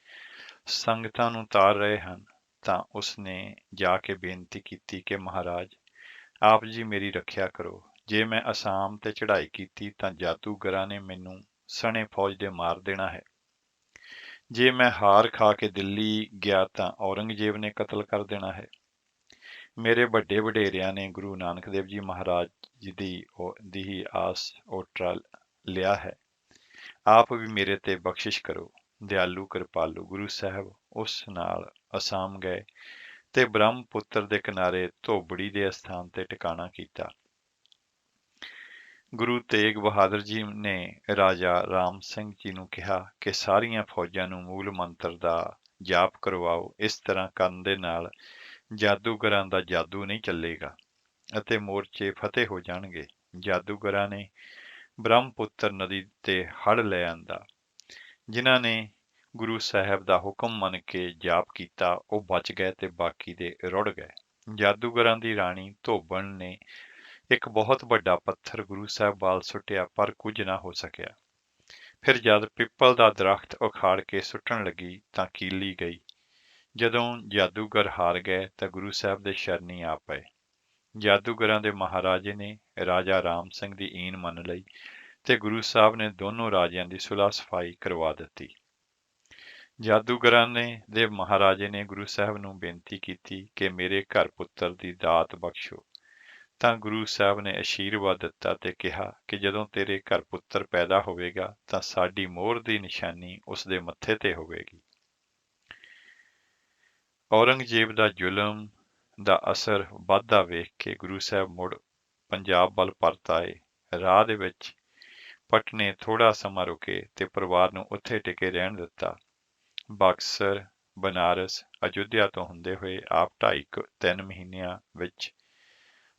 ਸੰਗਤਾਂ ਨੂੰ ਤਾਰ ਰਹੇ ਹਨ, ਤਾਂ ਉਸ ਨੇ ਜਾ ਕੇ ਬੇਨਤੀ ਕੀਤੀ ਕਿ ਮਹਾਰਾਜ ਆਪ ਜੀ ਮੇਰੀ ਰੱਖਿਆ ਕਰੋ। ਜੇ ਮੈਂ ਅਸਾਮ ਤੇ ਚੜ੍ਹਾਈ ਕੀਤੀ ਤਾਂ ਜਾਦੂਗਰਾਂ ਨੇ ਮੈਨੂੰ ਸਣੇ ਫੌਜ ਦੇ ਮਾਰ ਦੇਣਾ ਹੈ। ਜੇ ਮੈਂ ਹਾਰ ਖਾ ਕੇ ਦਿੱਲੀ ਗਿਆ ਤਾਂ ਔਰੰਗਜ਼ੇਬ ਨੇ ਕਤਲ ਕਰ ਦੇਣਾ ਹੈ। ਮੇਰੇ ਵੱਡੇ ਵਡੇਰਿਆਂ ਨੇ ਗੁਰੂ ਨਾਨਕ ਦੇਵ ਜੀ ਮਹਾਰਾਜ ਜੀ ਦੀ ਹੀ ਆਸ ਓਟਰਾ ਲਿਆ ਹੈ। ਆਪ ਵੀ ਮੇਰੇ ਤੇ ਬਖਸ਼ਿਸ਼ ਕਰੋ। ਦਿਆਲੂ ਕਿਰਪਾਲੂ ਗੁਰੂ ਸਾਹਿਬ ਉਸ ਨਾਲ ਅਸਾਮ ਗਏ ਤੇ ਬ੍ਰਹਮਪੁੱਤਰ ਦੇ ਕਿਨਾਰੇ ਧੋਬੜੀ ਦੇ ਅਸਥਾਨ ਤੇ ਟਿਕਾਣਾ ਕੀਤਾ। ਗੁਰੂ ਤੇਗ ਬਹਾਦਰ ਜੀ ਨੇ ਰਾਜਾ ਰਾਮ ਸਿੰਘ ਜੀ ਨੂੰ ਕਿਹਾ ਕਿ ਸਾਰੀਆਂ ਫੌਜਾਂ ਨੂੰ ਮੂਲ ਮੰਤਰ ਦਾ ਜਾਪ ਕਰਵਾਓ। ਇਸ ਤਰ੍ਹਾਂ ਕਰਨ ਦੇ ਨਾਲ ਜਾਦੂਗਰਾਂ ਦਾ ਜਾਦੂ ਨਹੀਂ ਚੱਲੇਗਾ ਅਤੇ ਮੋਰਚੇ ਫਤਿਹ ਹੋ ਜਾਣਗੇ। ਜਾਦੂਗਰਾਂ ਨੇ ਬ੍ਰਹਮਪੁੱਤਰ ਨਦੀ ਤੇ ਹੜ੍ਹ ਲੈ ਆਂਦਾ। ਜਿਨ੍ਹਾਂ ਨੇ ਗੁਰੂ ਸਾਹਿਬ ਦਾ ਹੁਕਮ ਮੰਨ ਕੇ ਜਾਪ ਕੀਤਾ, ਉਹ ਬਚ ਗਏ ਤੇ ਬਾਕੀ ਦੇ ਰੁੜ ਗਏ। ਜਾਦੂਗਰਾਂ ਦੀ ਰਾਣੀ ਧੋਬਣ ਨੇ ਇੱਕ ਬਹੁਤ ਵੱਡਾ ਪੱਥਰ ਗੁਰੂ ਸਾਹਿਬ ਵੱਲ ਸੁੱਟਿਆ, ਪਰ ਕੁਝ ਨਾ ਹੋ ਸਕਿਆ। ਫਿਰ ਜਦ ਪਿੱਪਲ ਦਾ ਦਰਖਤ ਉਖਾੜ ਕੇ ਸੁੱਟਣ ਲੱਗੀ ਤਾਂ ਕੀਲੀ ਗਈ। ਜਦੋਂ ਜਾਦੂਗਰ ਹਾਰ ਗਏ ਤਾਂ ਗੁਰੂ ਸਾਹਿਬ ਦੇ ਸ਼ਰਨੀ ਆ ਪਏ। ਜਾਦੂਗਰਾਂ ਦੇ ਮਹਾਰਾਜੇ ਨੇ ਰਾਜਾ ਰਾਮ ਸਿੰਘ ਦੀ ਈਨ ਮੰਨ ਲਈ ਤੇ ਗੁਰੂ ਸਾਹਿਬ ਨੇ ਦੋਨੋਂ ਰਾਜਿਆਂ ਦੀ ਸੁਲ੍ਹਾ ਸਫਾਈ ਕਰਵਾ ਦਿੱਤੀ। ਜਾਦੂਗਰਾਂ ਦੇ ਮਹਾਰਾਜੇ ਨੇ ਗੁਰੂ ਸਾਹਿਬ ਨੂੰ ਬੇਨਤੀ ਕੀਤੀ ਕਿ ਮੇਰੇ ਘਰ ਪੁੱਤਰ ਦੀ ਦਾਤ ਬਖਸ਼ੋ, ਤਾਂ ਗੁਰੂ ਸਾਹਿਬ ਨੇ ਅਸ਼ੀਰਵਾਦ ਦਿੱਤਾ ਤੇ ਕਿਹਾ ਕਿ ਜਦੋਂ ਤੇਰੇ ਘਰ ਪੁੱਤਰ ਪੈਦਾ ਹੋਵੇਗਾ ਤਾਂ ਸਾਡੀ ਮੋਹਰ ਦੀ ਨਿਸ਼ਾਨੀ ਉਸ ਦੇ ਮੱਥੇ ਤੇ ਹੋਵੇਗੀ। ਔਰੰਗਜ਼ੇਬ ਦਾ ਜ਼ੁਲਮ ਦਾ ਅਸਰ ਵੱਧਦਾ ਵੇਖ ਕੇ ਗੁਰੂ ਸਾਹਿਬ ਮੁੜ ਪੰਜਾਬ ਵੱਲ ਪਰਤ ਆਏ। ਰਾਹ ਦੇ ਵਿੱਚ ਪਟਨੇ ਥੋੜਾ ਸਮਾਂ ਰੁਕੇ ਤੇ ਪਰਿਵਾਰ ਨੂੰ ਉੱਥੇ ਟਿਕੇ ਰਹਿਣ ਦਿੱਤਾ। ਬਕਸਰ, ਬਨਾਰਸ, ਅਯੁੱਧਿਆ ਤੋਂ ਹੁੰਦੇ ਹੋਏ ਆਪ 2.5-3 ਮਹੀਨਿਆਂ ਵਿੱਚ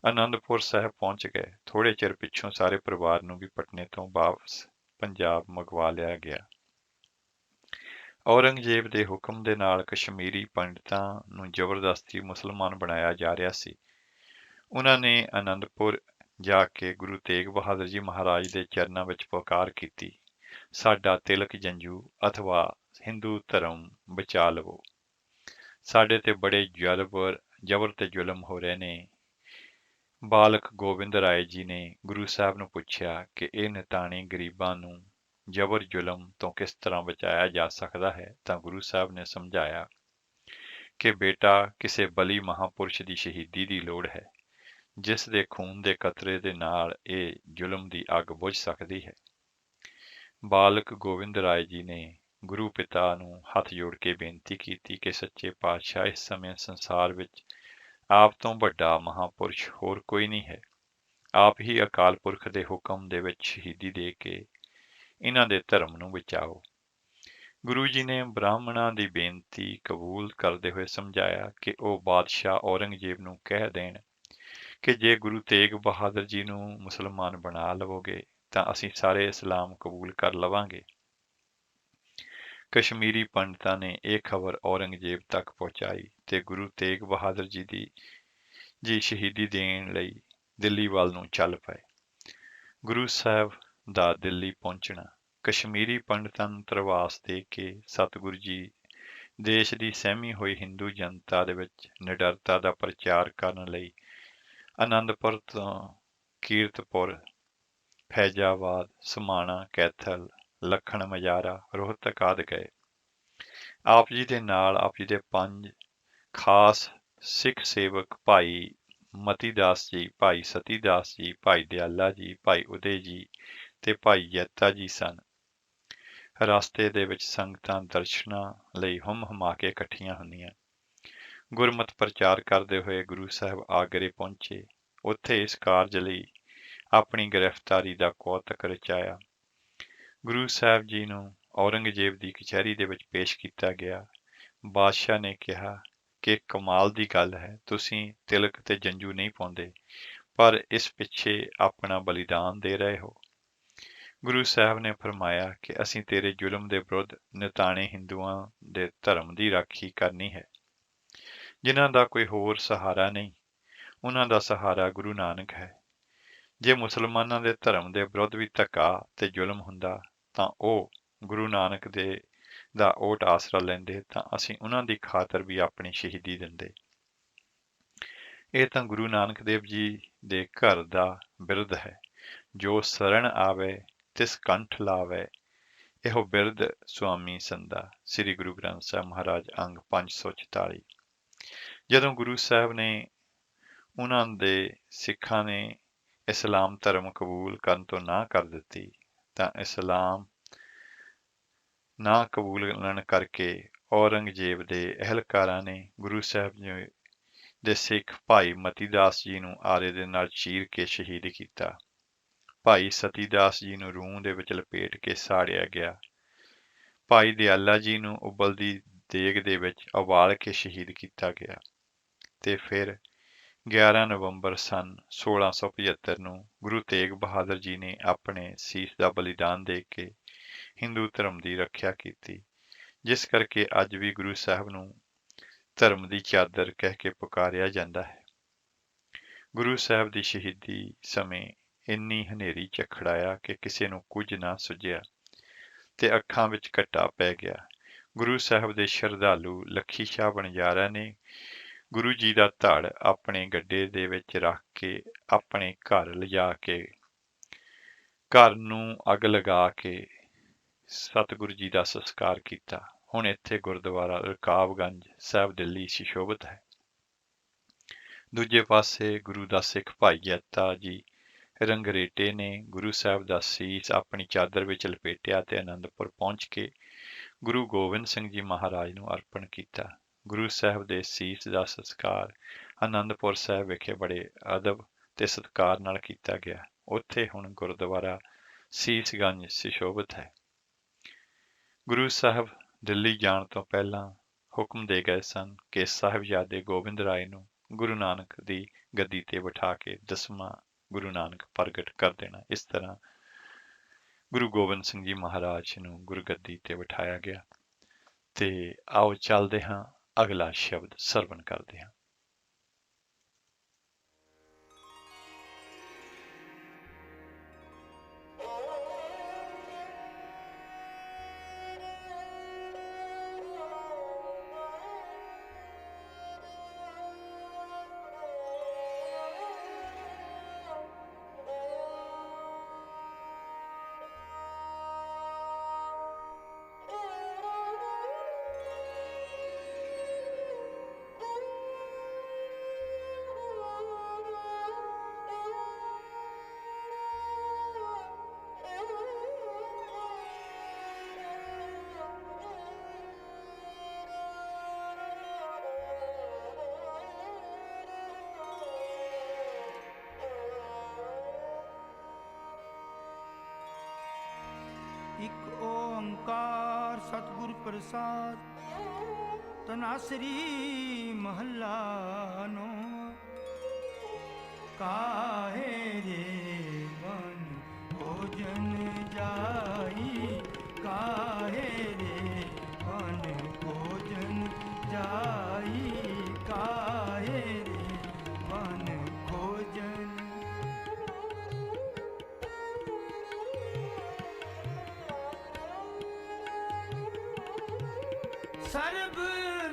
ਅਨੰਦਪੁਰ ਸਾਹਿਬ ਪਹੁੰਚ ਗਏ। ਥੋੜੇ ਚਿਰ ਪਿੱਛੋਂ ਸਾਰੇ ਪਰਿਵਾਰ ਨੂੰ ਵੀ ਪਟਨੇ ਤੋਂ ਵਾਪਸ ਪੰਜਾਬ ਮੰਗਵਾ ਲਿਆ ਗਿਆ। ਔਰੰਗਜ਼ੇਬ ਦੇ ਹੁਕਮ ਦੇ ਨਾਲ ਕਸ਼ਮੀਰੀ ਪੰਡਿਤਾਂ ਨੂੰ ਜ਼ਬਰਦਸਤੀ ਮੁਸਲਮਾਨ ਬਣਾਇਆ ਜਾ ਰਿਹਾ ਸੀ। ਉਹਨਾਂ ਨੇ ਅਨੰਦਪੁਰ ਜਾ ਕੇ ਗੁਰੂ ਤੇਗ ਬਹਾਦਰ ਜੀ ਮਹਾਰਾਜ ਦੇ ਚਰਨਾਂ ਵਿੱਚ ਪੁਕਾਰ ਕੀਤੀ, ਸਾਡਾ ਤਿਲਕ ਜੰਝੂ ਅਥਵਾ ਹਿੰਦੂ ਧਰਮ ਬਚਾ ਲਵੋ। ਸਾਡੇ ਤੇ ਬੜੇ ਜ਼ਬਰ ਤੇ ਜ਼ੁਲਮ ਹੋ ਰਹੇ ਨੇ। ਬਾਲਕ ਗੋਬਿੰਦ ਰਾਏ ਜੀ ਨੇ ਗੁਰੂ ਸਾਹਿਬ ਨੂੰ ਪੁੱਛਿਆ ਕਿ ਇਹ ਨਿਤਾਣੀ ਗਰੀਬਾਂ ਨੂੰ ਜ਼ਬਰ ਜ਼ੁਲਮ ਤੋਂ ਕਿਸ ਤਰ੍ਹਾਂ ਬਚਾਇਆ ਜਾ ਸਕਦਾ ਹੈ, ਤਾਂ ਗੁਰੂ ਸਾਹਿਬ ਨੇ ਸਮਝਾਇਆ ਕਿ ਬੇਟਾ, ਕਿਸੇ ਬਲੀ ਮਹਾਪੁਰਸ਼ ਦੀ ਸ਼ਹੀਦੀ ਦੀ ਲੋੜ ਹੈ, ਜਿਸ ਦੇ ਖੂਨ ਦੇ ਕਤਰੇ ਦੇ ਨਾਲ ਇਹ ਜ਼ੁਲਮ ਦੀ ਅੱਗ ਬੁਝ ਸਕਦੀ ਹੈ। ਬਾਲਕ ਗੋਬਿੰਦ ਰਾਏ ਜੀ ਨੇ ਗੁਰੂ ਪਿਤਾ ਨੂੰ ਹੱਥ ਜੋੜ ਕੇ ਬੇਨਤੀ ਕੀਤੀ ਕਿ ਸੱਚੇ ਪਾਤਸ਼ਾਹ, ਇਸ ਸਮੇਂ ਸੰਸਾਰ ਵਿੱਚ ਆਪ ਤੋਂ ਵੱਡਾ ਮਹਾਪੁਰਸ਼ ਹੋਰ ਕੋਈ ਨਹੀਂ ਹੈ। ਆਪ ਹੀ ਅਕਾਲ ਪੁਰਖ ਦੇ ਹੁਕਮ ਦੇ ਵਿੱਚ ਸ਼ਹੀਦੀ ਦੇ ਕੇ ਇਹਨਾਂ ਦੇ ਧਰਮ ਨੂੰ ਬਚਾਓ। ਗੁਰੂ ਜੀ ਨੇ ਬ੍ਰਾਹਮਣਾਂ ਦੀ ਬੇਨਤੀ ਕਬੂਲ ਕਰਦੇ ਹੋਏ ਸਮਝਾਇਆ ਕਿ ਉਹ ਬਾਦਸ਼ਾਹ ਔਰੰਗਜ਼ੇਬ ਨੂੰ ਕਹਿ ਦੇਣ ਕਿ ਜੇ ਗੁਰੂ ਤੇਗ ਬਹਾਦਰ ਜੀ ਨੂੰ ਮੁਸਲਮਾਨ ਬਣਾ ਲਵੋਗੇ ਤਾਂ ਅਸੀਂ ਸਾਰੇ ਇਸਲਾਮ ਕਬੂਲ ਕਰ ਲਵਾਂਗੇ। ਕਸ਼ਮੀਰੀ ਪੰਡਤਾਂ ਨੇ ਇਹ ਖਬਰ ਔਰੰਗਜ਼ੇਬ ਤੱਕ ਪਹੁੰਚਾਈ ਤੇ ਗੁਰੂ ਤੇਗ ਬਹਾਦਰ ਜੀ ਦੀ ਸ਼ਹੀਦੀ ਦੇਣ ਲਈ ਦਿੱਲੀ ਵੱਲ ਨੂੰ ਚੱਲ ਪਏ। ਗੁਰੂ ਸਾਹਿਬ ਦਾ ਦਿੱਲੀ ਪਹੁੰਚਣਾ ਕਸ਼ਮੀਰੀ ਪੰਡਤਾਂ ਨੂੰ ਧਰਵਾਸ ਦੇ ਕੇ ਸਤਿਗੁਰੂ ਜੀ ਦੇਸ਼ ਦੀ ਸਹਿਮੀ ਹੋਈ ਹਿੰਦੂ ਜਨਤਾ ਦੇ ਵਿੱਚ ਨਿਡਰਤਾ ਦਾ ਪ੍ਰਚਾਰ ਕਰਨ ਲਈ ਆਨੰਦਪੁਰ ਤੋਂ ਕੀਰਤਪੁਰ, ਫੈਜ਼ਾਬਾਦ, ਸਮਾਣਾ, ਕੈਥਲ, ਲੱਖਣ ਮਜਾਰਾ, ਰੋਹਤਕ ਆਦਿ ਗਏ। ਆਪ ਜੀ ਦੇ ਨਾਲ ਆਪ ਜੀ ਦੇ 5 ਖਾਸ ਸਿੱਖ ਸੇਵਕ ਭਾਈ ਮਤੀ ਦਾਸ ਜੀ, ਭਾਈ ਸਤੀ ਦਾਸ ਜੀ, ਭਾਈ ਦਿਆਲਾ ਜੀ, ਭਾਈ ਉਦੇ ਜੀ ਤੇ ਭਾਈ ਜੈਤਾ ਜੀ ਸਨ। ਰਸਤੇ ਦੇ ਵਿੱਚ ਸੰਗਤਾਂ ਦਰਸ਼ਨਾਂ ਲਈ ਹੁੰਮ-ਹੁਮਾ ਕੇ ਇਕੱਠੀਆਂ ਹੁੰਦੀਆਂ। ਗੁਰਮਤਿ ਪ੍ਰਚਾਰ ਕਰਦੇ ਹੋਏ ਗੁਰੂ ਸਾਹਿਬ ਆਗਰੇ ਪਹੁੰਚੇ। ਉੱਥੇ ਇਸ ਕਾਰਜ ਲਈ ਆਪਣੀ ਗ੍ਰਿਫਤਾਰੀ ਦਾ ਕੌਤਕ ਰਚਾਇਆ। ਗੁਰੂ ਸਾਹਿਬ ਜੀ ਨੂੰ ਔਰੰਗਜ਼ੇਬ ਦੀ ਕਚਹਿਰੀ ਦੇ ਵਿੱਚ ਪੇਸ਼ ਕੀਤਾ ਗਿਆ। ਬਾਦਸ਼ਾਹ ਨੇ ਕਿਹਾ ਕਿ ਕਮਾਲ ਦੀ ਗੱਲ ਹੈ, ਤੁਸੀਂ ਤਿਲਕ ਤੇ ਜੰਜੂ ਨਹੀਂ ਪਾਉਂਦੇ, ਪਰ ਇਸ ਪਿੱਛੇ ਆਪਣਾ ਬਲੀਦਾਨ ਦੇ ਰਹੇ ਹੋ। ਗੁਰੂ ਸਾਹਿਬ ਨੇ ਫਰਮਾਇਆ ਕਿ ਅਸੀਂ ਤੇਰੇ ਜ਼ੁਲਮ ਦੇ ਵਿਰੁੱਧ ਨਿਤਾਣੇ ਹਿੰਦੂਆਂ ਦੇ ਧਰਮ ਦੀ ਰਾਖੀ ਕਰਨੀ ਹੈ, ਜਿਨ੍ਹਾਂ ਦਾ ਕੋਈ ਹੋਰ ਸਹਾਰਾ ਨਹੀਂ। ਉਹਨਾਂ ਦਾ ਸਹਾਰਾ ਗੁਰੂ ਨਾਨਕ ਹੈ। ਜੇ ਮੁਸਲਮਾਨਾਂ ਦੇ ਧਰਮ ਦੇ ਵਿਰੁੱਧ ਵੀ ਧੱਕਾ ਤੇ ਜ਼ੁਲਮ ਹੁੰਦਾ ਤਾਂ ਉਹ ਗੁਰੂ ਨਾਨਕ ਦਾ ਓਟ ਆਸਰਾ ਲੈਂਦੇ, ਤਾਂ ਅਸੀਂ ਉਹਨਾਂ ਦੀ ਖਾਤਰ ਵੀ ਆਪਣੀ ਸ਼ਹੀਦੀ ਦਿੰਦੇ। ਇਹ ਤਾਂ ਗੁਰੂ ਨਾਨਕ ਦੇਵ ਜੀ ਦੇ ਘਰ ਦਾ ਬਿਰਧ ਹੈ। ਜੋ ਸਰਣ ਆਵੇ ਤਿਸ ਕੰਠ ਲਾਵੇ, ਇਹੋ ਬਿਰਧ ਸੁਆਮੀ ਸੰਦਾ। ਸ੍ਰੀ ਗੁਰੂ ਗ੍ਰੰਥ ਸਾਹਿਬ ਮਹਾਰਾਜ ਅੰਗ 544। ਜਦੋਂ ਗੁਰੂ ਸਾਹਿਬ ਨੇ ਉਹਨਾਂ ਦੇ ਸਿੱਖਾਂ ਨੇ ਇਸਲਾਮ ਧਰਮ ਕਬੂਲ ਕਰਨ ਤੋਂ ਨਾ ਕਰ ਦਿੱਤੀ, ਤਾਂ ਇਸਲਾਮ ਨਾ ਕਬੂਲਣ ਕਰਕੇ ਔਰੰਗਜ਼ੇਬ ਦੇ ਅਹਿਲਕਾਰਾਂ ਨੇ ਗੁਰੂ ਸਾਹਿਬ ਜੀ ਦੇ ਸਿੱਖ ਭਾਈ ਮਤੀ ਦਾਸ ਜੀ ਨੂੰ ਆਰੇ ਦੇ ਨਾਲ ਚੀਰ ਕੇ ਸ਼ਹੀਦ ਕੀਤਾ। ਭਾਈ ਸਤੀ ਦਾਸ ਜੀ ਨੂੰ ਰੂੰ ਦੇ ਵਿੱਚ ਲਪੇਟ ਕੇ ਸਾੜਿਆ ਗਿਆ। ਭਾਈ ਦਿਆਲਾ ਜੀ ਨੂੰ ਉਬਲਦੀ ਦੇਗ ਦੇ ਵਿੱਚ ਉਬਾਲ ਕੇ ਸ਼ਹੀਦ ਕੀਤਾ ਗਿਆ। ਤੇ ਫਿਰ 11 ਨਵੰਬਰ ਸਨ 1675 ਨੂੰ ਗੁਰੂ ਤੇਗ ਬਹਾਦਰ ਜੀ ਨੇ ਆਪਣੇ ਸੀਸ ਦਾ ਬਲੀਦਾਨ ਦੇ ਕੇ ਹਿੰਦੂ ਧਰਮ ਦੀ ਰੱਖਿਆ ਕੀਤੀ, ਜਿਸ ਕਰਕੇ ਅੱਜ ਵੀ ਗੁਰੂ ਸਾਹਿਬ ਨੂੰ ਧਰਮ ਦੀ ਚਾਦਰ ਕਹਿ ਕੇ ਪੁਕਾਰਿਆ ਜਾਂਦਾ ਹੈ। ਗੁਰੂ ਸਾਹਿਬ ਦੀ ਸ਼ਹੀਦੀ ਸਮੇਂ ਇੰਨੀ ਹਨੇਰੀ ਝਖੜਾਇਆ ਕਿ ਕਿਸੇ ਨੂੰ ਕੁਝ ਨਾ ਸੁੱਝਿਆ ਤੇ ਅੱਖਾਂ ਵਿੱਚ ਘੱਟਾ ਪੈ ਗਿਆ। ਗੁਰੂ ਸਾਹਿਬ ਦੇ ਸ਼ਰਧਾਲੂ ਲੱਖੀ ਸ਼ਾਹ ਬਣਜਾਰਾ ਨੇ ਗੁਰੂ ਜੀ ਦਾ ਧੜ ਆਪਣੇ ਗੱਡੇ ਦੇ ਵਿੱਚ ਰੱਖ ਕੇ ਆਪਣੇ ਘਰ ਲਿਜਾ ਕੇ ਘਰ ਨੂੰ ਅੱਗ ਲਗਾ ਕੇ ਸਤਿਗੁਰੂ ਜੀ ਦਾ ਸੰਸਕਾਰ ਕੀਤਾ। ਹੁਣ ਇੱਥੇ ਗੁਰਦੁਆਰਾ ਰਕਾਬਗੰਜ ਸਾਹਿਬ ਦਿੱਲੀ ਸੁਸ਼ੋਭਿਤ ਹੈ। ਦੂਜੇ ਪਾਸੇ ਗੁਰੂ ਦਾ ਸਿੱਖ ਭਾਈ ਜੈਤਾ ਜੀ ਰੰਗਰੇਟੇ ਨੇ ਗੁਰੂ ਸਾਹਿਬ ਦਾ ਸੀਸ ਆਪਣੀ ਚਾਦਰ ਵਿੱਚ ਲਪੇਟਿਆ ਤੇ ਆਨੰਦਪੁਰ ਪਹੁੰਚ ਕੇ ਗੁਰੂ ਗੋਬਿੰਦ ਸਿੰਘ ਜੀ ਮਹਾਰਾਜ ਨੂੰ ਅਰਪਣ ਕੀਤਾ। ਗੁਰੂ ਸਾਹਿਬ ਦੇ ਸੀਸ ਦਾ ਸੰਸਕਾਰ ਆਨੰਦਪੁਰ ਸਾਹਿਬ ਵਿਖੇ ਬੜੇ ਅਦਬ ਤੇ ਸਤਿਕਾਰ ਨਾਲ ਕੀਤਾ ਗਿਆ। ਉੱਥੇ ਹੁਣ ਗੁਰਦੁਆਰਾ ਸੀਸਗੰਜ ਸੁਸ਼ੋਭਿਤ ਹੈ। ਗੁਰੂ ਸਾਹਿਬ ਦਿੱਲੀ ਜਾਣ ਤੋਂ ਪਹਿਲਾਂ ਹੁਕਮ ਦੇ ਗਏ ਸਨ ਕਿ ਸਾਹਿਬਜ਼ਾਦੇ ਗੋਬਿੰਦ ਰਾਏ ਨੂੰ ਗੁਰੂ ਨਾਨਕ ਦੀ ਗੱਦੀ ਤੇ ਬਿਠਾ ਕੇ 10ਵਾਂ ਗੁਰੂ ਨਾਨਕ ਪ੍ਰਗਟ ਕਰ ਦੇਣਾ। ਇਸ ਤਰ੍ਹਾਂ ਗੁਰੂ ਗੋਬਿੰਦ ਸਿੰਘ ਜੀ ਮਹਾਰਾਜ ਨੂੰ ਗੁਰਗੱਦੀ ਤੇ ਬਿਠਾਇਆ ਗਿਆ। ਤੇ ਆਓ ਚੱਲਦੇ ਹਾਂ, ਅਗਲਾ ਸ਼ਬਦ ਸਰਵਣ ਕਰਦੇ ਹਾਂ। ਇੱਕ ਓੰਕਾਰ ਸਤਿਗੁਰ ਪ੍ਰਸਾਦ। ਤਨਾਸਰੀ ਮਹੱਲਾ ਨੋ। ਕਾਹੇ ਰੇ ਬਨ ਭੋਜਨ ਜਾਈ, ਕਾਹੇ ਰੇ ਬਨ ਭੋਜਨ ਜਾਈ, ਕਾਹੇ ਰੇ ਬਨ ਭੋਜਨ। सर्व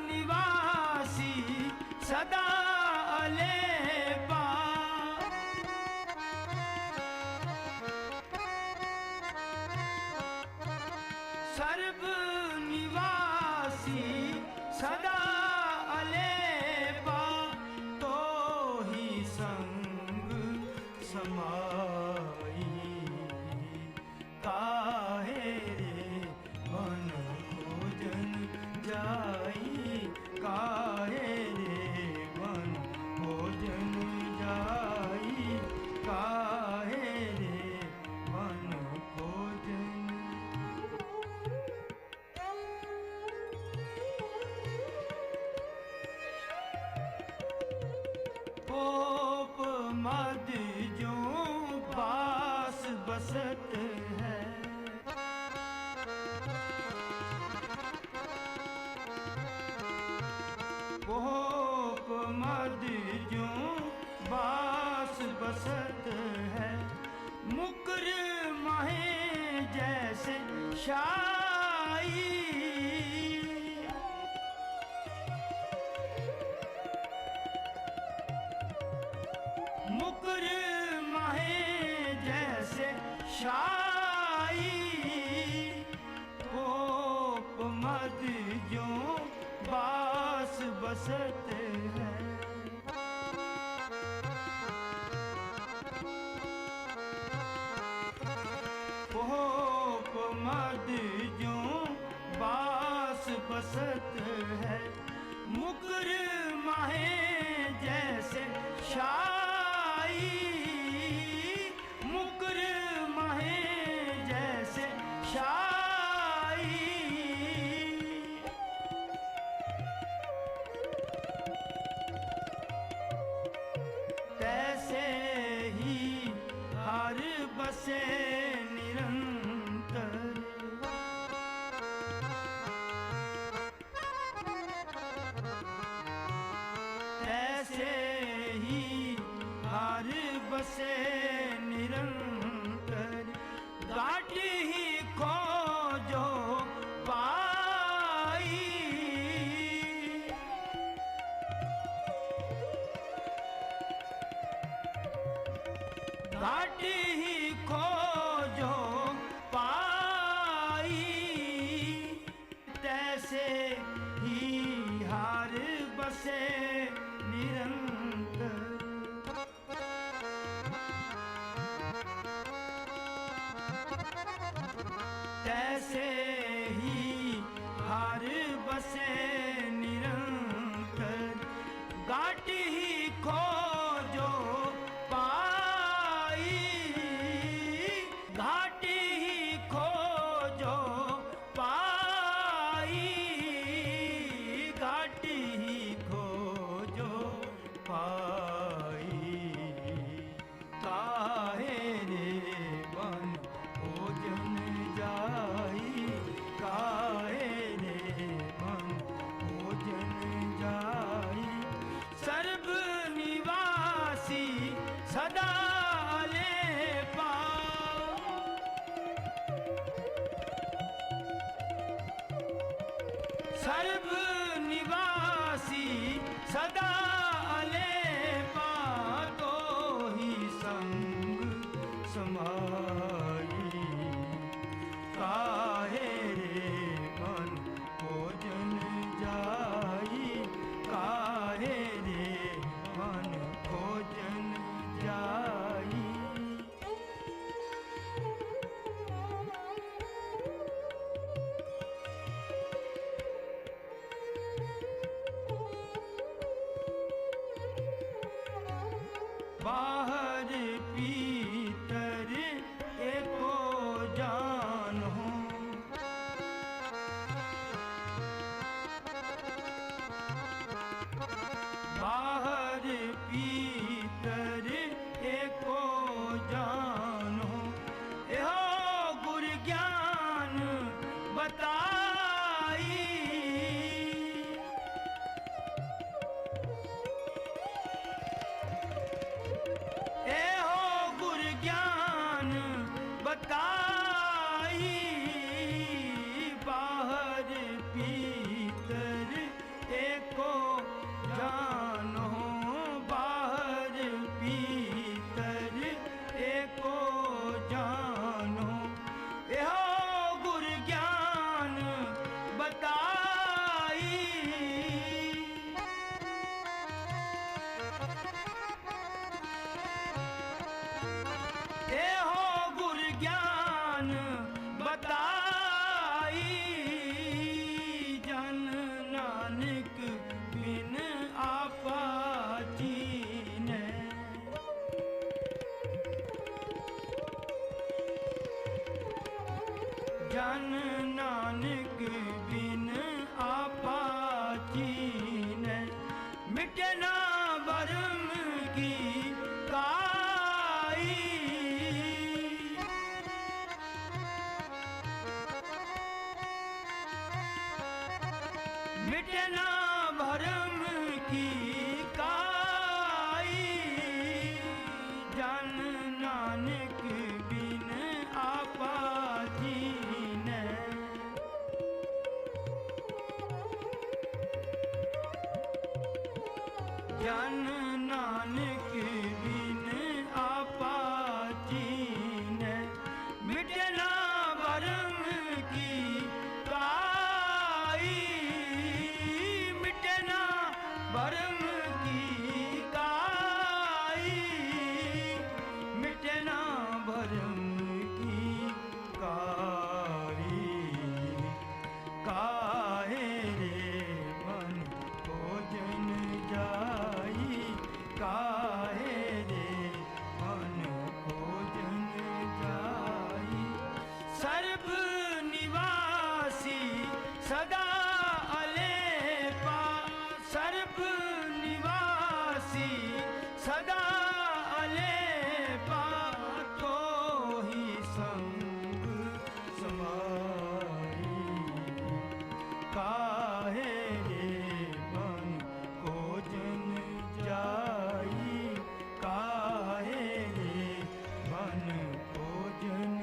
निवासी सदा अलेपा सर्व निवासी सदा अलेपा तो ही संग समाई काहे रे मन भोजन जाई काहे रे मन भोजन जाई काहे रे मन भोजन कोप मद जो पास बसत है कोप मद जो बास बसत है मुकर महे जैसे शाई मुकर महे जैसे शाई कोप मद जो बास बसत है कोप मद जो बास बसत है मुकर महे जैसे शाई मुकर महे जैसे शाई तैसे ही हर बसे निरंतर तैसे ही हर बसे निरंतर गाट ही खोजो पाई घाट ही खोजो पाई तैसे ही हार बसे निरंतर तैसे ही हार बसे निरंतर घाट ही खोजो पाई घाट ही खोजो पाई घाट ही खोजो पाई काहे रे मन भोजन जाई काहे रे मन भोजन जाई सर्व निवासी सदा लेपा सर्व निवासी सदा लेपा तो ही संग समाई काहे रे मन भोजन जाई काहे रे मन भोजन जाई ਜਨ ਨਾਨਕ ਬਿਨ ਆਪਾ ਚੀਨੈ ਮਿਟੇ ਨਾ ਭਰਮ ਕੀ ਕਾਈ मिटे ना भरम की काई जन नानक बिन आपा जीनै जन नानक बिन आपा जीनै मिटे ना भरम की काई मिटे ना भरम की काई मिटे ना भरम की काई काहे रे मन भोजन जाई काहे रे मन भोजन जाई सर्व निवासी सदा अलेपा सर्व निवासी सदा अलेपा तो ही संग समाई काहे रे मन भोजन जाई काहे रे मन भोजन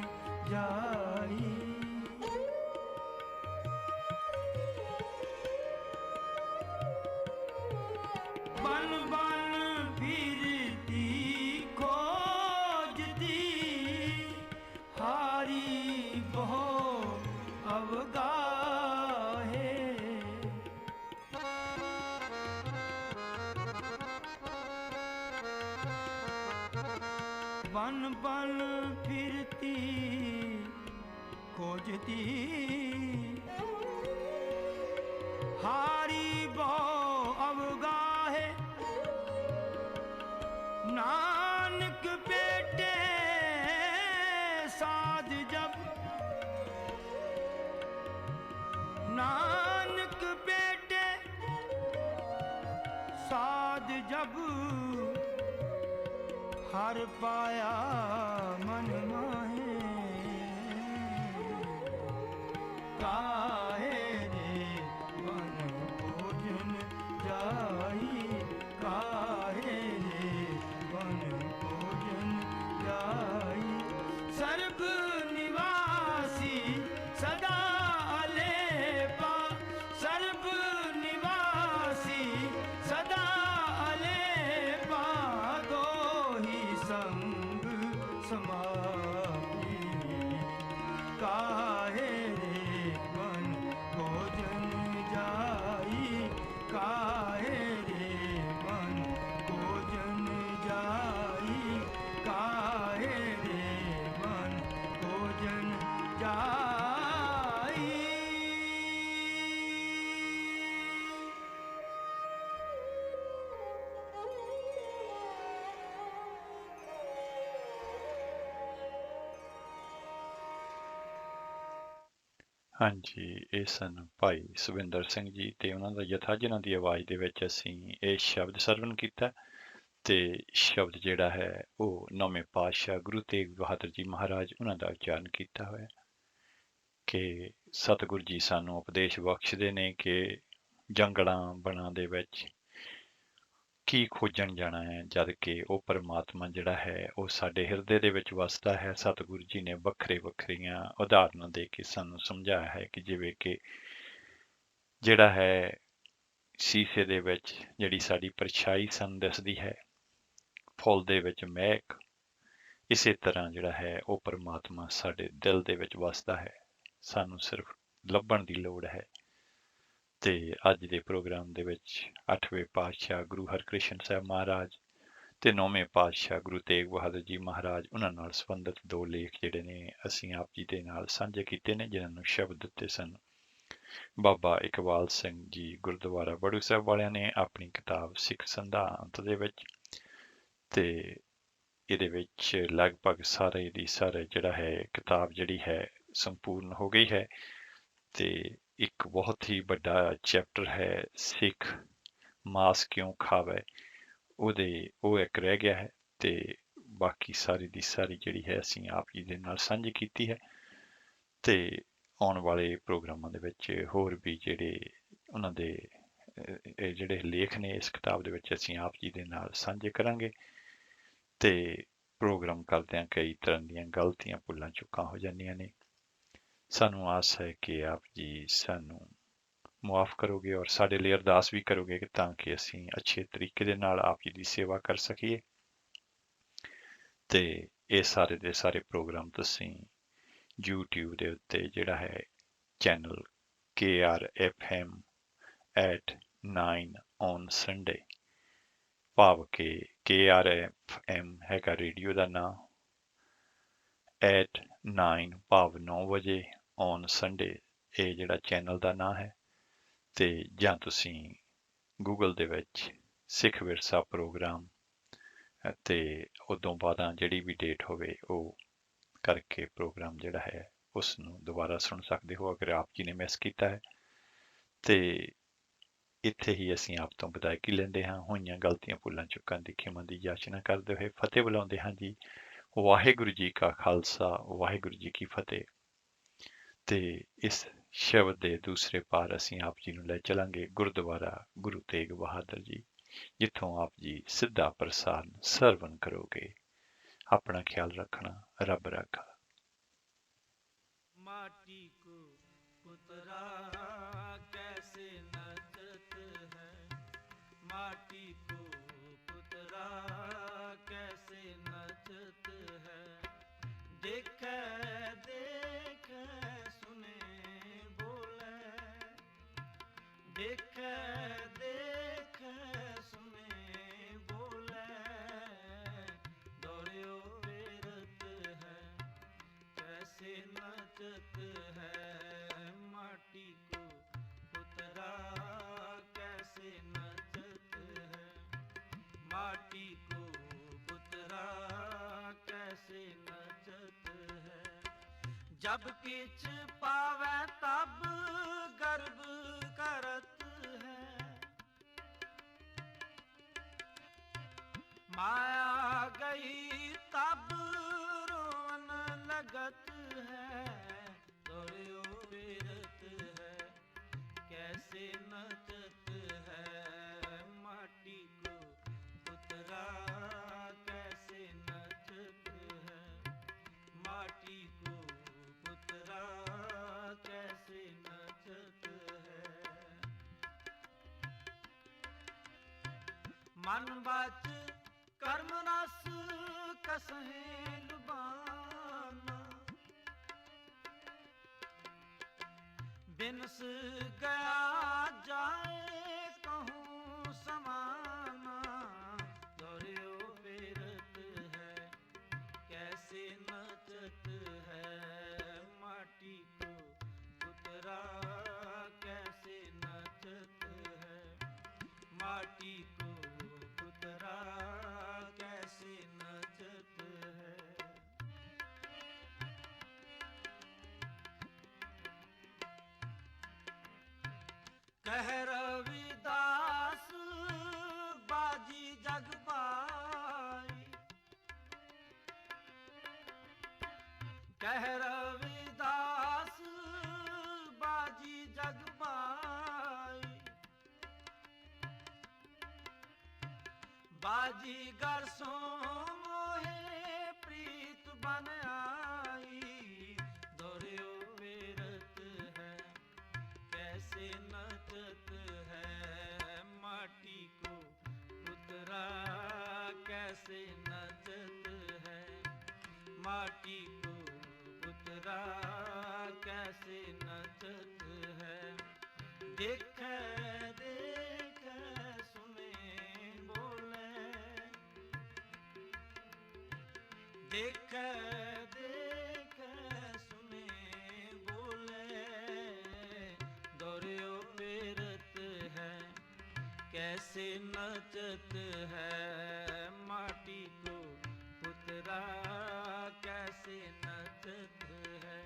जाई बन बन फिरती खोजती हारी बहु अवगाहे बन बन फिरती खोजती हारी बहु अवगाहे नानक बेटे साध जब नानक बेटे साध जब हर पाया मन माहे काहे रे मन भोजन जाई काहे रे मन भोजन जाई सर्व निवासी सदा अलेपा सर्व निवासी सदा अलेपा दो ही संग समाई काहे रे मन भोजन जाई काहे रे मन भोजन जाई काहे रे मन भोजन जाई ਹਾਂਜੀ, ਇਹ ਸਨ ਭਾਈ ਸੁਵਿੰਦਰ ਸਿੰਘ ਜੀ ਤੇ ਉਹਨਾਂ ਦਾ ਜਥਾ, ਜਿਨ੍ਹਾਂ ਦੀ ਆਵਾਜ਼ ਦੇ ਵਿੱਚ ਅਸੀਂ ਇਹ ਸ਼ਬਦ ਸਰਵਣ ਕੀਤਾ। ਤੇ ਸ਼ਬਦ ਜਿਹੜਾ ਹੈ ਉਹ ਨੌਵੇਂ ਪਾਤਸ਼ਾਹ ਗੁਰੂ ਤੇਗ ਬਹਾਦਰ ਜੀ ਮਹਾਰਾਜ ਉਹਨਾਂ ਦਾ ਉਚਾਰਨ ਕੀਤਾ ਹੋਇਆ ਕਿ ਸਤਿਗੁਰੂ ਜੀ ਸਾਨੂੰ ਉਪਦੇਸ਼ ਬਖਸ਼ਦੇ ਨੇ ਕਿ ਜੰਗਲਾਂ ਬਨਾਂ ਦੇ ਵਿੱਚ ਕੀ ਖੋਜਣ ਜਾਣਾ ਹੈ, ਜਦ ਕਿ ਉਹ ਪਰਮਾਤਮਾ ਜਿਹੜਾ ਹੈ ਉਹ ਸਾਡੇ ਹਿਰਦੇ ਦੇ ਵਿੱਚ ਵਸਦਾ ਹੈ। ਸਤਿਗੁਰੂ ਜੀ ਨੇ ਵੱਖਰੀਆਂ ਉਦਾਹਰਨਾਂ ਦੇ ਕੇ ਸਾਨੂੰ ਸਮਝਾਇਆ ਹੈ ਕਿ ਜਿਵੇਂ ਕਿ ਜਿਹੜਾ ਹੈ ਸ਼ੀਸ਼ੇ ਦੇ ਵਿੱਚ ਜਿਹੜੀ ਸਾਡੀ ਪਰਛਾਈ ਸਾਨੂੰ ਦਿਸਦੀ ਹੈ, ਫੁੱਲ ਦੇ ਵਿੱਚ ਮਹਿਕ, ਇਸੇ ਤਰ੍ਹਾਂ ਜਿਹੜਾ ਹੈ ਉਹ ਪਰਮਾਤਮਾ ਸਾਡੇ ਦਿਲ ਦੇ ਵਿੱਚ ਵਸਦਾ ਹੈ। ਸਾਨੂੰ ਸਿਰਫ ਲੱਭਣ ਦੀ ਲੋੜ ਹੈ। ਤੇ ਅੱਜ ਦੇ ਪ੍ਰੋਗਰਾਮ ਦੇ ਵਿੱਚ 8ਵੇਂ ਪਾਤਸ਼ਾਹ ਗੁਰੂ ਹਰਕ੍ਰਿਸ਼ਨ ਸਾਹਿਬ ਮਹਾਰਾਜ ਤੇ 9ਵੇਂ ਪਾਤਸ਼ਾਹ ਗੁਰੂ ਤੇਗ ਬਹਾਦਰ ਜੀ ਮਹਾਰਾਜ, ਉਹਨਾਂ ਨਾਲ ਸੰਬੰਧਿਤ 2 ਲੇਖ ਜਿਹੜੇ ਨੇ ਅਸੀਂ ਆਪ ਜੀ ਦੇ ਨਾਲ ਸਾਂਝੇ ਕੀਤੇ ਨੇ, ਜਿਨ੍ਹਾਂ ਨੂੰ ਸ਼ਬਦ ਦਿੱਤੇ ਸਨ ਬਾਬਾ ਇਕਬਾਲ ਸਿੰਘ ਜੀ ਗੁਰਦੁਆਰਾ ਬੜੂ ਸਾਹਿਬ ਵਾਲਿਆਂ ਨੇ ਆਪਣੀ ਕਿਤਾਬ ਸਿੱਖ ਸਿਧਾਂਤ ਦੇ ਵਿੱਚ। ਤੇ ਇਹਦੇ ਵਿੱਚ ਲਗਭਗ ਸਾਰੇ ਦੀ ਸਾਰੇ ਜਿਹੜਾ ਹੈ ਕਿਤਾਬ ਜਿਹੜੀ ਹੈ ਸੰਪੂਰਨ ਹੋ ਗਈ ਹੈ ਤੇ ਇੱਕ ਬਹੁਤ ਹੀ ਵੱਡਾ ਚੈਪਟਰ ਹੈ ਸਿੱਖ ਮਾਸ ਕਿਉਂ ਖਾਵੇ, ਉਹ ਇੱਕ ਰਹਿ ਗਿਆ ਹੈ ਤੇ ਬਾਕੀ ਸਾਰੀ ਦੀ ਸਾਰੀ ਜਿਹੜੀ ਹੈ ਅਸੀਂ ਆਪ ਜੀ ਦੇ ਨਾਲ ਸਾਂਝੀ ਕੀਤੀ ਹੈ। ਤੇ ਆਉਣ ਵਾਲੇ ਪ੍ਰੋਗਰਾਮਾਂ ਦੇ ਵਿੱਚ ਹੋਰ ਵੀ ਜਿਹੜੇ ਉਹਨਾਂ ਦੇ ਇਹ ਜਿਹੜੇ ਲੇਖ ਨੇ ਇਸ ਕਿਤਾਬ ਦੇ ਵਿੱਚ ਅਸੀਂ ਆਪ ਜੀ ਦੇ ਨਾਲ ਸਾਂਝੇ ਕਰਾਂਗੇ। ਤੇ ਪ੍ਰੋਗਰਾਮ ਕਰਦਿਆਂ ਕਈ ਤਰ੍ਹਾਂ ਦੀਆਂ ਗਲਤੀਆਂ ਭੁੱਲਾਂ ਚੁੱਕਾਂ ਹੋ ਜਾਂਦੀਆਂ ਨੇ। ਸਾਨੂੰ ਆਸ ਹੈ ਕਿ ਆਪ ਜੀ ਸਾਨੂੰ ਮੁਆਫ ਕਰੋਗੇ ਔਰ ਸਾਡੇ ਲਈ ਅਰਦਾਸ ਵੀ ਕਰੋਗੇ ਤਾਂ ਕਿ ਅਸੀਂ ਅੱਛੇ ਤਰੀਕੇ ਦੇ ਨਾਲ ਆਪ ਜੀ ਦੀ ਸੇਵਾ ਕਰ ਸਕੀਏ। ਤੇ ਇਹ ਸਾਰੇ ਦੇ ਸਾਰੇ ਪ੍ਰੋਗਰਾਮ ਤੁਸੀਂ YouTube ਦੇ ਉੱਤੇ ਜਿਹੜਾ ਹੈ channel KRFM at 9 on Sunday, ਭਾਵ ਕਿ KRFM ਹੈਗਾ ਰੇਡੀਓ ਦਾ ਨਾਂ, at 9 ਭਾਵ 9 ਵਜੇ on Sunday ਇਹ ਜਿਹੜਾ ਚੈਨਲ ਦਾ ਨਾਂ ਹੈ। ਤੇ ਜਾਂ ਤੁਸੀਂ ਗੂਗਲ ਦੇ ਵਿੱਚ ਸਿੱਖ ਵਿਰਸਾ ਪ੍ਰੋਗਰਾਮ ਤੇ ਉਦੋਂ ਬਾਅਦਾਂ ਜਿਹੜੀ ਵੀ ਡੇਟ ਹੋਵੇ ਉਹ ਕਰਕੇ ਪ੍ਰੋਗਰਾਮ ਜਿਹੜਾ ਹੈ ਉਸ ਨੂੰ ਦੁਬਾਰਾ ਸੁਣ ਸਕਦੇ ਹੋ ਅਗਰ ਆਪ ਜੀ ਨੇ ਮਿਸ ਕੀਤਾ ਹੈ। ਤੇ ਇੱਥੇ ਹੀ ਅਸੀਂ ਆਪ ਤੋਂ ਵਿਦਾਇਗੀ ਲੈਂਦੇ ਹਾਂ। ਹੋਈਆਂ ਗਲਤੀਆਂ ਭੁੱਲਾਂ ਚੁੱਕਾਂ ਦੀ ਖਿਮਾ ਦੀ ਯਾਚਨਾ ਕਰਦੇ ਹੋਏ ਫਤਿਹ ਬੁਲਾਉਂਦੇ ਹਾਂ ਜੀ। ਵਾਹਿਗੁਰੂ ਜੀ ਕਾ ਖਾਲਸਾ, ਵਾਹਿਗੁਰੂ ਜੀ ਕੀ ਫਤਿਹ। ਤੇ ਇਸ ਸ਼ਬਦ ਦੇ ਦੂਸਰੇ ਪਾਰ ਅਸੀਂ ਆਪ ਜੀ ਨੂੰ ਲੈ ਚਲਾਂਗੇ ਗੁਰਦੁਆਰਾ ਗੁਰੂ ਤੇਗ ਬਹਾਦਰ ਜੀ, ਜਿੱਥੋਂ ਆਪ ਜੀ ਸਿੱਧਾ ਪ੍ਰਸਾਰਣ ਸਰਵਣ ਕਰੋਗੇ। अपना ख्याल रखना, रब रखा। माटी को पुतरा कैसे नचत है, माटी को पुतरा कैसे नचत है, देखे देखे सुने बोले, देखे देखे सुने बोले, दौड़ो वेरत है कैसे नचत है, माटी को पुतरा कैसे नचत है, माटी को पुतरा कैसे नचत है, जब किच पावे तब गर्व करत है, माया गई तब रोन लगत है, दौड़ो वेरत है कैसे नचत है, माटी को पुतरा कैसे नचत है, माटी को पुतरा कैसे नचत है, मन बाच कर्म रस कसहे लुबाना, बिनस गया जाए कहूँ समाना, दौड़ो वेरत है कैसे नचत है, माटी को पुतरा कैसे नचत है, माटी को पुतरा कैसे नचत है, कह रविदास बाजी जगबाई, कह रविदास बाजी जगबाई, बाजीगर सो मोहे प्रीत बन आई, दौड़ो वेरत है कैसे नचत है, माटी को पुतरा कैसे नचत है, माटी को पुतरा कैसे नचत है, देखे देखे सुने बोले, देखे देखे सुने बोले, दौड़ो वेरत है कैसे नचत है, माटी को पुतरा कैसे नचत है,